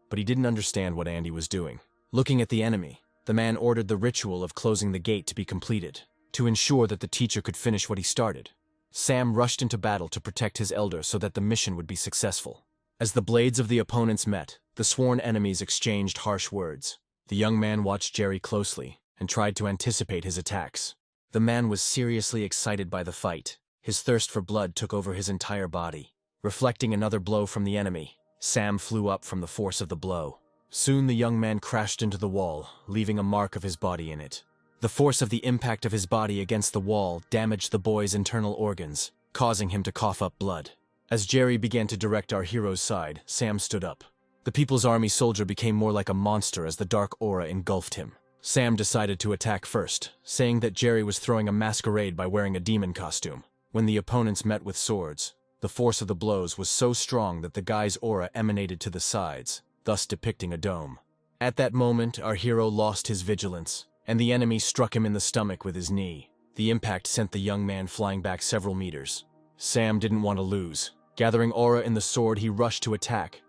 but he didn't understand what Andy was doing. Looking at the enemy, the man ordered the ritual of closing the gate to be completed, to ensure that the teacher could finish what he started. Sam rushed into battle to protect his elder so that the mission would be successful. As the blades of the opponents met, the sworn enemies exchanged harsh words. The young man watched Jerry closely and tried to anticipate his attacks. The man was seriously excited by the fight. His thirst for blood took over his entire body. Reflecting another blow from the enemy, Sam flew up from the force of the blow. Soon the young man crashed into the wall, leaving a mark of his body in it. The force of the impact of his body against the wall damaged the boy's internal organs, causing him to cough up blood. As Jerry began to direct our hero's side, Sam stood up. The People's Army soldier became more like a monster as the dark aura engulfed him. Sam decided to attack first, saying that Jerry was throwing a masquerade by wearing a demon costume. When the opponents met with swords, the force of the blows was so strong that the guy's aura emanated to the sides, thus depicting a dome. At that moment, our hero lost his vigilance, and the enemy struck him in the stomach with his knee. The impact sent the young man flying back several meters. Sam didn't want to lose. Gathering aura in the sword, he rushed to attack.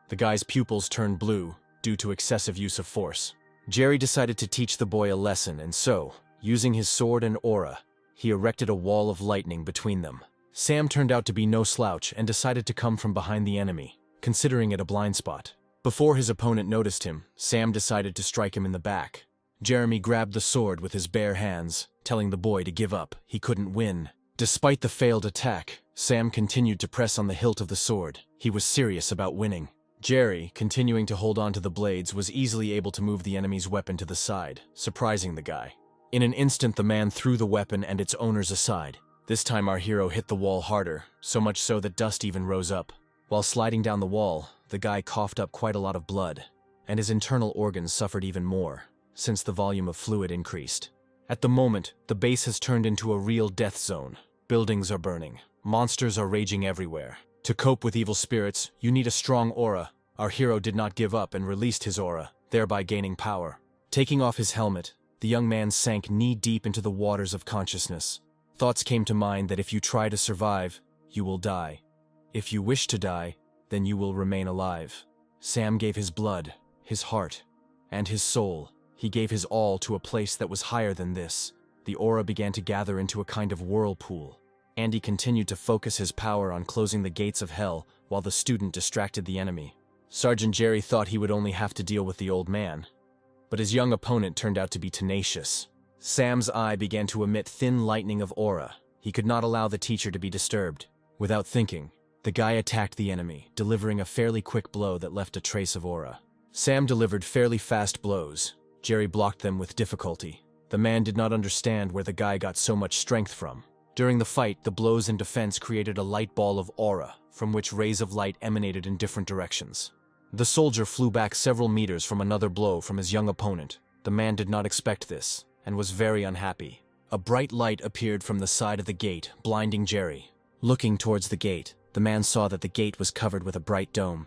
The guy's pupils turned blue due to excessive use of force. Jerry decided to teach the boy a lesson, and so, using his sword and aura, he erected a wall of lightning between them. Sam turned out to be no slouch and decided to come from behind the enemy, considering it a blind spot. Before his opponent noticed him, Sam decided to strike him in the back. Jeremy grabbed the sword with his bare hands, telling the boy to give up. He couldn't win. Despite the failed attack, Sam continued to press on the hilt of the sword. He was serious about winning. Jerry, continuing to hold on to the blades, was easily able to move the enemy's weapon to the side, surprising the guy. In an instant, the man threw the weapon and its owners aside. This time our hero hit the wall harder, so much so that dust even rose up. While sliding down the wall, the guy coughed up quite a lot of blood, and his internal organs suffered even more, since the volume of fluid increased. At the moment, the base has turned into a real death zone. Buildings are burning. Monsters are raging everywhere. To cope with evil spirits, you need a strong aura. Our hero did not give up and released his aura, thereby gaining power. Taking off his helmet, the young man sank knee-deep into the waters of consciousness. Thoughts came to mind that if you try to survive, you will die. If you wish to die, then you will remain alive. Sam gave his blood, his heart, and his soul. He gave his all to a place that was higher than this. The aura began to gather into a kind of whirlpool. Andy continued to focus his power on closing the gates of hell while the student distracted the enemy. Sergeant Jerry thought he would only have to deal with the old man, but his young opponent turned out to be tenacious. Sam's eye began to emit thin lightning of aura. He could not allow the teacher to be disturbed. Without thinking, the guy attacked the enemy, delivering a fairly quick blow that left a trace of aura. Sam delivered fairly fast blows. Jerry blocked them with difficulty. The man did not understand where the guy got so much strength from. During the fight, the blows in defense created a light ball of aura, from which rays of light emanated in different directions. The soldier flew back several meters from another blow from his young opponent. The man did not expect this, and was very unhappy. A bright light appeared from the side of the gate, blinding Jerry. Looking towards the gate, the man saw that the gate was covered with a bright dome.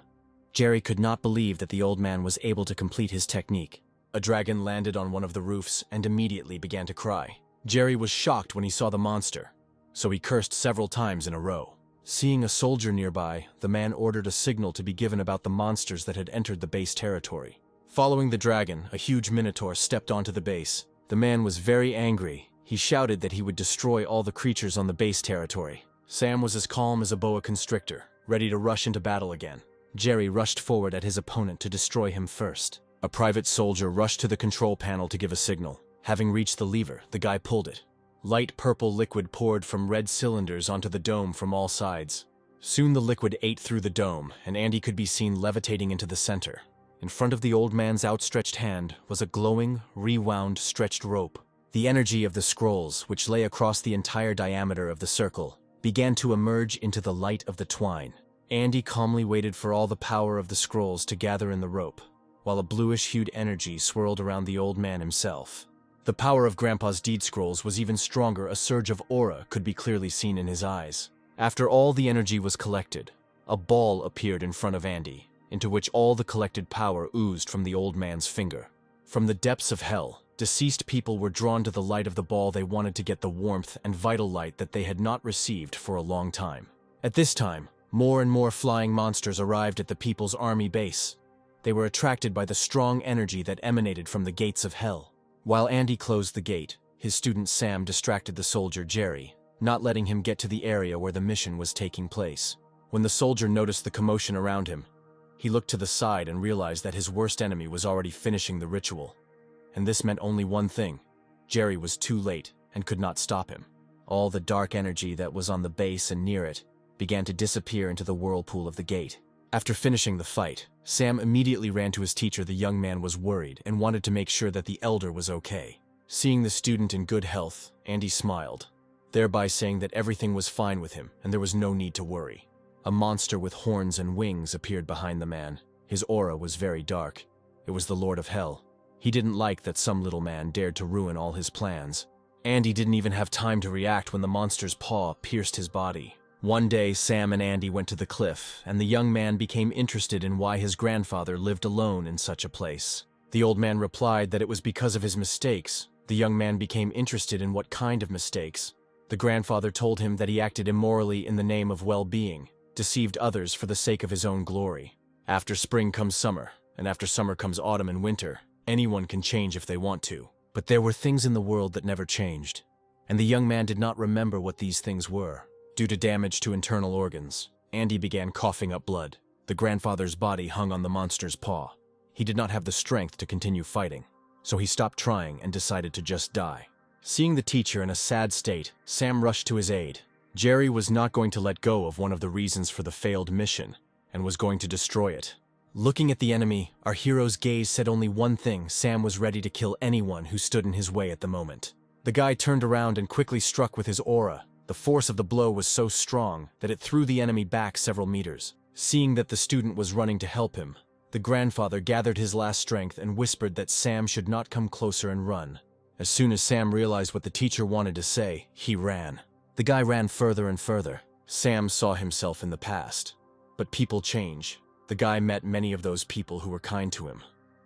Jerry could not believe that the old man was able to complete his technique. A dragon landed on one of the roofs and immediately began to cry. Jerry was shocked when he saw the monster, so he cursed several times in a row. Seeing a soldier nearby, the man ordered a signal to be given about the monsters that had entered the base territory. Following the dragon, a huge minotaur stepped onto the base. The man was very angry. He shouted that he would destroy all the creatures on the base territory. Sam was as calm as a boa constrictor, ready to rush into battle again. Jerry rushed forward at his opponent to destroy him first. A private soldier rushed to the control panel to give a signal. Having reached the lever, the guy pulled it. Light purple liquid poured from red cylinders onto the dome from all sides. Soon the liquid ate through the dome, and Andy could be seen levitating into the center. In front of the old man's outstretched hand was a glowing, rewound, stretched rope. The energy of the scrolls, which lay across the entire diameter of the circle, began to emerge into the light of the twine. Andy calmly waited for all the power of the scrolls to gather in the rope, while a bluish-hued energy swirled around the old man himself. The power of Grandpa's deed scrolls was even stronger. A surge of aura could be clearly seen in his eyes. After all the energy was collected, a ball appeared in front of Andy, into which all the collected power oozed from the old man's finger. From the depths of hell, deceased people were drawn to the light of the ball. They wanted to get the warmth and vital light that they had not received for a long time. At this time, more and more flying monsters arrived at the People's Army base. They were attracted by the strong energy that emanated from the gates of hell. While Andy closed the gate, his student Sam distracted the soldier Jerry, not letting him get to the area where the mission was taking place. When the soldier noticed the commotion around him, he looked to the side and realized that his worst enemy was already finishing the ritual. And this meant only one thing: Jerry was too late and could not stop him. All the dark energy that was on the base and near it began to disappear into the whirlpool of the gate. After finishing the fight, Sam immediately ran to his teacher. The young man was worried and wanted to make sure that the elder was okay. Seeing the student in good health, Andy smiled, thereby saying that everything was fine with him and there was no need to worry. A monster with horns and wings appeared behind the man. His aura was very dark. It was the Lord of Hell. He didn't like that some little man dared to ruin all his plans. Andy didn't even have time to react when the monster's paw pierced his body. One day, Sam and Andy went to the cliff, and the young man became interested in why his grandfather lived alone in such a place. The old man replied that it was because of his mistakes. The young man became interested in what kind of mistakes. The grandfather told him that he acted immorally in the name of well-being, deceived others for the sake of his own glory. After spring comes summer, and after summer comes autumn and winter. Anyone can change if they want to. But there were things in the world that never changed, and the young man did not remember what these things were. Due to damage to internal organs, Andy began coughing up blood. The grandfather's body hung on the monster's paw. He did not have the strength to continue fighting, so he stopped trying and decided to just die. Seeing the teacher in a sad state, Sam rushed to his aid. Jerry was not going to let go of one of the reasons for the failed mission, and was going to destroy it. Looking at the enemy, our hero's gaze said only one thing: Sam was ready to kill anyone who stood in his way at the moment. The guy turned around and quickly struck with his aura. The force of the blow was so strong that it threw the enemy back several meters. Seeing that the student was running to help him, the grandfather gathered his last strength and whispered that Sam should not come closer and run. As soon as Sam realized what the teacher wanted to say, he ran. The guy ran further and further. Sam saw himself in the past. But people change. The guy met many of those people who were kind to him.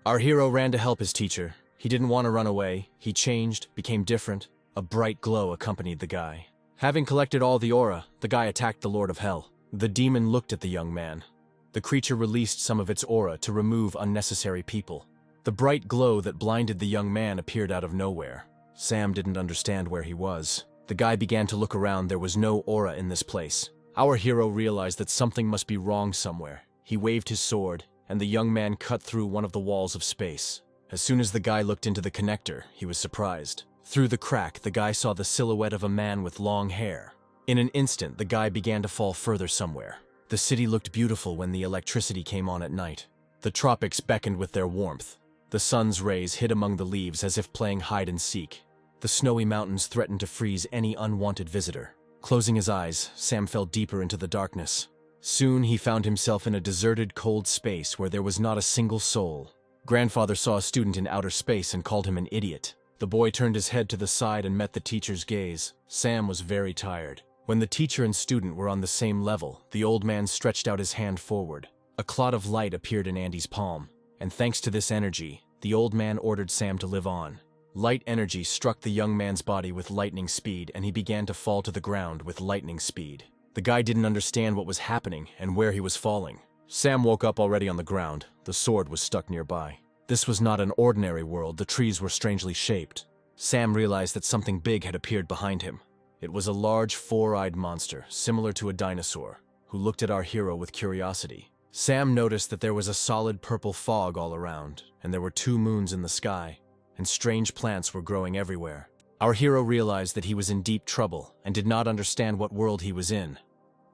Our hero ran to help his teacher. He didn't want to run away. He changed, became different. A bright glow accompanied the guy. Having collected all the aura, the guy attacked the Lord of Hell. The demon looked at the young man. The creature released some of its aura to remove unnecessary people. The bright glow that blinded the young man appeared out of nowhere. Sam didn't understand where he was. The guy began to look around. There was no aura in this place. Our hero realized that something must be wrong somewhere. He waved his sword, and the young man cut through one of the walls of space. As soon as the guy looked into the connector, he was surprised. Through the crack, the guy saw the silhouette of a man with long hair. In an instant, the guy began to fall further somewhere. The city looked beautiful when the electricity came on at night. The tropics beckoned with their warmth. The sun's rays hid among the leaves as if playing hide and seek. The snowy mountains threatened to freeze any unwanted visitor. Closing his eyes, Sam fell deeper into the darkness. Soon he found himself in a deserted, cold space where there was not a single soul. Grandfather saw a student in outer space and called him an idiot. The boy turned his head to the side and met the teacher's gaze. Sam was very tired. When the teacher and student were on the same level, the old man stretched out his hand forward. A clot of light appeared in Andy's palm, and thanks to this energy, the old man ordered Sam to live on. Light energy struck the young man's body with lightning speed, and he began to fall to the ground with lightning speed. The guy didn't understand what was happening and where he was falling. Sam woke up already on the ground. The sword was stuck nearby. This was not an ordinary world. The trees were strangely shaped. Sam realized that something big had appeared behind him. It was a large, four-eyed monster, similar to a dinosaur, who looked at our hero with curiosity. Sam noticed that there was a solid purple fog all around, and there were 2 moons in the sky, and strange plants were growing everywhere. Our hero realized that he was in deep trouble and did not understand what world he was in,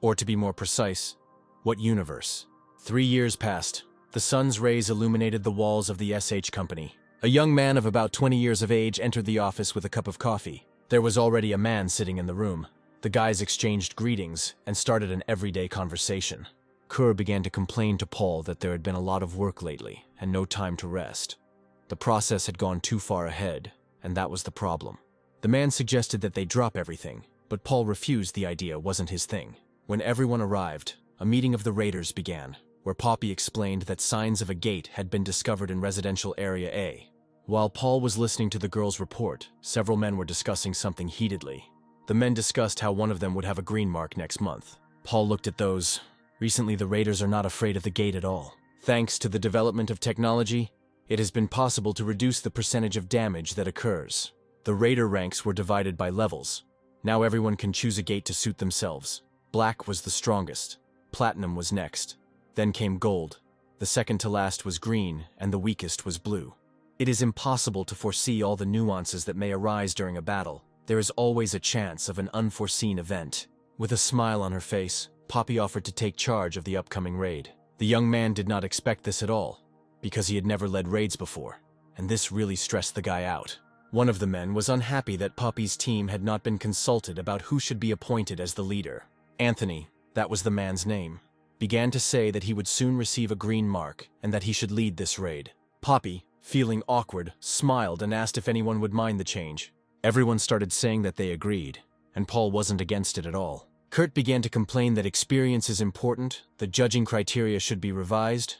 or to be more precise, what universe. 3 years passed. The sun's rays illuminated the walls of the SH company. A young man of about 20 years of age entered the office with a cup of coffee. There was already a man sitting in the room. The guys exchanged greetings and started an everyday conversation. Kerr began to complain to Paul that there had been a lot of work lately and no time to rest. The process had gone too far ahead, and that was the problem. The man suggested that they drop everything, but Paul refused. The idea wasn't his thing. When everyone arrived, a meeting of the raiders began, where Poppy explained that signs of a gate had been discovered in residential area A. While Paul was listening to the girl's report, several men were discussing something heatedly. The men discussed how one of them would have a green mark next month. Paul looked at those. Recently, the raiders are not afraid of the gate at all. Thanks to the development of technology, it has been possible to reduce the percentage of damage that occurs. The raider ranks were divided by levels. Now everyone can choose a gate to suit themselves. Black was the strongest. Platinum was next. Then came gold. The second to last was green, and the weakest was blue. It is impossible to foresee all the nuances that may arise during a battle. There is always a chance of an unforeseen event. With a smile on her face, Poppy offered to take charge of the upcoming raid. The young man did not expect this at all, because he had never led raids before, and this really stressed the guy out. One of the men was unhappy that Poppy's team had not been consulted about who should be appointed as the leader. Anthony, that was the man's name, began to say that he would soon receive a green mark and that he should lead this raid. Poppy, feeling awkward, smiled and asked if anyone would mind the change. Everyone started saying that they agreed, and Paul wasn't against it at all. Kurt began to complain that experience is important, the judging criteria should be revised,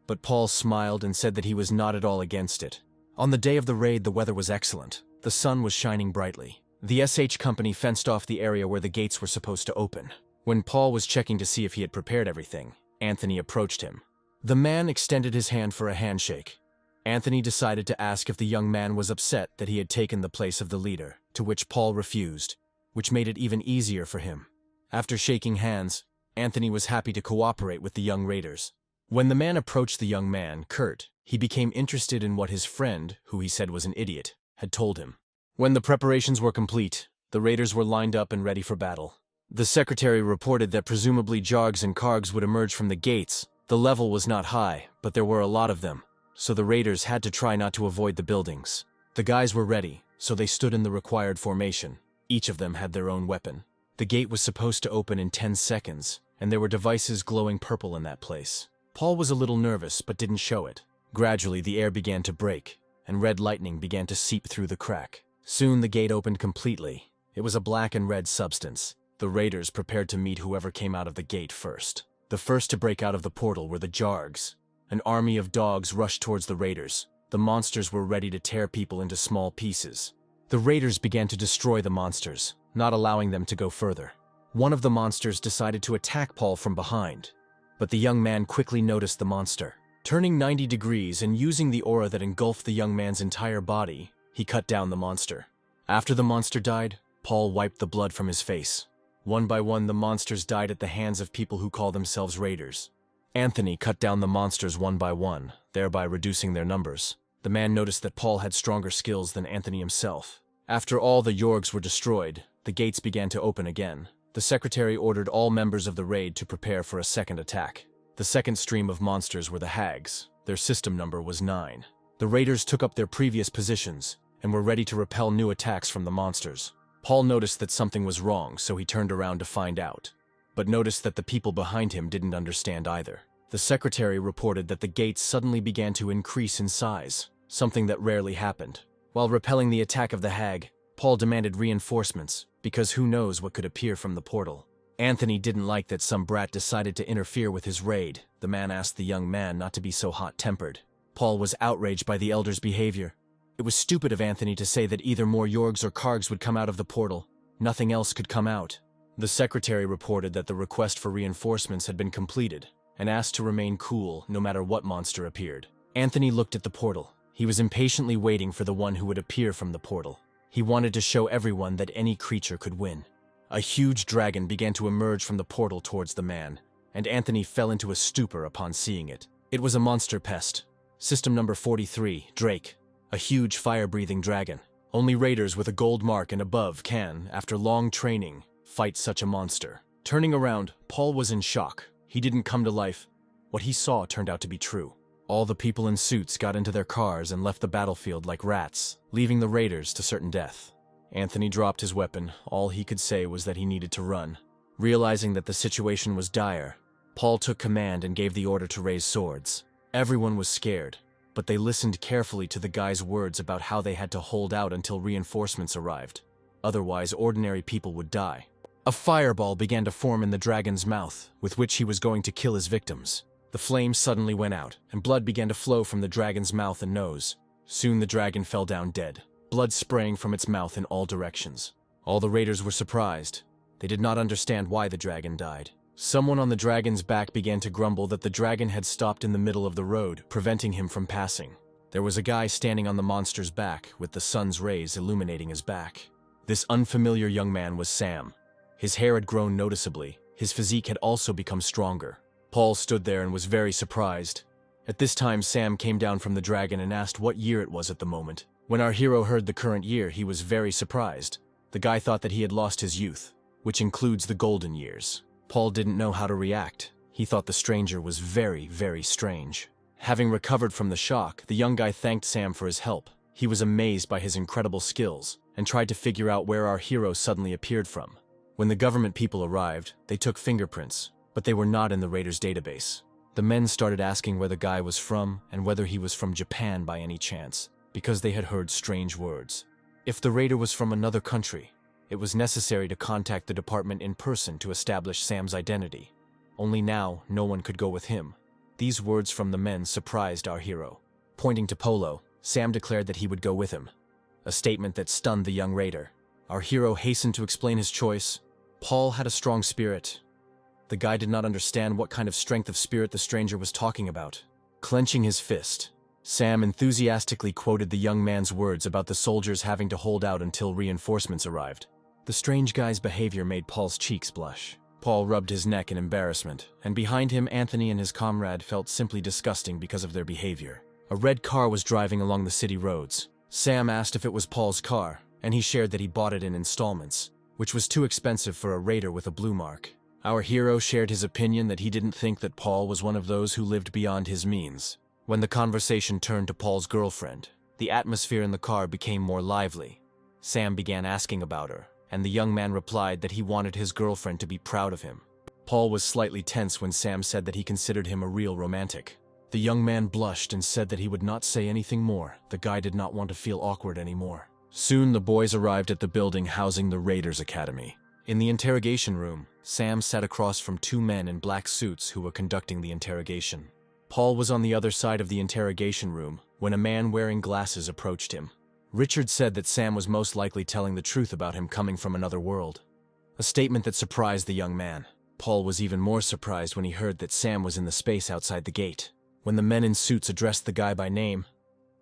but Paul smiled and said that he was not at all against it. On the day of the raid, the weather was excellent. The sun was shining brightly. The SH company fenced off the area where the gates were supposed to open. When Paul was checking to see if he had prepared everything, Anthony approached him. The man extended his hand for a handshake. Anthony decided to ask if the young man was upset that he had taken the place of the leader, to which Paul refused, which made it even easier for him. After shaking hands, Anthony was happy to cooperate with the young raiders. When the man approached the young man, Kurt, he became interested in what his friend, who he said was an idiot, had told him. When the preparations were complete, the raiders were lined up and ready for battle. The secretary reported that presumably Jargs and Kargs would emerge from the gates, The level was not high, but there were a lot of them, so the raiders had to try not to avoid the buildings. The guys were ready, so they stood in the required formation. Each of them had their own weapon. The gate was supposed to open in 10 seconds, and there were devices glowing purple in that place. Paul was a little nervous, but didn't show it. Gradually, the air began to break, and red lightning began to seep through the crack. Soon the gate opened completely. It was a black and red substance. The raiders prepared to meet whoever came out of the gate first. The first to break out of the portal were the Jargs. An army of dogs rushed towards the raiders. The monsters were ready to tear people into small pieces. The raiders began to destroy the monsters, not allowing them to go further. One of the monsters decided to attack Paul from behind, but the young man quickly noticed the monster. Turning 90 degrees and using the aura that engulfed the young man's entire body, he cut down the monster. After the monster died, Paul wiped the blood from his face. One by one, the monsters died at the hands of people who call themselves raiders. Anthony cut down the monsters one by one, thereby reducing their numbers. The man noticed that Paul had stronger skills than Anthony himself. After all the Yorgs were destroyed, the gates began to open again. The secretary ordered all members of the raid to prepare for a second attack. The second stream of monsters were the hags. Their system number was 9. The raiders took up their previous positions and were ready to repel new attacks from the monsters. Paul noticed that something was wrong, so he turned around to find out, but noticed that the people behind him didn't understand either. The secretary reported that the gates suddenly began to increase in size, something that rarely happened. While repelling the attack of the hag, Paul demanded reinforcements, because who knows what could appear from the portal. Anthony didn't like that some brat decided to interfere with his raid. The man asked the young man not to be so hot-tempered. Paul was outraged by the elder's behavior. It was stupid of Anthony to say that either more Yorgs or Kargs would come out of the portal. Nothing else could come out. The secretary reported that the request for reinforcements had been completed, and asked to remain cool no matter what monster appeared. Anthony looked at the portal. He was impatiently waiting for the one who would appear from the portal. He wanted to show everyone that any creature could win. A huge dragon began to emerge from the portal towards the man, and Anthony fell into a stupor upon seeing it. It was a monster pest. System number 43, Drake. A huge fire-breathing dragon. Only raiders with a gold mark and above can, after long training, fight such a monster. Turning around, Paul was in shock. He didn't come to life. What he saw turned out to be true. All the people in suits got into their cars and left the battlefield like rats, leaving the raiders to certain death. Anthony dropped his weapon. All he could say was that he needed to run. Realizing that the situation was dire, Paul took command and gave the order to raise swords. Everyone was scared, but they listened carefully to the guy's words about how they had to hold out until reinforcements arrived. Otherwise, ordinary people would die. A fireball began to form in the dragon's mouth, with which he was going to kill his victims. The flames suddenly went out, and blood began to flow from the dragon's mouth and nose. Soon the dragon fell down dead, blood spraying from its mouth in all directions. All the raiders were surprised. They did not understand why the dragon died. Someone on the dragon's back began to grumble that the dragon had stopped in the middle of the road, preventing him from passing. There was a guy standing on the monster's back, with the sun's rays illuminating his back. This unfamiliar young man was Sam. His hair had grown noticeably. His physique had also become stronger. Paul stood there and was very surprised. At this time, Sam came down from the dragon and asked what year it was at the moment. When our hero heard the current year, he was very surprised. The guy thought that he had lost his youth, which includes the golden years. Paul didn't know how to react. He thought the stranger was very, very strange. Having recovered from the shock, the young guy thanked Sam for his help. He was amazed by his incredible skills and tried to figure out where our hero suddenly appeared from. When the government people arrived, they took fingerprints, but they were not in the raiders' database. The men started asking where the guy was from and whether he was from Japan by any chance, because they had heard strange words. If the raider was from another country, it was necessary to contact the department in person to establish Sam's identity. Only now, no one could go with him. These words from the men surprised our hero. Pointing to Polo, Sam declared that he would go with him, a statement that stunned the young raider. Our hero hastened to explain his choice. Paul had a strong spirit. The guy did not understand what kind of strength of spirit the stranger was talking about. Clenching his fist, Sam enthusiastically quoted the young man's words about the soldiers having to hold out until reinforcements arrived. The strange guy's behavior made Paul's cheeks blush. Paul rubbed his neck in embarrassment, and behind him Anthony and his comrade felt simply disgusting because of their behavior. A red car was driving along the city roads. Sam asked if it was Paul's car, and he shared that he bought it in installments, which was too expensive for a raider with a blue mark. Our hero shared his opinion that he didn't think that Paul was one of those who lived beyond his means. When the conversation turned to Paul's girlfriend, the atmosphere in the car became more lively. Sam began asking about her, and the young man replied that he wanted his girlfriend to be proud of him. Paul was slightly tense when Sam said that he considered him a real romantic. The young man blushed and said that he would not say anything more. The guy did not want to feel awkward anymore. Soon the boys arrived at the building housing the Raiders Academy. In the interrogation room, Sam sat across from two men in black suits who were conducting the interrogation. Paul was on the other side of the interrogation room when a man wearing glasses approached him. Richard said that Sam was most likely telling the truth about him coming from another world. A statement that surprised the young man. Paul was even more surprised when he heard that Sam was in the space outside the gate. When the men in suits addressed the guy by name,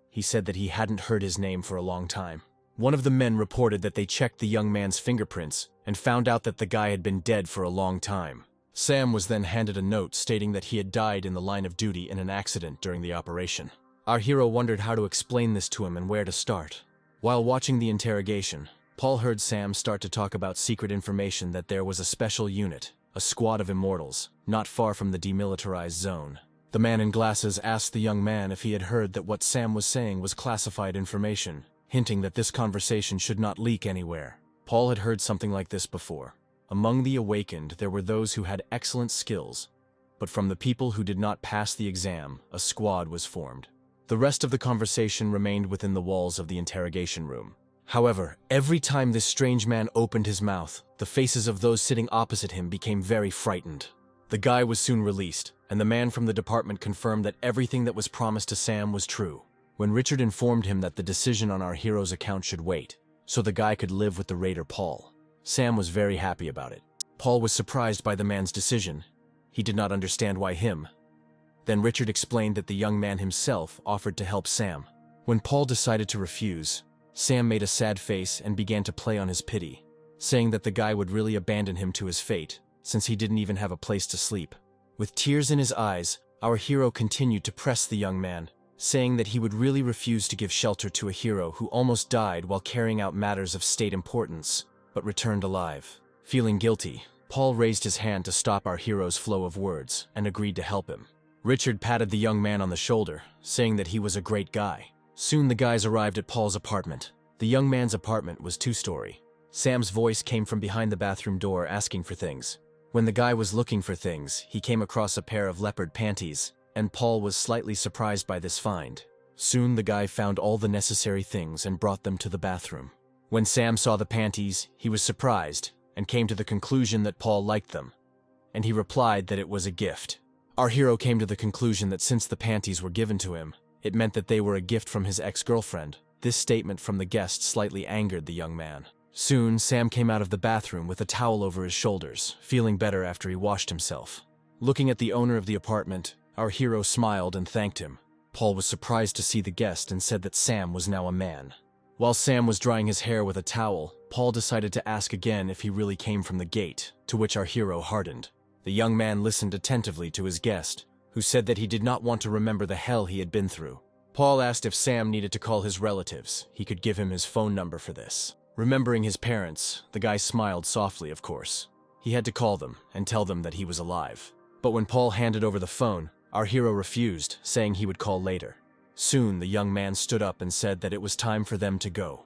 he said that he hadn't heard his name for a long time. One of the men reported that they checked the young man's fingerprints and found out that the guy had been dead for a long time. Sam was then handed a note stating that he had died in the line of duty in an accident during the operation. Our hero wondered how to explain this to him and where to start. While watching the interrogation, Paul heard Sam start to talk about secret information that there was a special unit, a squad of immortals, not far from the demilitarized zone. The man in glasses asked the young man if he had heard that what Sam was saying was classified information, hinting that this conversation should not leak anywhere. Paul had heard something like this before. Among the awakened, there were those who had excellent skills, but from the people who did not pass the exam, a squad was formed. The rest of the conversation remained within the walls of the interrogation room. However, every time this strange man opened his mouth, the faces of those sitting opposite him became very frightened. The guy was soon released, and the man from the department confirmed that everything that was promised to Sam was true. When Richard informed him that the decision on our hero's account should wait, so the guy could live with the raider Paul, Sam was very happy about it. Paul was surprised by the man's decision. He did not understand why him. Then Richard explained that the young man himself offered to help Sam. When Paul decided to refuse, Sam made a sad face and began to play on his pity, saying that the guy would really abandon him to his fate, since he didn't even have a place to sleep. With tears in his eyes, our hero continued to press the young man, saying that he would really refuse to give shelter to a hero who almost died while carrying out matters of state importance, but returned alive. Feeling guilty, Paul raised his hand to stop our hero's flow of words and agreed to help him. Richard patted the young man on the shoulder, saying that he was a great guy. Soon the guys arrived at Paul's apartment. The young man's apartment was two-story. Sam's voice came from behind the bathroom door asking for things. When the guy was looking for things, he came across a pair of leopard panties, and Paul was slightly surprised by this find. Soon the guy found all the necessary things and brought them to the bathroom. When Sam saw the panties, he was surprised and came to the conclusion that Paul liked them, and he replied that it was a gift. Our hero came to the conclusion that since the panties were given to him, it meant that they were a gift from his ex-girlfriend. This statement from the guest slightly angered the young man. Soon, Sam came out of the bathroom with a towel over his shoulders, feeling better after he washed himself. Looking at the owner of the apartment, our hero smiled and thanked him. Paul was surprised to see the guest and said that Sam was now a man. While Sam was drying his hair with a towel, Paul decided to ask again if he really came from the gate, to which our hero hardened. The young man listened attentively to his guest, who said that he did not want to remember the hell he had been through. Paul asked if Sam needed to call his relatives. He could give him his phone number for this. Remembering his parents, the guy smiled softly, of course. He had to call them and tell them that he was alive. But when Paul handed over the phone, our hero refused, saying he would call later. Soon, the young man stood up and said that it was time for them to go.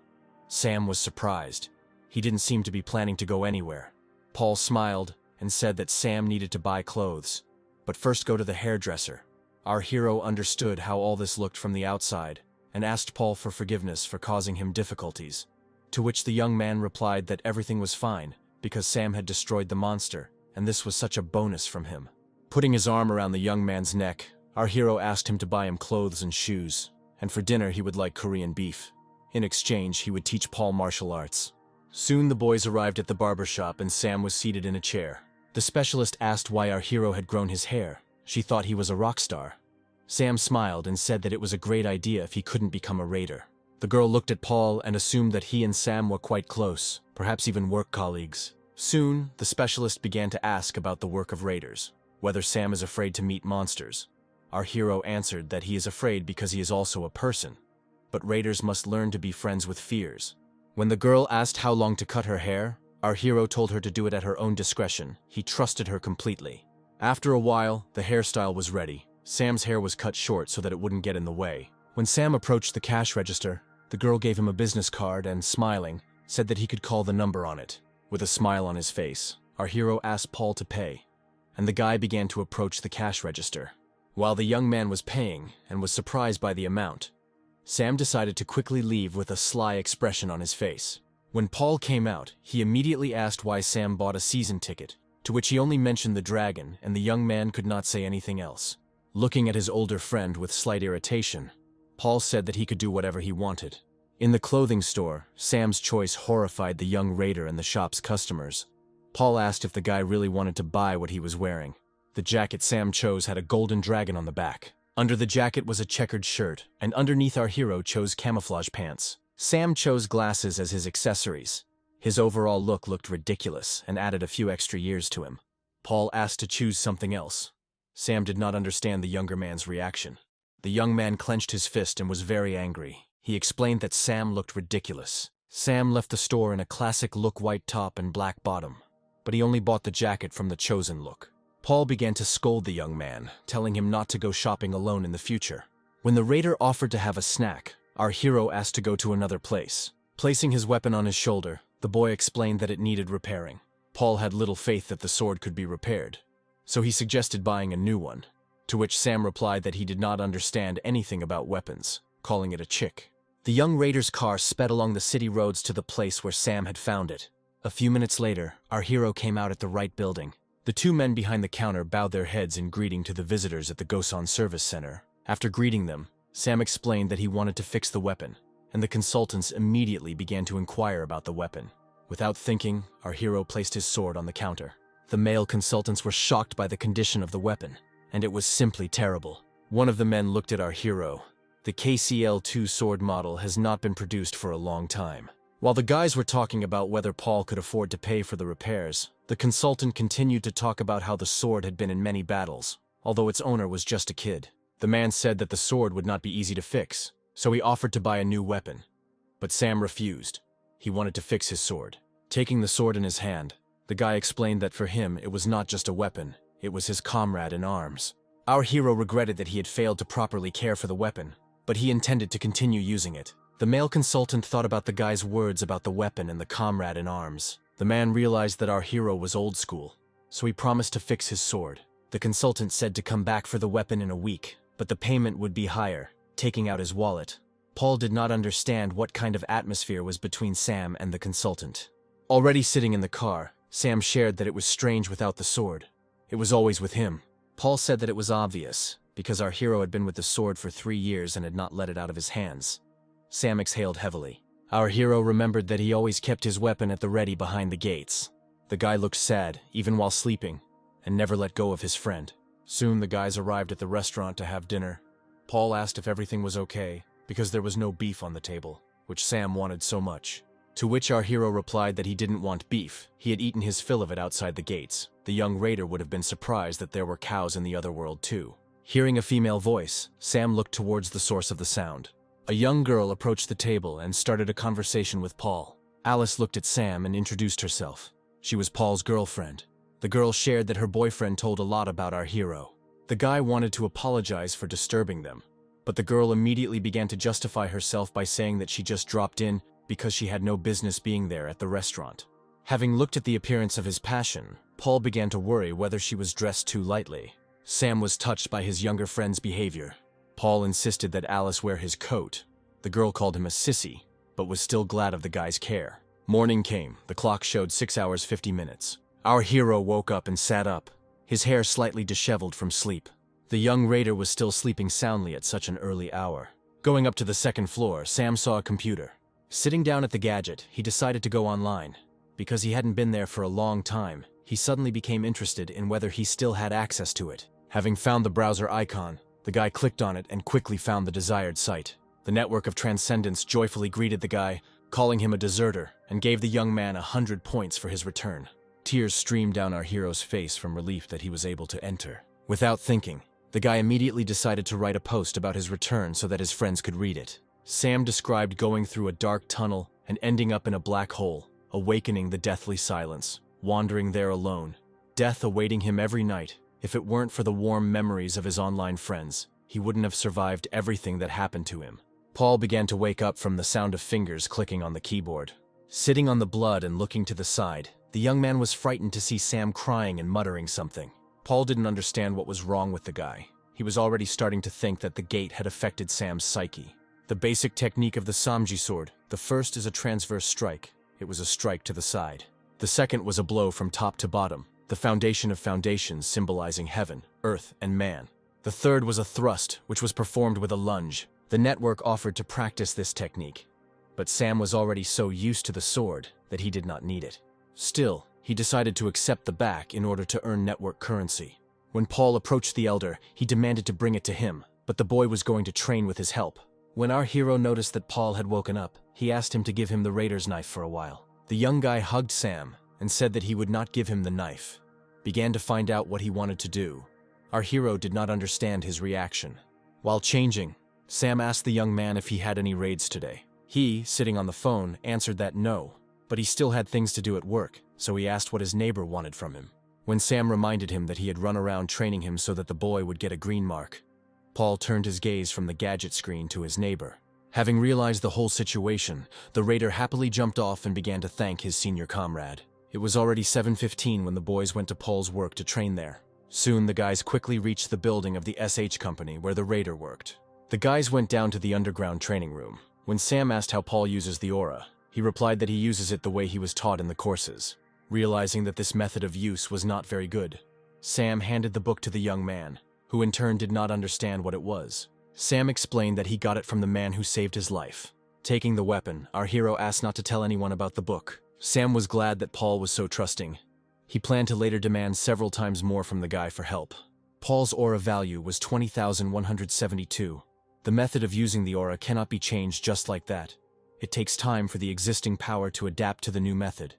Sam was surprised. He didn't seem to be planning to go anywhere. Paul smiled and said that Sam needed to buy clothes, but first go to the hairdresser. Our hero understood how all this looked from the outside and asked Paul for forgiveness for causing him difficulties, to which the young man replied that everything was fine because Sam had destroyed the monster, and this was such a bonus from him. Putting his arm around the young man's neck, our hero asked him to buy him clothes and shoes, and for dinner he would like Korean beef. In exchange, he would teach Paul martial arts. Soon the boys arrived at the barber shop and Sam was seated in a chair. The specialist asked why our hero had grown his hair. She thought he was a rock star. Sam smiled and said that it was a great idea if he couldn't become a raider. The girl looked at Paul and assumed that he and Sam were quite close, perhaps even work colleagues. Soon, the specialist began to ask about the work of raiders, whether Sam is afraid to meet monsters. Our hero answered that he is afraid because he is also a person, but raiders must learn to be friends with fears. When the girl asked how long to cut her hair, Our hero told her to do it at her own discretion. He trusted her completely. After a while, the hairstyle was ready. Sam's hair was cut short so that it wouldn't get in the way. When Sam approached the cash register, the girl gave him a business card and, smiling, said that he could call the number on it. With a smile on his face, our hero asked Paul to pay, and the guy began to approach the cash register. While the young man was paying and was surprised by the amount, Sam decided to quickly leave with a sly expression on his face. When Paul came out, he immediately asked why Sam bought a season ticket, to which he only mentioned the dragon, and the young man could not say anything else. Looking at his older friend with slight irritation, Paul said that he could do whatever he wanted. In the clothing store, Sam's choice horrified the young raider and the shop's customers. Paul asked if the guy really wanted to buy what he was wearing. The jacket Sam chose had a golden dragon on the back. Under the jacket was a checkered shirt, and underneath our hero chose camouflage pants. Sam chose glasses as his accessories. His overall look looked ridiculous and added a few extra years to him. Paul asked to choose something else. Sam did not understand the younger man's reaction. The young man clenched his fist and was very angry. He explained that Sam looked ridiculous. Sam left the store in a classic look white top and black bottom, but he only bought the jacket from the chosen look. Paul began to scold the young man, telling him not to go shopping alone in the future. When the raider offered to have a snack, our hero asked to go to another place. Placing his weapon on his shoulder, the boy explained that it needed repairing. Paul had little faith that the sword could be repaired, so he suggested buying a new one, to which Sam replied that he did not understand anything about weapons, calling it a chick. The young raider's car sped along the city roads to the place where Sam had found it. A few minutes later, our hero came out at the right building. The two men behind the counter bowed their heads in greeting to the visitors at the Gosan Service Center. After greeting them, Sam explained that he wanted to fix the weapon, and the consultants immediately began to inquire about the weapon. Without thinking, our hero placed his sword on the counter. The male consultants were shocked by the condition of the weapon, and it was simply terrible. One of the men looked at our hero. The KCL-2 sword model has not been produced for a long time. While the guys were talking about whether Paul could afford to pay for the repairs, the consultant continued to talk about how the sword had been in many battles, although its owner was just a kid. The man said that the sword would not be easy to fix, so he offered to buy a new weapon. But Sam refused. He wanted to fix his sword. Taking the sword in his hand, the guy explained that for him it was not just a weapon, it was his comrade in arms. Our hero regretted that he had failed to properly care for the weapon, but he intended to continue using it. The male consultant thought about the guy's words about the weapon and the comrade in arms. The man realized that our hero was old school, so he promised to fix his sword. The consultant said to come back for the weapon in a week, but the payment would be higher, taking out his wallet. Paul did not understand what kind of atmosphere was between Sam and the consultant. Already sitting in the car, Sam shared that it was strange without the sword. It was always with him. Paul said that it was obvious, because our hero had been with the sword for 3 years and had not let it out of his hands. Sam exhaled heavily. Our hero remembered that he always kept his weapon at the ready behind the gates. The guy looked sad, even while sleeping, and never let go of his friend. Soon the guys arrived at the restaurant to have dinner. Paul asked if everything was okay, because there was no beef on the table, which Sam wanted so much. To which our hero replied that he didn't want beef. He had eaten his fill of it outside the gates. The young raider would have been surprised that there were cows in the other world too. Hearing a female voice, Sam looked towards the source of the sound. A young girl approached the table and started a conversation with Paul. Alice looked at Sam and introduced herself. She was Paul's girlfriend. The girl shared that her boyfriend told a lot about our hero. The guy wanted to apologize for disturbing them, but the girl immediately began to justify herself by saying that she just dropped in because she had no business being there at the restaurant. Having looked at the appearance of his passion, Paul began to worry whether she was dressed too lightly. Sam was touched by his younger friend's behavior. Paul insisted that Alice wear his coat. The girl called him a sissy, but was still glad of the guy's care. Morning came. The clock showed 6 hours 50 minutes. Our hero woke up and sat up, his hair slightly disheveled from sleep. The young raider was still sleeping soundly at such an early hour. Going up to the second floor, Sam saw a computer. Sitting down at the gadget, he decided to go online. Because he hadn't been there for a long time, he suddenly became interested in whether he still had access to it. Having found the browser icon, the guy clicked on it and quickly found the desired site. The network of Transcendence joyfully greeted the guy, calling him a deserter, and gave the young man 100 points for his return. Tears streamed down our hero's face from relief that he was able to enter. Without thinking, the guy immediately decided to write a post about his return so that his friends could read it. Sam described going through a dark tunnel and ending up in a black hole. awakening the deathly silence, wandering there alone. Death awaiting him every night. If it weren't for the warm memories of his online friends, he wouldn't have survived everything that happened to him. Paul began to wake up from the sound of fingers clicking on the keyboard. Sitting on the blood and looking to the side, the young man was frightened to see Sam crying and muttering something. Paul didn't understand what was wrong with the guy. He was already starting to think that the gate had affected Sam's psyche. The basic technique of the Samji sword, the first is a transverse strike. It was a strike to the side. The second was a blow from top to bottom, the foundation of foundations symbolizing heaven, earth, and man. The third was a thrust, which was performed with a lunge. The network offered to practice this technique, but Sam was already so used to the sword that he did not need it. Still, he decided to accept the back in order to earn network currency. When Paul approached the elder, he demanded to bring it to him, but the boy was going to train with his help. When our hero noticed that Paul had woken up, he asked him to give him the raider's knife for a while. The young guy hugged Sam and said that he would not give him the knife. Began to find out what he wanted to do. Our hero did not understand his reaction. While changing, Sam asked the young man if he had any raids today. He, sitting on the phone, answered that no, but he still had things to do at work, so he asked what his neighbor wanted from him. When Sam reminded him that he had run around training him so that the boy would get a green mark, Paul turned his gaze from the gadget screen to his neighbor. Having realized the whole situation, the raider happily jumped off and began to thank his senior comrade. It was already 7:15 when the boys went to Paul's work to train there. Soon the guys quickly reached the building of the SH company where the raider worked. The guys went down to the underground training room. When Sam asked how Paul uses the aura, he replied that he uses it the way he was taught in the courses. Realizing that this method of use was not very good, Sam handed the book to the young man, who in turn did not understand what it was. Sam explained that he got it from the man who saved his life. Taking the weapon, our hero asked not to tell anyone about the book. Sam was glad that Paul was so trusting. He planned to later demand several times more from the guy for help. Paul's aura value was 20,172. The method of using the aura cannot be changed just like that. It takes time for the existing power to adapt to the new method.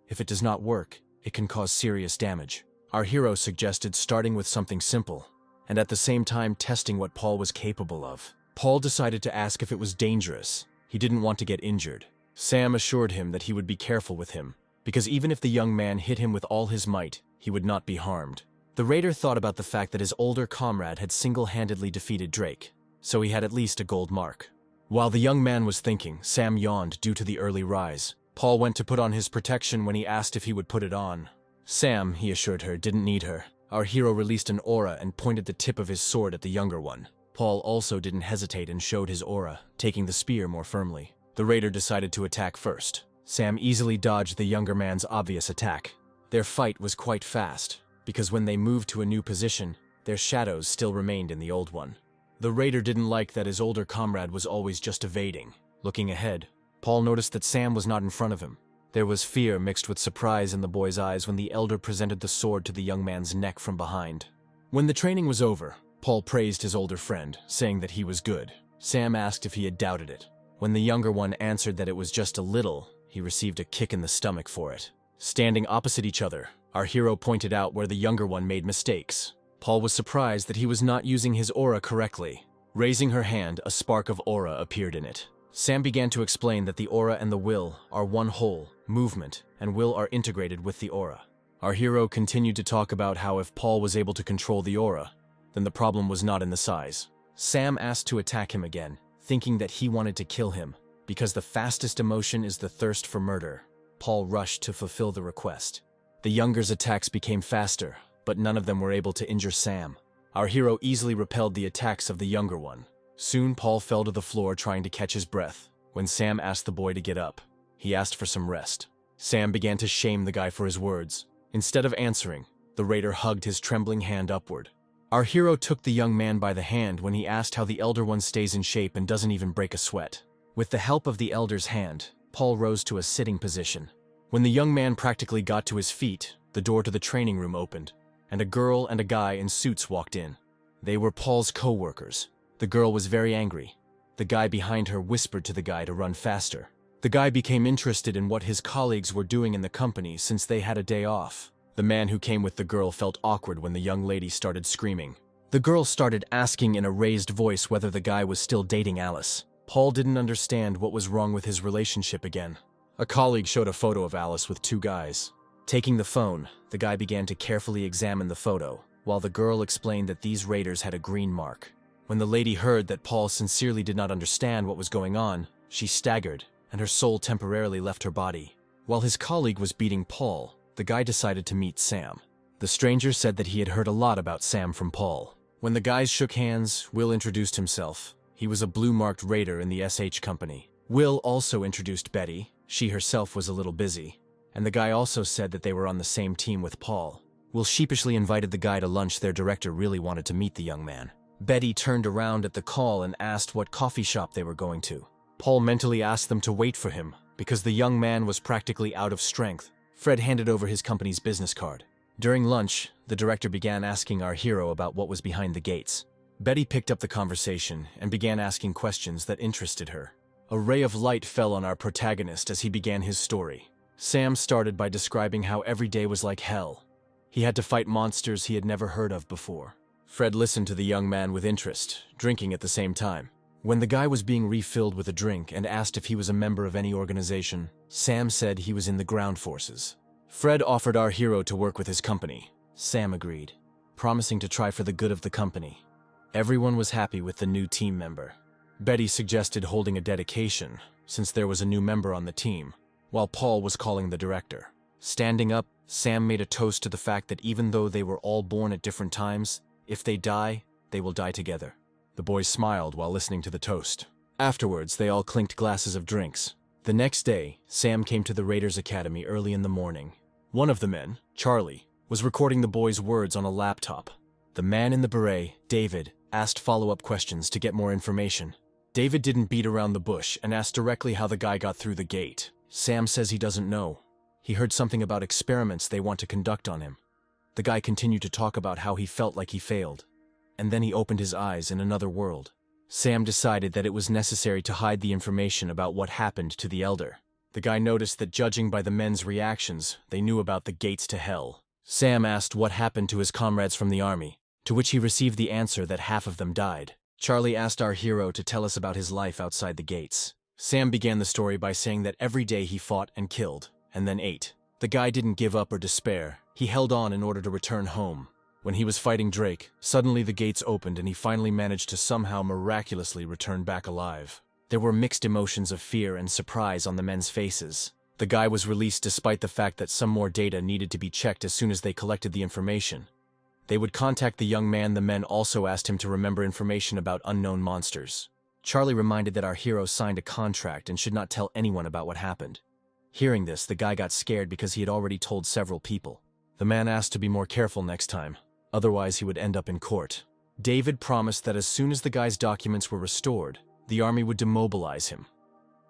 If it does not work, it can cause serious damage. Our hero suggested starting with something simple, and at the same time testing what Paul was capable of. Paul decided to ask if it was dangerous. He didn't want to get injured. Sam assured him that he would be careful with him, because even if the young man hit him with all his might, he would not be harmed. The raider thought about the fact that his older comrade had single-handedly defeated Drake, so he had at least a gold mark. While the young man was thinking, Sam yawned due to the early rise. Paul went to put on his protection when he asked if he would put it on. Sam, he assured her, didn't need her. Our hero released an aura and pointed the tip of his sword at the younger one. Paul also didn't hesitate and showed his aura, taking the spear more firmly. The raider decided to attack first. Sam easily dodged the younger man's obvious attack. Their fight was quite fast, because when they moved to a new position, their shadows still remained in the old one. The raider didn't like that his older comrade was always just evading. Looking ahead, Paul noticed that Sam was not in front of him. There was fear mixed with surprise in the boy's eyes when the elder presented the sword to the young man's neck from behind. When the training was over, Paul praised his older friend, saying that he was good. Sam asked if he had doubted it. When the younger one answered that it was just a little, he received a kick in the stomach for it. Standing opposite each other, our hero pointed out where the younger one made mistakes. Paul was surprised that he was not using his aura correctly. Raising her hand, a spark of aura appeared in it. Sam began to explain that the aura and the will are one whole. Movement and will are integrated with the aura. Our hero continued to talk about how if Paul was able to control the aura, then the problem was not in the size. Sam asked to attack him again, thinking that he wanted to kill him, because the fastest emotion is the thirst for murder. Paul rushed to fulfill the request. The younger's attacks became faster, but none of them were able to injure Sam. Our hero easily repelled the attacks of the younger one. Soon Paul fell to the floor trying to catch his breath. When Sam asked the boy to get up, he asked for some rest. Sam began to shame the guy for his words. Instead of answering, the raider hugged his trembling hand upward. Our hero took the young man by the hand when he asked how the elder one stays in shape and doesn't even break a sweat. With the help of the elder's hand, Paul rose to a sitting position. When the young man practically got to his feet, the door to the training room opened, and a girl and a guy in suits walked in. They were Paul's co-workers. The girl was very angry. The guy behind her whispered to the guy to run faster. The guy became interested in what his colleagues were doing in the company since they had a day off. The man who came with the girl felt awkward when the young lady started screaming. The girl started asking in a raised voice whether the guy was still dating Alice. Paul didn't understand what was wrong with his relationship again. A colleague showed a photo of Alice with two guys. Taking the phone, the guy began to carefully examine the photo, while the girl explained that these raiders had a green mark. When the lady heard that Paul sincerely did not understand what was going on, she staggered, and her soul temporarily left her body. While his colleague was beating Paul, the guy decided to meet Sam. The stranger said that he had heard a lot about Sam from Paul. When the guys shook hands, Will introduced himself. He was a blue-marked raider in the SH company. Will also introduced Betty. She herself was a little busy. And the guy also said that they were on the same team with Paul. Will sheepishly invited the guy to lunch. Their director really wanted to meet the young man. Betty turned around at the call and asked what coffee shop they were going to. Paul mentally asked them to wait for him, because the young man was practically out of strength. Fred handed over his company's business card. During lunch, the director began asking our hero about what was behind the gates. Betty picked up the conversation and began asking questions that interested her. A ray of light fell on our protagonist as he began his story. Sam started by describing how every day was like hell. He had to fight monsters he had never heard of before. Fred listened to the young man with interest, drinking at the same time. When the guy was being refilled with a drink and asked if he was a member of any organization, Sam said he was in the ground forces. Fred offered our hero to work with his company. Sam agreed, promising to try for the good of the company. Everyone was happy with the new team member. Betty suggested holding a dedication, since there was a new member on the team, while Paul was calling the director. Standing up, Sam made a toast to the fact that even though they were all born at different times, if they die, they will die together. The boys smiled while listening to the toast. Afterwards, they all clinked glasses of drinks. The next day, Sam came to the Raiders Academy early in the morning. One of the men, Charlie, was recording the boys' words on a laptop. The man in the beret, David, asked follow-up questions to get more information. David didn't beat around the bush and asked directly how the guy got through the gate. Sam says he doesn't know. He heard something about experiments they want to conduct on him. The guy continued to talk about how he felt like he failed. And then he opened his eyes in another world. Sam decided that it was necessary to hide the information about what happened to the elder. The guy noticed that judging by the men's reactions, they knew about the gates to hell. Sam asked what happened to his comrades from the army, to which he received the answer that half of them died. Charlie asked our hero to tell us about his life outside the gates. Sam began the story by saying that every day he fought and killed, and then ate. The guy didn't give up or despair. He held on in order to return home. When he was fighting Drake, suddenly the gates opened and he finally managed to somehow miraculously return back alive. There were mixed emotions of fear and surprise on the men's faces. The guy was released despite the fact that some more data needed to be checked as soon as they collected the information. They would contact the young man. The men also asked him to remember information about unknown monsters. Charlie reminded that our hero signed a contract and should not tell anyone about what happened. Hearing this, the guy got scared because he had already told several people. The man asked to be more careful next time, otherwise he would end up in court. David promised that as soon as the guy's documents were restored, the army would demobilize him.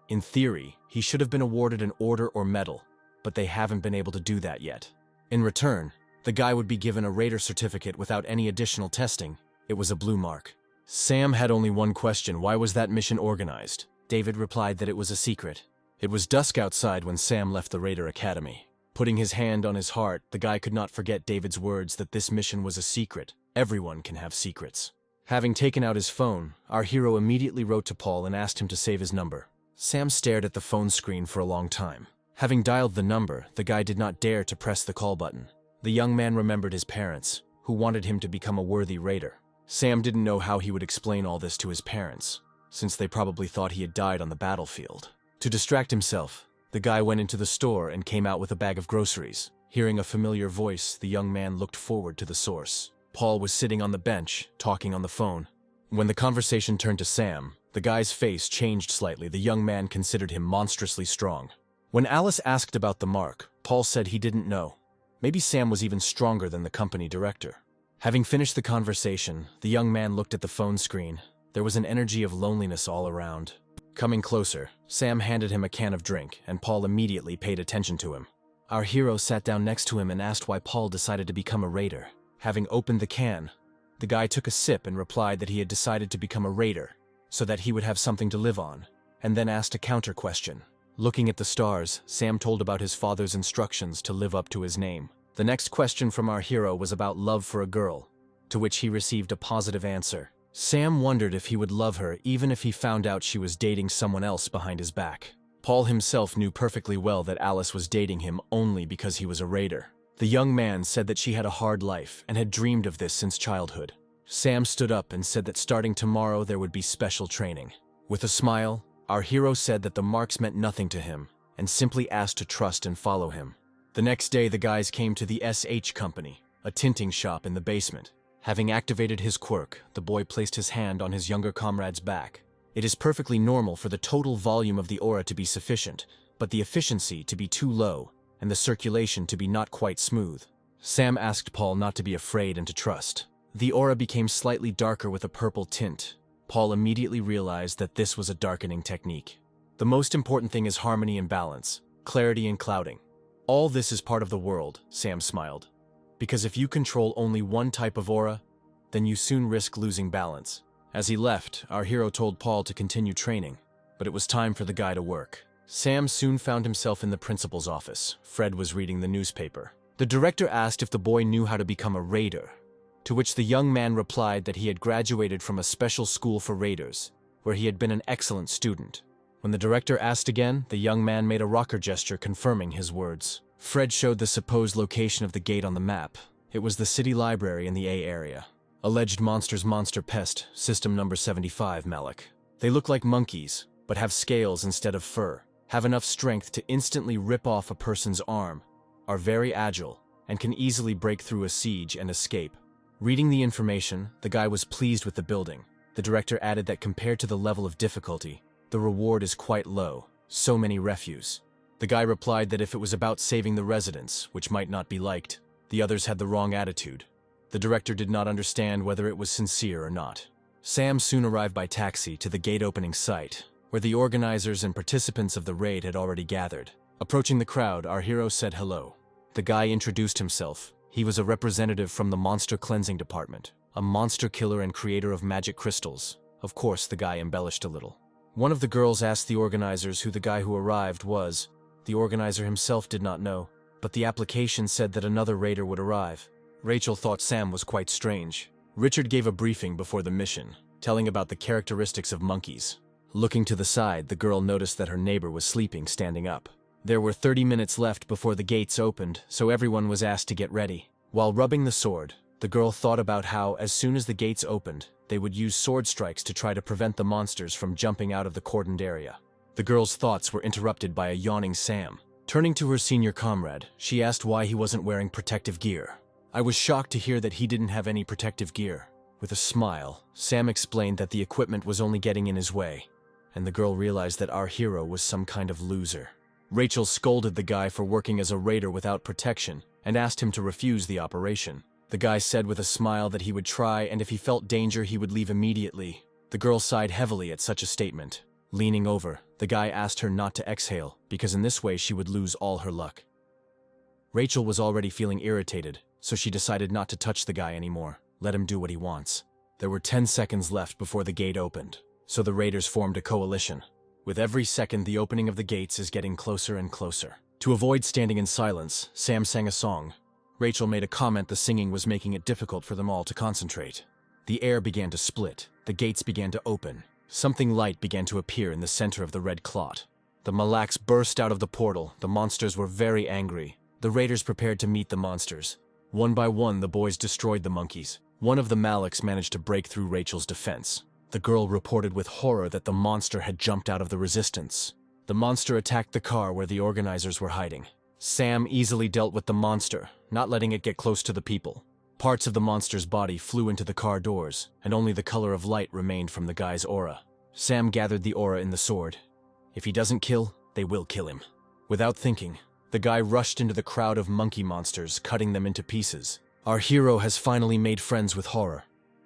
In theory, he should have been awarded an order or medal, but they haven't been able to do that yet. In return, the guy would be given a raider certificate without any additional testing. It was a blue mark. Sam had only one question: why was that mission organized? David replied that it was a secret. It was dusk outside when Sam left the Raider Academy. Putting his hand on his heart, the guy could not forget David's words that this mission was a secret. Everyone can have secrets. Having taken out his phone, our hero immediately wrote to Paul and asked him to save his number. Sam stared at the phone screen for a long time. Having dialed the number, the guy did not dare to press the call button. The young man remembered his parents, who wanted him to become a worthy raider. Sam didn't know how he would explain all this to his parents, since they probably thought he had died on the battlefield. To distract himself, the guy went into the store and came out with a bag of groceries. Hearing a familiar voice, the young man looked forward to the source. Paul was sitting on the bench, talking on the phone. When the conversation turned to Sam, the guy's face changed slightly. The young man considered him monstrously strong. When Alice asked about the mark, Paul said he didn't know. Maybe Sam was even stronger than the company director. Having finished the conversation, the young man looked at the phone screen. There was an energy of loneliness all around. Coming closer, Sam handed him a can of drink, and Paul immediately paid attention to him. Our hero sat down next to him and asked why Paul decided to become a raider. Having opened the can, the guy took a sip and replied that he had decided to become a raider so that he would have something to live on, and then asked a counter question. Looking at the stars, Sam told about his father's instructions to live up to his name. The next question from our hero was about love for a girl, to which he received a positive answer. Sam wondered if he would love her even if he found out she was dating someone else behind his back. Paul himself knew perfectly well that Alice was dating him only because he was a raider. The young man said that she had a hard life and had dreamed of this since childhood. Sam stood up and said that starting tomorrow there would be special training. With a smile, our hero said that the marks meant nothing to him and simply asked to trust and follow him. The next day the guys came to the SH Company, a tinting shop in the basement. Having activated his quirk, the boy placed his hand on his younger comrade's back. It is perfectly normal for the total volume of the aura to be sufficient, but the efficiency to be too low, and the circulation to be not quite smooth. Sam asked Paul not to be afraid and to trust. The aura became slightly darker with a purple tint. Paul immediately realized that this was a darkening technique. The most important thing is harmony and balance, clarity and clouding. All this is part of the world, Sam smiled. Because if you control only one type of aura, then you soon risk losing balance. As he left, our hero told Paul to continue training, but it was time for the guy to work. Sam soon found himself in the principal's office. Fred was reading the newspaper. The director asked if the boy knew how to become a raider, to which the young man replied that he had graduated from a special school for raiders, where he had been an excellent student. When the director asked again, the young man made a rocker gesture confirming his words. Fred showed the supposed location of the gate on the map. It was the city library in the A area. Alleged monsters monster pest, system number 75, Malik. They look like monkeys, but have scales instead of fur, have enough strength to instantly rip off a person's arm, are very agile, and can easily break through a siege and escape. Reading the information, the guy was pleased with the building. The director added that compared to the level of difficulty, the reward is quite low, so many refuse. The guy replied that if it was about saving the residents, which might not be liked, the others had the wrong attitude. The director did not understand whether it was sincere or not. Sam soon arrived by taxi to the gate-opening site, where the organizers and participants of the raid had already gathered. Approaching the crowd, our hero said hello. The guy introduced himself. He was a representative from the Monster Cleansing Department, a monster killer and creator of magic crystals. Of course, the guy embellished a little. One of the girls asked the organizers who the guy who arrived was. The organizer himself did not know, but the application said that another raider would arrive. Rachel thought Sam was quite strange. Richard gave a briefing before the mission, telling about the characteristics of monkeys. Looking to the side, the girl noticed that her neighbor was sleeping, standing up. There were 30 minutes left before the gates opened, so everyone was asked to get ready. While rubbing the sword, the girl thought about how, as soon as the gates opened, they would use sword strikes to try to prevent the monsters from jumping out of the cordoned area. The girl's thoughts were interrupted by a yawning Sam. Turning to her senior comrade, she asked why he wasn't wearing protective gear. I was shocked to hear that he didn't have any protective gear. With a smile, Sam explained that the equipment was only getting in his way, and the girl realized that our hero was some kind of loser. Rachel scolded the guy for working as a raider without protection and asked him to refuse the operation. The guy said with a smile that he would try, and if he felt danger he would leave immediately. The girl sighed heavily at such a statement. Leaning over, the guy asked her not to exhale, because in this way she would lose all her luck. Rachel was already feeling irritated, so she decided not to touch the guy anymore. Let him do what he wants. There were 10 seconds left before the gate opened, so the raiders formed a coalition. With every second, the opening of the gates is getting closer and closer. To avoid standing in silence, Sam sang a song. Rachel made a comment the singing was making it difficult for them all to concentrate. The air began to split. The gates began to open. Something light began to appear in the center of the red clot. The Malaks burst out of the portal. The monsters were very angry. The raiders prepared to meet the monsters. One by one, the boys destroyed the monkeys. One of the Malaks managed to break through Rachel's defense. The girl reported with horror that the monster had jumped out of the resistance. The monster attacked the car where the organizers were hiding. Sam easily dealt with the monster, not letting it get close to the people. Parts of the monster's body flew into the car doors, and only the color of light remained from the guy's aura. Sam gathered the aura in the sword. If he doesn't kill, they will kill him. Without thinking, the guy rushed into the crowd of monkey monsters, cutting them into pieces. Our hero has finally made friends with horror,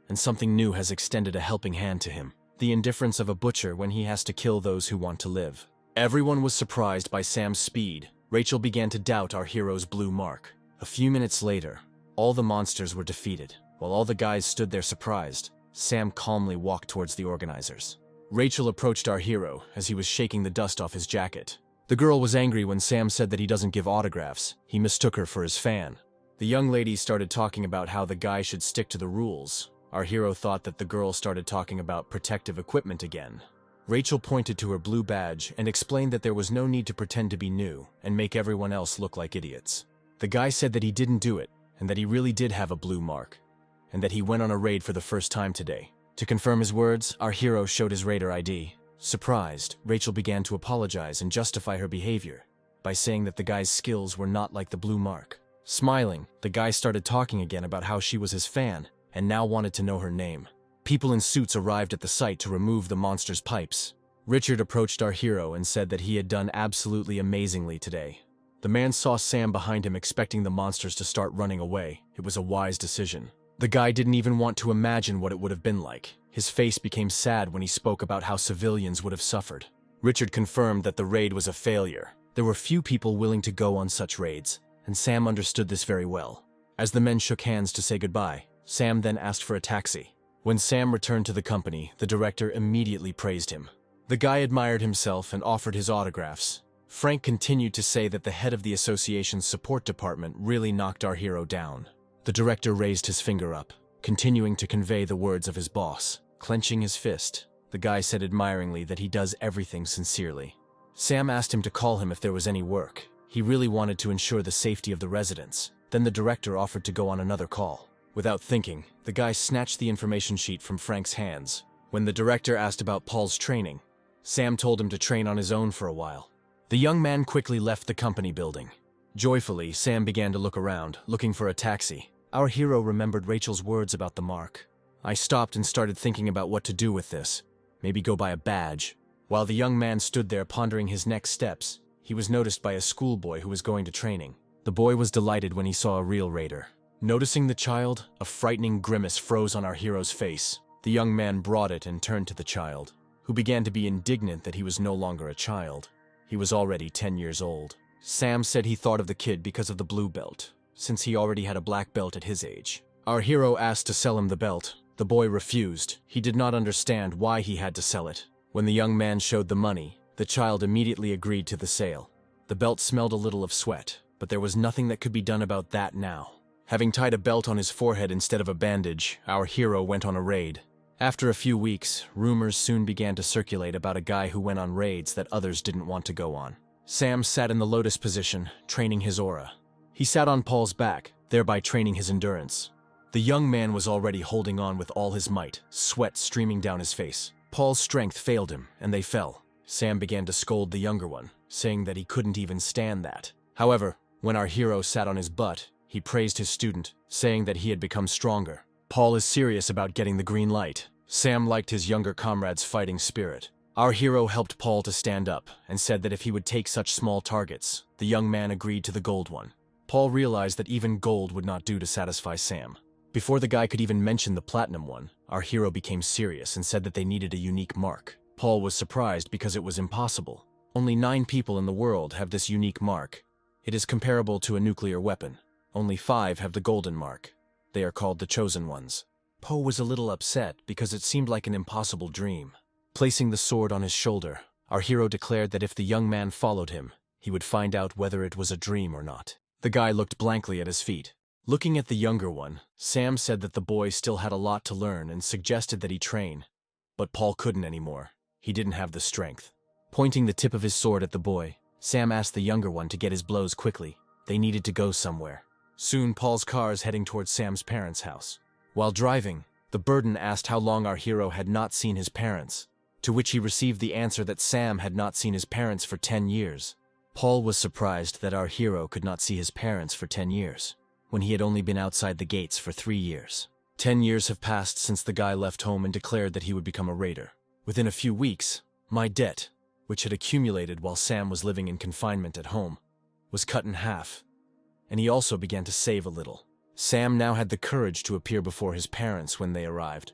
and something new has extended a helping hand to him. The indifference of a butcher when he has to kill those who want to live. Everyone was surprised by Sam's speed. Rachel began to doubt our hero's blue mark. A few minutes later, all the monsters were defeated. While all the guys stood there surprised, Sam calmly walked towards the organizers. Rachel approached our hero as he was shaking the dust off his jacket. The girl was angry when Sam said that he doesn't give autographs. He mistook her for his fan. The young lady started talking about how the guy should stick to the rules. Our hero thought that the girl started talking about protective equipment again. Rachel pointed to her blue badge and explained that there was no need to pretend to be new and make everyone else look like idiots. The guy said that he didn't do it, and that he really did have a blue mark, and that he went on a raid for the first time today. To confirm his words, our hero showed his raider ID. Surprised, Rachel began to apologize and justify her behavior by saying that the guy's skills were not like the blue mark. Smiling, the guy started talking again about how she was his fan and now wanted to know her name. People in suits arrived at the site to remove the monster's pipes. Richard approached our hero and said that he had done absolutely amazingly today. The man saw Sam behind him, expecting the monsters to start running away. It was a wise decision. The guy didn't even want to imagine what it would have been like. His face became sad when he spoke about how civilians would have suffered. Richard confirmed that the raid was a failure. There were few people willing to go on such raids, and Sam understood this very well. As the men shook hands to say goodbye, Sam then asked for a taxi. When Sam returned to the company, the director immediately praised him. The guy admired himself and offered his autographs. Frank continued to say that the head of the association's support department really knocked our hero down. The director raised his finger up, continuing to convey the words of his boss. Clenching his fist, the guy said admiringly that he does everything sincerely. Sam asked him to call him if there was any work. He really wanted to ensure the safety of the residents. Then the director offered to go on another call. Without thinking, the guy snatched the information sheet from Frank's hands. When the director asked about Paul's training, Sam told him to train on his own for a while. The young man quickly left the company building. Joyfully, Sam began to look around, looking for a taxi. Our hero remembered Rachel's words about the mark. I stopped and started thinking about what to do with this. Maybe go buy a badge. While the young man stood there pondering his next steps, he was noticed by a schoolboy who was going to training. The boy was delighted when he saw a real raider. Noticing the child, a frightening grimace froze on our hero's face. The young man brought it and turned to the child, who began to be indignant that he was no longer a child. He was already 10 years old. Sam said he thought of the kid because of the blue belt, since he already had a black belt at his age. Our hero asked to sell him the belt. The boy refused. He did not understand why he had to sell it. When the young man showed the money, the child immediately agreed to the sale. The belt smelled a little of sweat, but there was nothing that could be done about that now. Having tied a belt on his forehead instead of a bandage, our hero went on a raid. After a few weeks, rumors soon began to circulate about a guy who went on raids that others didn't want to go on. Sam sat in the lotus position, training his aura. He sat on Paul's back, thereby training his endurance. The young man was already holding on with all his might, sweat streaming down his face. Paul's strength failed him, and they fell. Sam began to scold the younger one, saying that he couldn't even stand that. However, when our hero sat on his butt, he praised his student, saying that he had become stronger. Paul is serious about getting the green light. Sam liked his younger comrade's fighting spirit. Our hero helped Paul to stand up and said that if he would take such small targets, the young man agreed to the gold one. Paul realized that even gold would not do to satisfy Sam. Before the guy could even mention the platinum one, our hero became serious and said that they needed a unique mark. Paul was surprised because it was impossible. Only 9 people in the world have this unique mark. It is comparable to a nuclear weapon. Only 5 have the golden mark. They are called the chosen ones. Poe was a little upset because it seemed like an impossible dream. Placing the sword on his shoulder, our hero declared that if the young man followed him, he would find out whether it was a dream or not. The guy looked blankly at his feet. Looking at the younger one, Sam said that the boy still had a lot to learn and suggested that he train. But Paul couldn't anymore. He didn't have the strength. Pointing the tip of his sword at the boy, Sam asked the younger one to get his blows quickly. They needed to go somewhere. Soon, Paul's car is heading towards Sam's parents' house. While driving, the burden asked how long our hero had not seen his parents, to which he received the answer that Sam had not seen his parents for 10 years. Paul was surprised that our hero could not see his parents for 10 years, when he had only been outside the gates for 3 years. 10 years have passed since the guy left home and declared that he would become a raider. Within a few weeks, my debt, which had accumulated while Sam was living in confinement at home, was cut in half, and he also began to save a little. Sam now had the courage to appear before his parents when they arrived.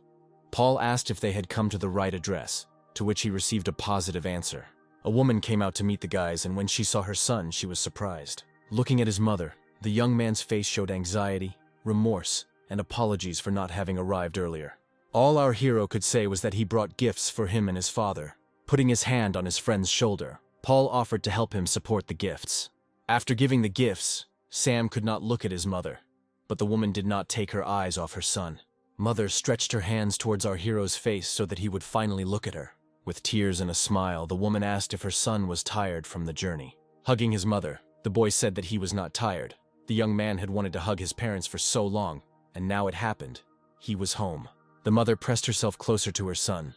Paul asked if they had come to the right address, to which he received a positive answer. A woman came out to meet the guys, and when she saw her son, she was surprised. Looking at his mother, the young man's face showed anxiety, remorse, and apologies for not having arrived earlier. All our hero could say was that he brought gifts for him and his father. Putting his hand on his friend's shoulder, Paul offered to help him support the gifts. After giving the gifts, Sam could not look at his mother, but the woman did not take her eyes off her son. Mother stretched her hands towards our hero's face so that he would finally look at her. With tears and a smile, the woman asked if her son was tired from the journey. Hugging his mother, the boy said that he was not tired. The young man had wanted to hug his parents for so long, and now it happened. He was home. The mother pressed herself closer to her son,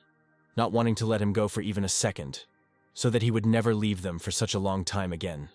not wanting to let him go for even a second, so that he would never leave them for such a long time again.